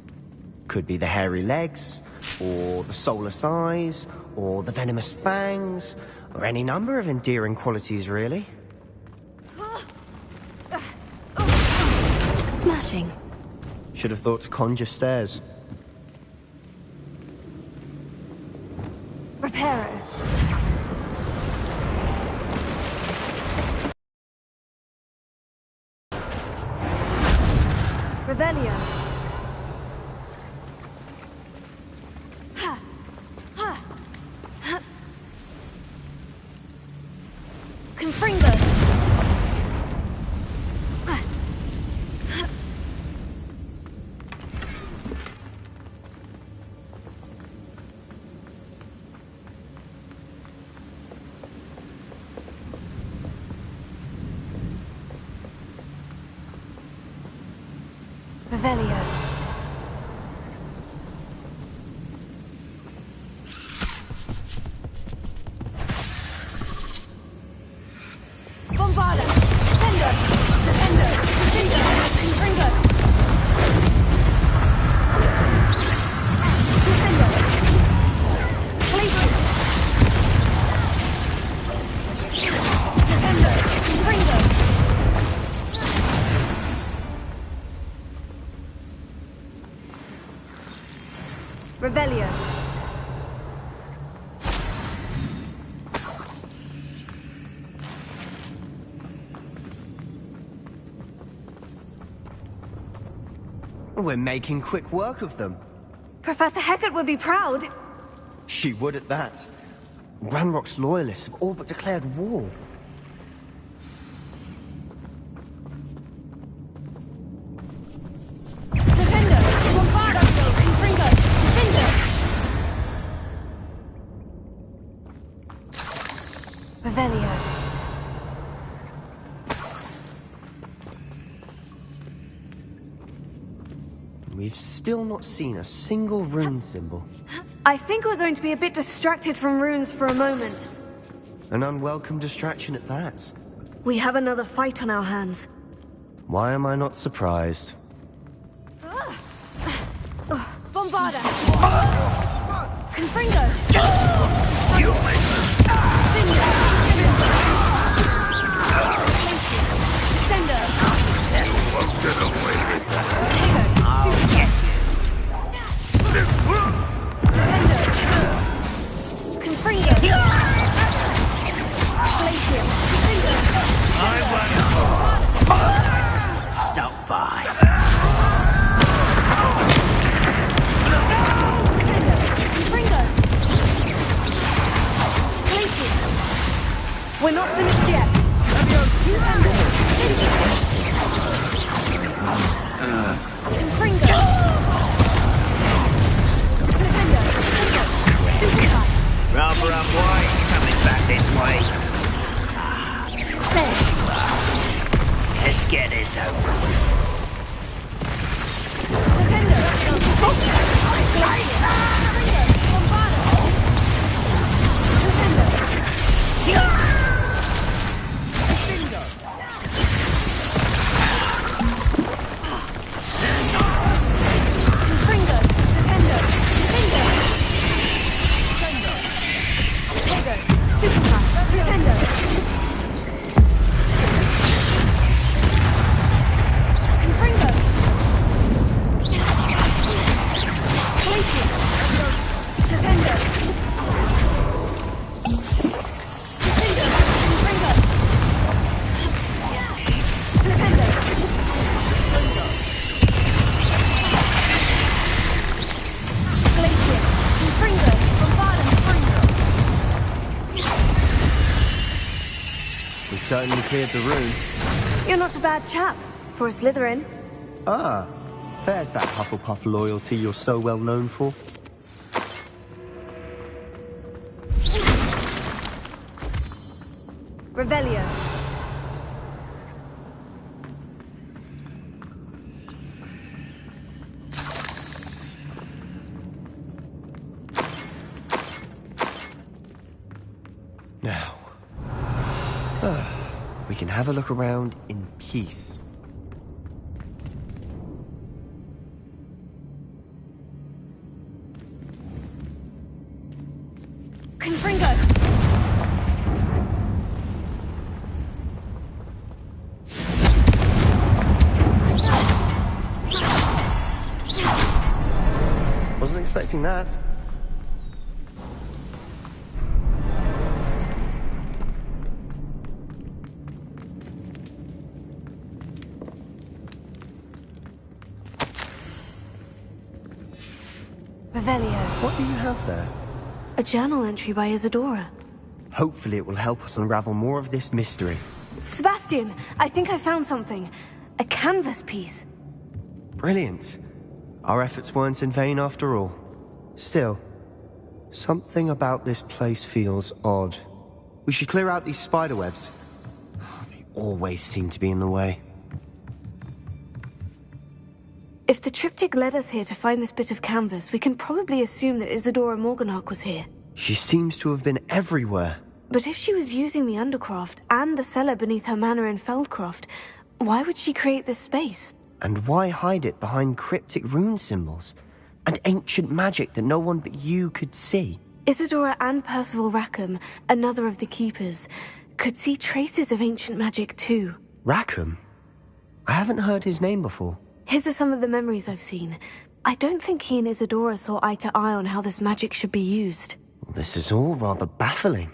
Could be the hairy legs, or the soulless eyes, or the venomous fangs, or any number of endearing qualities, really.
Smashing.
Should have thought to conjure stairs.
Reparo. Revelio. Revelio.
Bombarda! Sender! Defender! Defender! Confringo! Defender! Flavor! Defender! Confringo! Revelio.
We're making quick work of them.
Professor Hecat would be proud.
She would at that. Ranrock's loyalists have all but declared war.
Defender! Bombarda! Confringo! Defender!
Revelio.
We've still not seen a single rune symbol.
I think we're going to be a bit distracted from runes for a moment.
An unwelcome distraction at that.
We have another fight on our hands.
Why am I not surprised?
Bombarda! Confringo! Descender! Confringo!
Stop by.
Confringo!
We're not finished yet.
Confringo!
Rather unwise coming back this way. Let's get this over with.
Certainly cleared the room.
You're not a bad chap for a Slytherin.
Ah, there's that Hufflepuff loyalty you're so well known for.
Revelio.
Now, we can have a look around in peace.
Confringo!
Wasn't expecting that.
Revelio.
What do you have there?
A journal entry by Isadora.
Hopefully it will help us unravel more of this mystery.
Sebastian, I think I found something. A canvas piece.
Brilliant. Our efforts weren't in vain after all. Still, something about this place feels odd. We should clear out these spiderwebs. They always seem to be in the way.
If the triptych led us here to find this bit of canvas, we can probably assume that Isadora Morganach was here.
She seems to have been everywhere.
But if she was using the Undercroft and the cellar beneath her manor in Feldcroft, why would she create this space?
And why hide it behind cryptic rune symbols and ancient magic that no one but you could see?
Isadora and Percival Rackham, another of the Keepers, could see traces of ancient magic too.
Rackham? I haven't heard his name before.
His are some of the memories I've seen. I don't think he and Isadora saw eye to eye on how this magic should be used.
This is all rather baffling.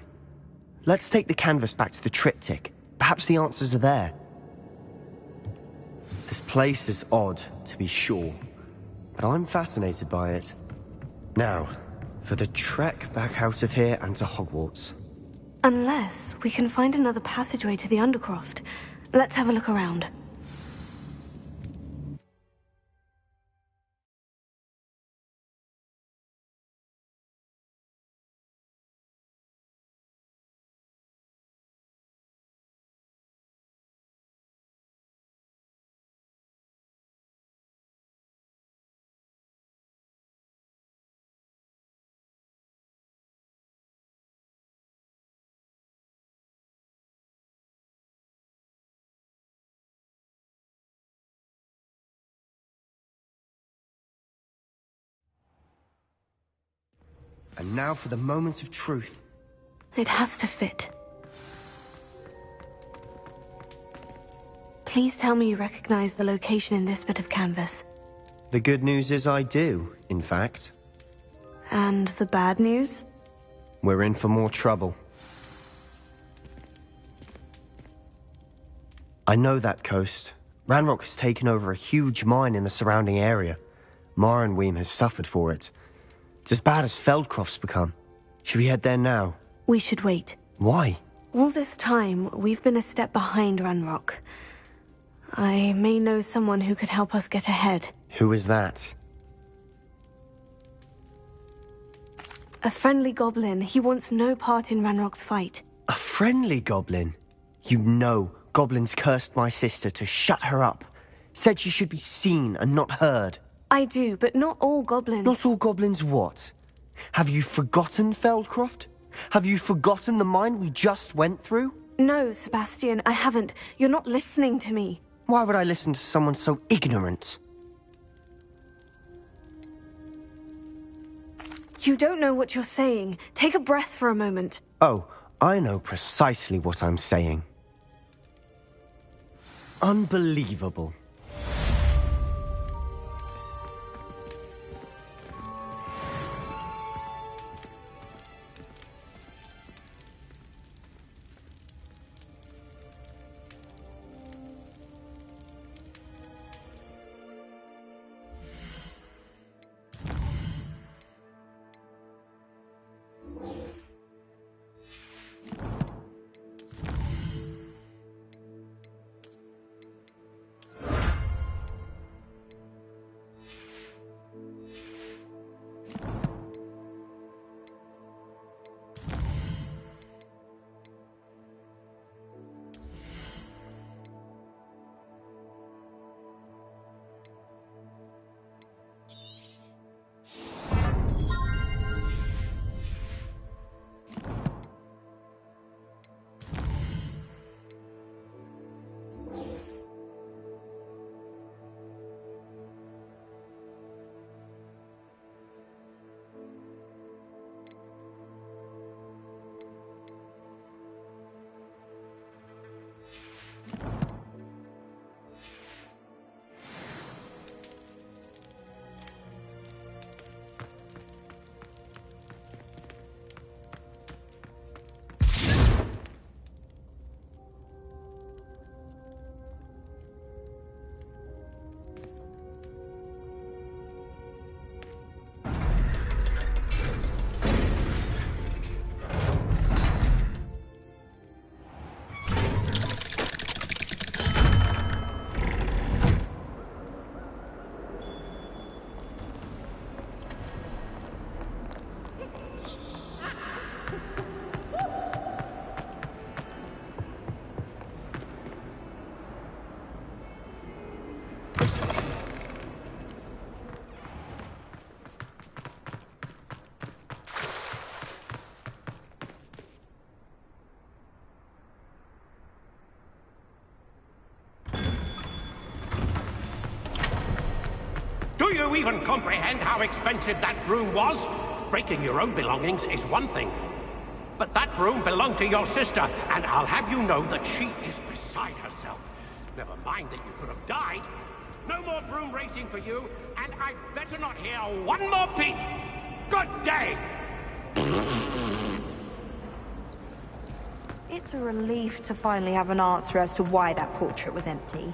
Let's take the canvas back to the triptych. Perhaps the answers are there. This place is odd, to be sure, but I'm fascinated by it. Now, for the trek back out of here and to Hogwarts.
Unless we can find another passageway to the Undercroft. Let's have a look around.
And now for the moment of truth.
It has to fit. Please tell me you recognize the location in this bit of canvas.
The good news is I do, in fact.
And the bad news?
We're in for more trouble. I know that coast. Ranrock has taken over a huge mine in the surrounding area. Mornweem has suffered for it. It's as bad as Feldcroft's become. Should we head there now?
We should wait.
Why?
All this time, we've been a step behind Ranrock. I may know someone who could help us get ahead.
Who is that?
A friendly goblin. He wants no part in Ranrock's fight.
A friendly goblin? You know goblins cursed my sister to shut her up. Said she should be seen and not heard.
I do, but not all goblins.
Not all goblins what? Have you forgotten Feldcroft? Have you forgotten the mine we just went through?
No, Sebastian, I haven't. You're not listening to me.
Why would I listen to someone so ignorant?
You don't know what you're saying. Take a breath for a moment.
Oh, I know precisely what I'm saying. Unbelievable.
you even comprehend how expensive that broom was? Breaking your own belongings is one thing. But that broom belonged to your sister, and I'll have you know that she is beside herself. Never mind that you could have died. No more broom racing for you, and I'd better not hear one more peep. Good day!
It's a relief to finally have an answer as to why that portrait was empty.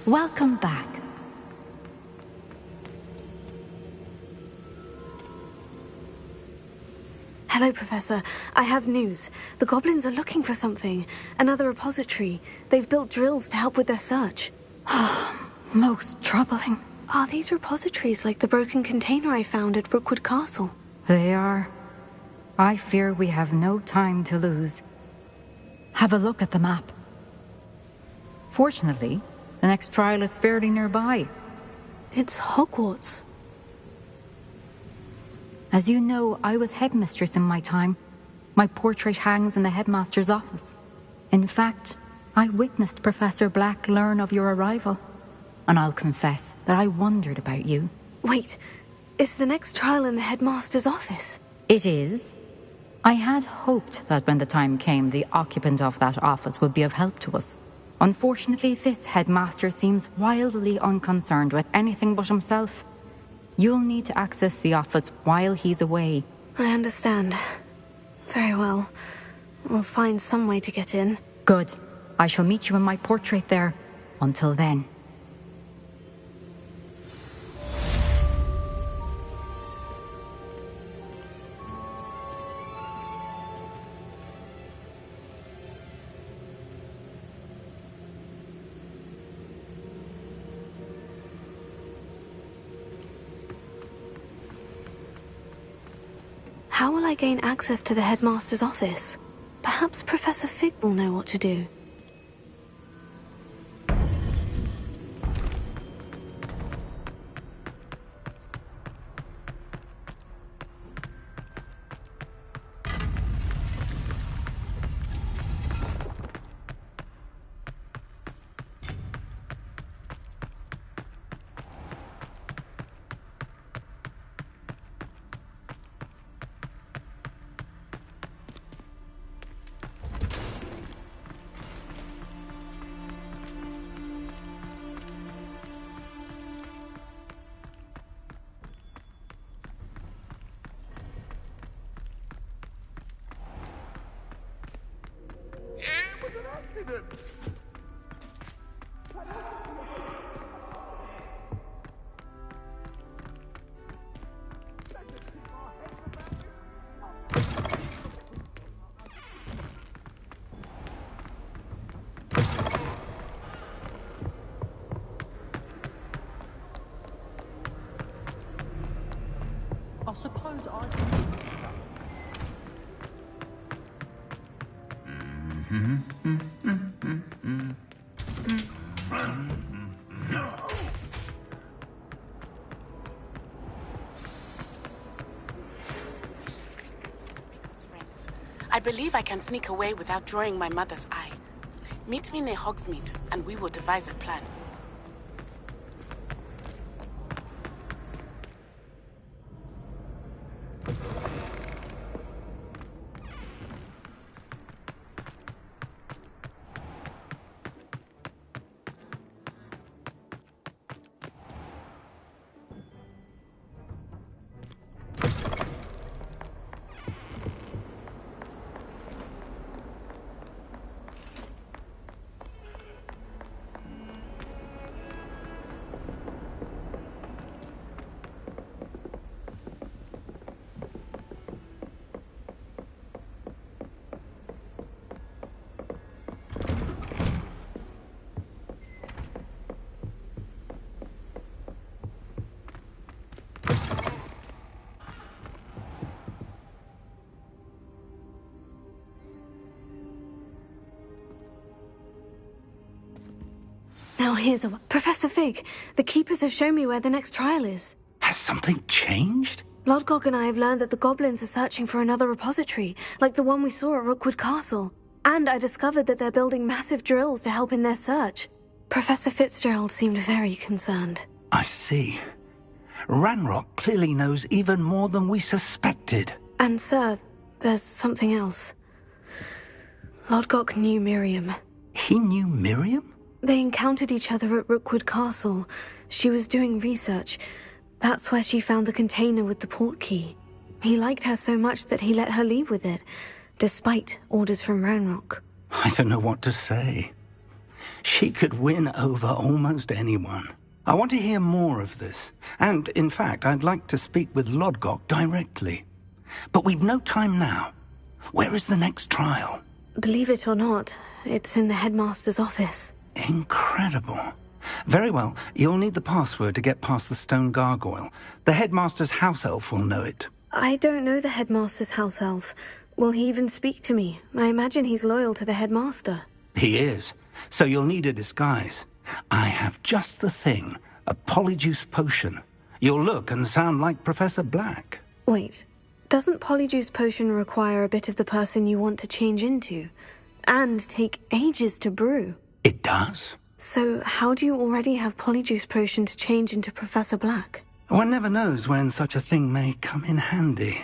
Welcome back.
Hello, Professor. I have news. The goblins are looking for something. Another repository. They've built drills to help with their search.
Most troubling.
Are these repositories like the broken container I found at Rookwood Castle?
They are. I fear we have no time to lose. Have a look at the map. Fortunately, the next trial is fairly nearby.
It's Hogwarts.
As you know, I was headmistress in my time. My portrait hangs in the headmaster's office. In fact, I witnessed Professor Black learn of your arrival. And I'll confess that I wondered about you.
Wait, is the next trial in the headmaster's office?
It is. I had hoped that when the time came, the occupant of that office would be of help to us. Unfortunately, this headmaster seems wildly unconcerned with anything but himself. You'll need to access the office while he's away.
I understand. Very well. We'll find some way to get in.
Good. I shall meet you in my portrait there. Until then.
How will I gain access to the headmaster's office? Perhaps Professor Fig will know what to do.
hidden.
I suppose I can...
I believe I can sneak away without drawing my mother's eye. Meet me near Hogsmeade, and we will devise a plan.
Now here's a... Professor Fig, the Keepers have shown me where the next trial is.
Has something changed?
Lodgok and I have learned that the goblins are searching for another repository, like the one we saw at Rookwood Castle. And I discovered that they're building massive drills to help in their search. Professor Fitzgerald seemed very concerned.
I see. Ranrock clearly knows even more than we suspected.
And sir, there's something else. Lodgok knew Miriam.
He knew Miriam?
They encountered each other at Rookwood Castle. She was doing research. That's where she found the container with the port key. He liked her so much that he let her leave with it, despite orders from Ranrock.
I don't know what to say. She could win over almost anyone. I want to hear more of this. And, in fact, I'd like to speak with Lodgok directly. But we've no time now. Where is the next trial?
Believe it or not, it's in the headmaster's office.
Incredible. Very well, you'll need the password to get past the stone gargoyle. The headmaster's house elf will know it.
I don't know the headmaster's house elf. Will he even speak to me? I imagine he's loyal to the headmaster.
He is. So you'll need a disguise. I have just the thing. A polyjuice potion. You'll look and sound like Professor Black.
Wait, doesn't polyjuice potion require a bit of the person you want to change into? And take ages to brew?
It does.
So how do you already have polyjuice potion to change into Professor Black?
One never knows when such a thing may come in handy.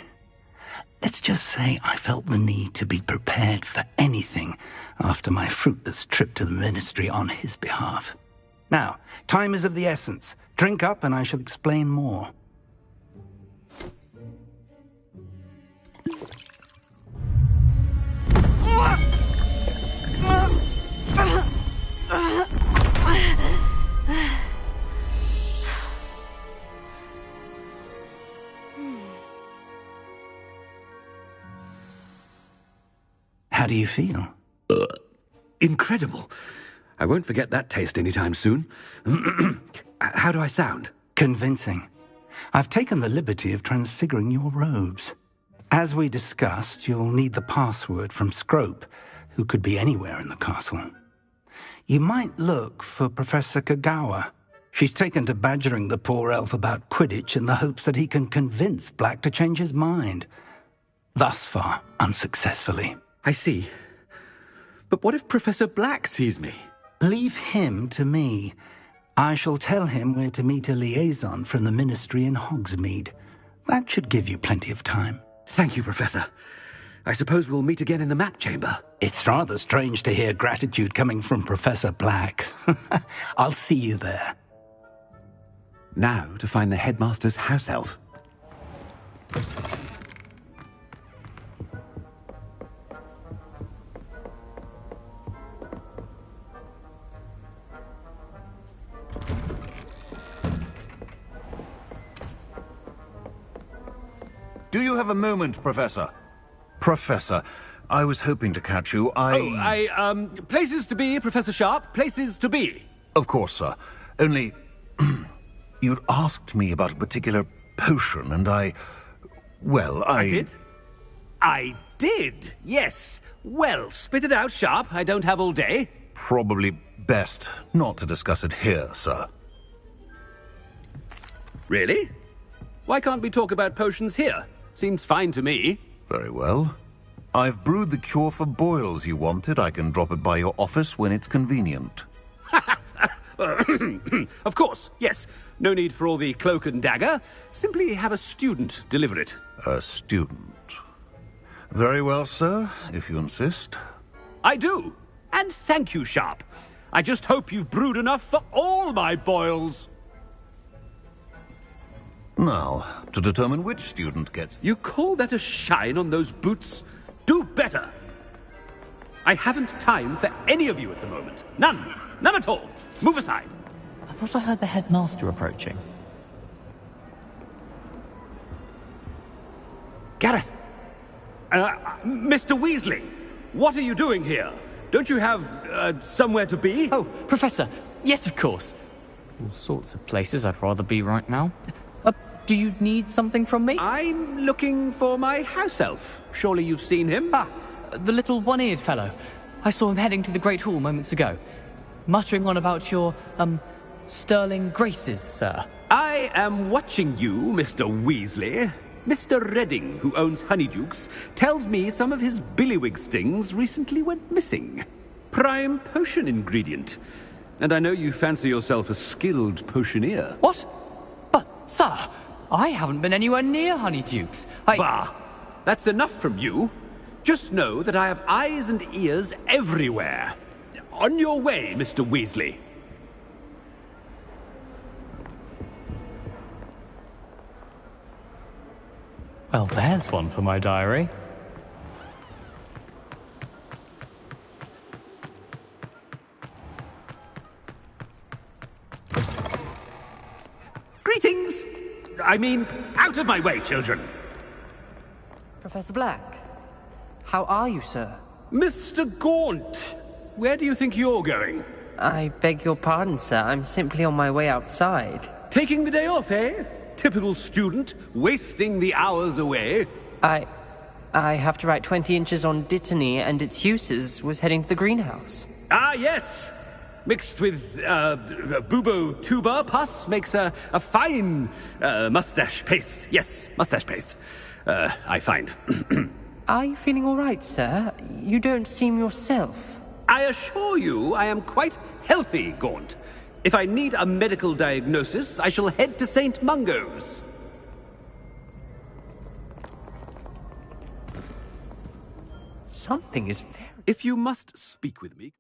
Let's just say I felt the need to be prepared for anything after my fruitless trip to the Ministry on his behalf. Now, time is of the essence. Drink up and I shall explain more. How do you feel?
Incredible. I won't forget that taste anytime soon. How do I sound?
Convincing. I've taken the liberty of transfiguring your robes. As we discussed, you'll need the password from Scrope, who could be anywhere in the castle. You might look for Professor Kagawa. She's taken to badgering the poor elf about Quidditch in the hopes that he can convince Black to change his mind. Thus far, unsuccessfully.
I see. But what if Professor Black sees me?
Leave him to me. I shall tell him we're to meet a liaison from the Ministry in Hogsmeade. That should give you plenty of time.
Thank you, Professor. I suppose we'll meet again in the map chamber.
It's rather strange to hear gratitude coming from Professor Black. I'll see you there.
Now to find the headmaster's house elf.
Do you have a moment, Professor? Professor, I was hoping to catch you.
Places to be, Professor Sharp. Places to be.
Of course, sir. Only... you'd asked me about a particular potion, and I
did? I did, yes. Well, spit it out, Sharp. I don't have all day.
Probably best not to discuss it here, sir.
Really? Why can't we talk about potions here? Seems fine to me.
Very well. I've brewed the cure for boils you wanted. I can drop it by your office when it's convenient.
Of course, yes. No need for all the cloak and dagger. Simply have a student deliver it.
A student? Very well, sir, if you insist.
I do. And thank you, Sharp. I just hope you've brewed enough for all my boils.
Now, to determine which student gets...
You call that a shine on those boots? Do better. I haven't time for any of you at the moment. None. None at all. Move aside.
I thought I heard the headmaster approaching.
Gareth! Mr. Weasley, what are you doing here? Don't you have, somewhere to be?
Oh, Professor, yes, of course. All sorts of places I'd rather be right now. Do you need something from me?
I'm looking for my house elf. Surely you've seen him?
Ah, the little one-eared fellow. I saw him heading to the Great Hall moments ago. Muttering on about your, sterling graces, sir.
I am watching you, Mr. Weasley. Mr. Redding, who owns Honeydukes, tells me some of his billywig stings recently went missing. Prime potion ingredient. And I know you fancy yourself a skilled potioneer.
What? But, sir, I haven't been anywhere near Honeydukes.
Bah! That's enough from you. Just know that I have eyes and ears everywhere. On your way, Mr. Weasley.
Well, there's one for my diary.
Greetings! I mean, out of my way, children!
Professor Black, how are you, sir?
Mr. Gaunt, where do you think you're going?
I beg your pardon, sir. I'm simply on my way outside.
Taking the day off, eh? Typical student, wasting the hours away.
I have to write 20 inches on Dittany and its uses. Was heading to the greenhouse.
Ah, yes! Mixed with, bubo tuber pus makes a fine, mustache paste. Yes, mustache paste. I find.
Are you feeling all right, sir? You don't seem yourself.
I assure you I am quite healthy, Gaunt. If I need a medical diagnosis, I shall head to St. Mungo's.
Something is very...
If you must speak with me...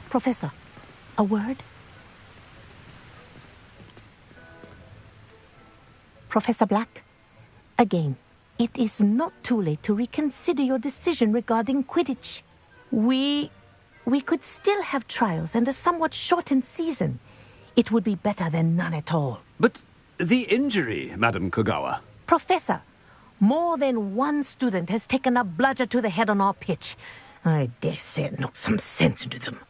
Professor, a word? Professor Black, again, it is not too late to reconsider your decision regarding Quidditch. We could still have trials and a somewhat shortened season. It would be better than none at all.
But the injury, Madam Kogawa.
Professor, more than one student has taken a bludger to the head on our pitch. I dare say it knocked some sense into them.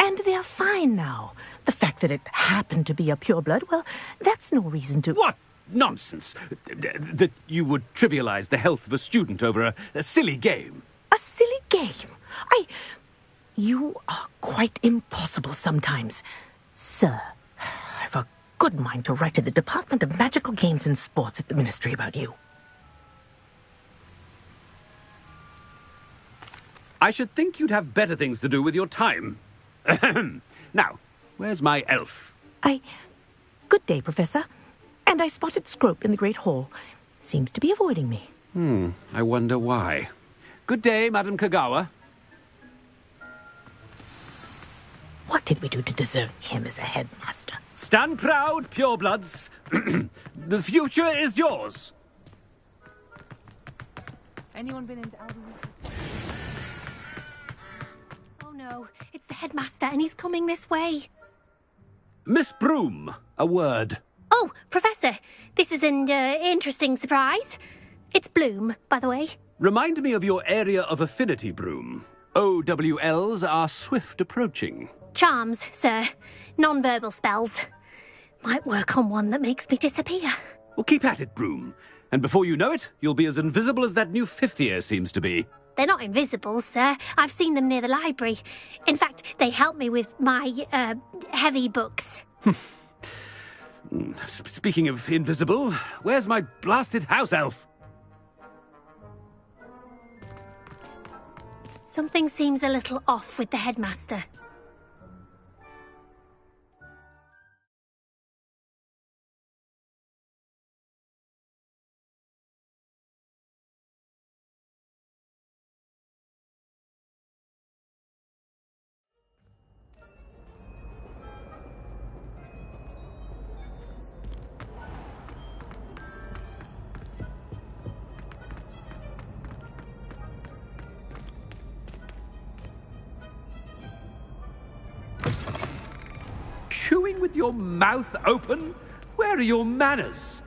And they're fine now. The fact that it happened to be a pureblood, well, that's no reason to...
What nonsense! That you would trivialize the health of a student over a silly game.
A silly game? You are quite impossible sometimes. Sir, I've a good mind to write to the Department of Magical Games and Sports at the Ministry about you.
I should think you'd have better things to do with your time. Now, where's my elf?
Good day, Professor. And I spotted Scrope in the Great Hall. Seems to be avoiding me.
I wonder why. Good day, Madam Kagawa.
What did we do to deserve him as a headmaster?
Stand proud, purebloods. The future is yours.
Anyone been into Alderwood? Oh no, it's the headmaster and he's coming this way.
Miss Broom, a word.
Oh, Professor, this is an interesting surprise. It's Bloom, by the way.
Remind me of your area of affinity, Broom. OWLs are swift approaching.
Charms, sir. Non-verbal spells. Might work on one that makes me disappear.
Well, keep at it, Broom. And before you know it, you'll be as invisible as that new fifth year seems to be.
They're not invisible, sir. I've seen them near the library. In fact, they help me with my, heavy books.
Speaking of invisible, where's my blasted house elf?
Something seems a little off with the headmaster.
Chewing with your mouth open? Where are your manners?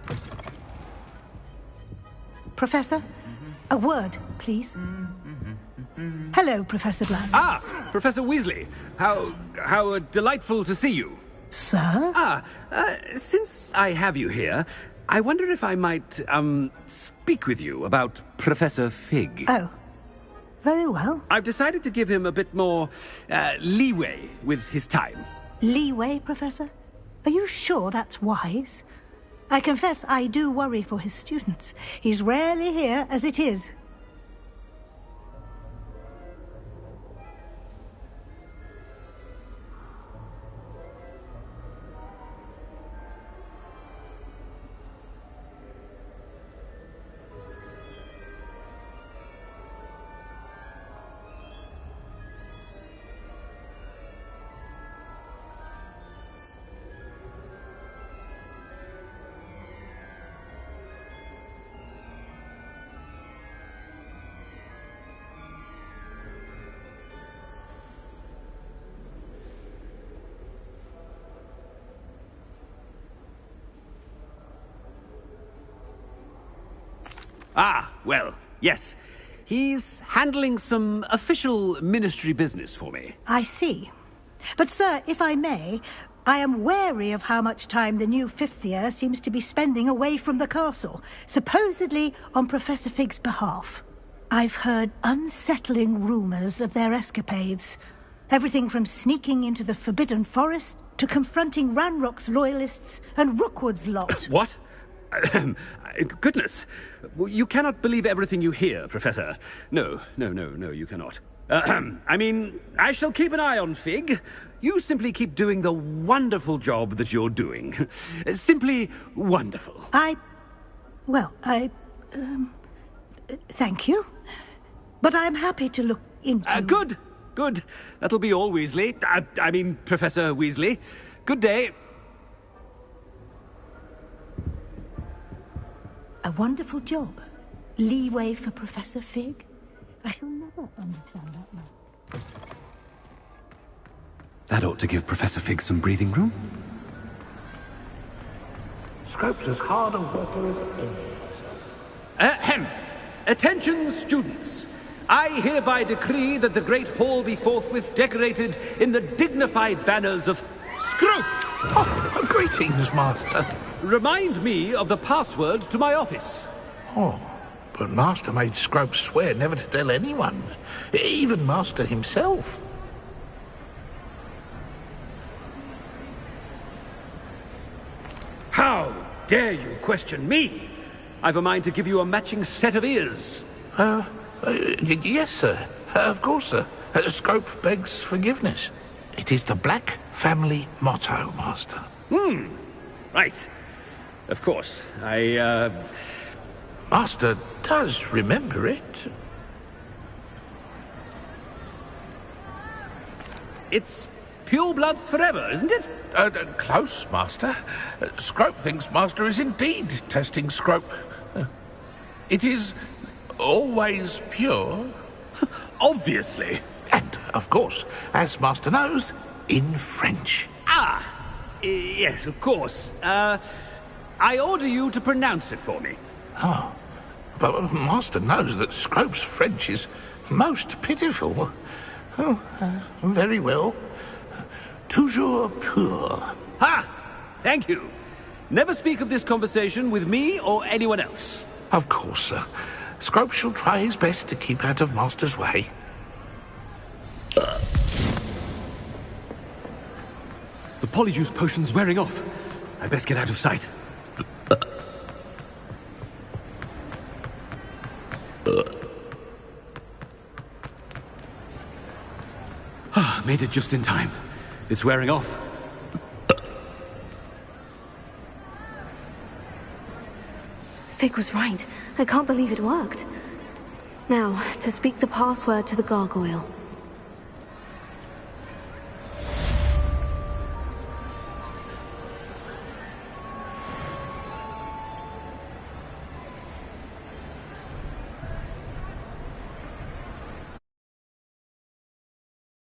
Professor, a word, please. Hello, Professor Black.
Ah, Professor Weasley. How delightful to see you.
Sir?
Since I have you here, I wonder if I might, speak with you about Professor Fig.
Oh, very well.
I've decided to give him a bit more, leeway with his time.
Leeway, Professor? Are you sure that's wise? I confess I do worry for his students. He's rarely here as it is.
Ah, well, yes. He's handling some official ministry business for me.
I see. But, sir, if I may, I am wary of how much time the new fifth year seems to be spending away from the castle, supposedly on Professor Fig's behalf. I've heard unsettling rumours of their escapades. Everything from sneaking into the Forbidden Forest to confronting Ranrock's loyalists and Rookwood's lot.
What? Goodness. You cannot believe everything you hear, Professor. No, you cannot. I mean, I shall keep an eye on Fig. You simply keep doing the wonderful job that you're doing. Simply wonderful.
Thank you. But I'm happy to look into...
Good. That'll be all, Weasley. I mean, Professor Weasley. Good day.
A wonderful job. Leeway for Professor Fig. I shall never understand that man.
That ought to give Professor Fig some breathing room.
Scrope's as hard a worker as any.
Attention, students. I hereby decree that the Great Hall be forthwith decorated in the dignified banners of Scrope.
Oh, greetings, Master.
Remind me of the password to my office.
Oh, but Master made Scrope swear never to tell anyone, even Master himself.
How dare you question me? I've a mind to give you a matching set of ears.
Yes, sir. Of course, sir. Scrope begs forgiveness. It is the Black family motto, Master.
Right. Of course.
Master does remember it.
It's pure bloods forever, isn't it?
Close, Master. Scrope thinks Master is indeed testing Scrope. It is always pure.
Obviously.
And, of course, as Master knows, in French.
Ah! Yes, of course. I order you to pronounce it for me.
Oh, but Master knows that Scrope's French is most pitiful. Oh, very well. Toujours pur.
Ha! Thank you. Never speak of this conversation with me or anyone else.
Of course, sir. Scrope shall try his best to keep out of Master's way.
The polyjuice potion's wearing off. I best get out of sight. Made it just in time. It's wearing off.
Fig was right. I can't believe it worked. Now, to speak the password to the gargoyle.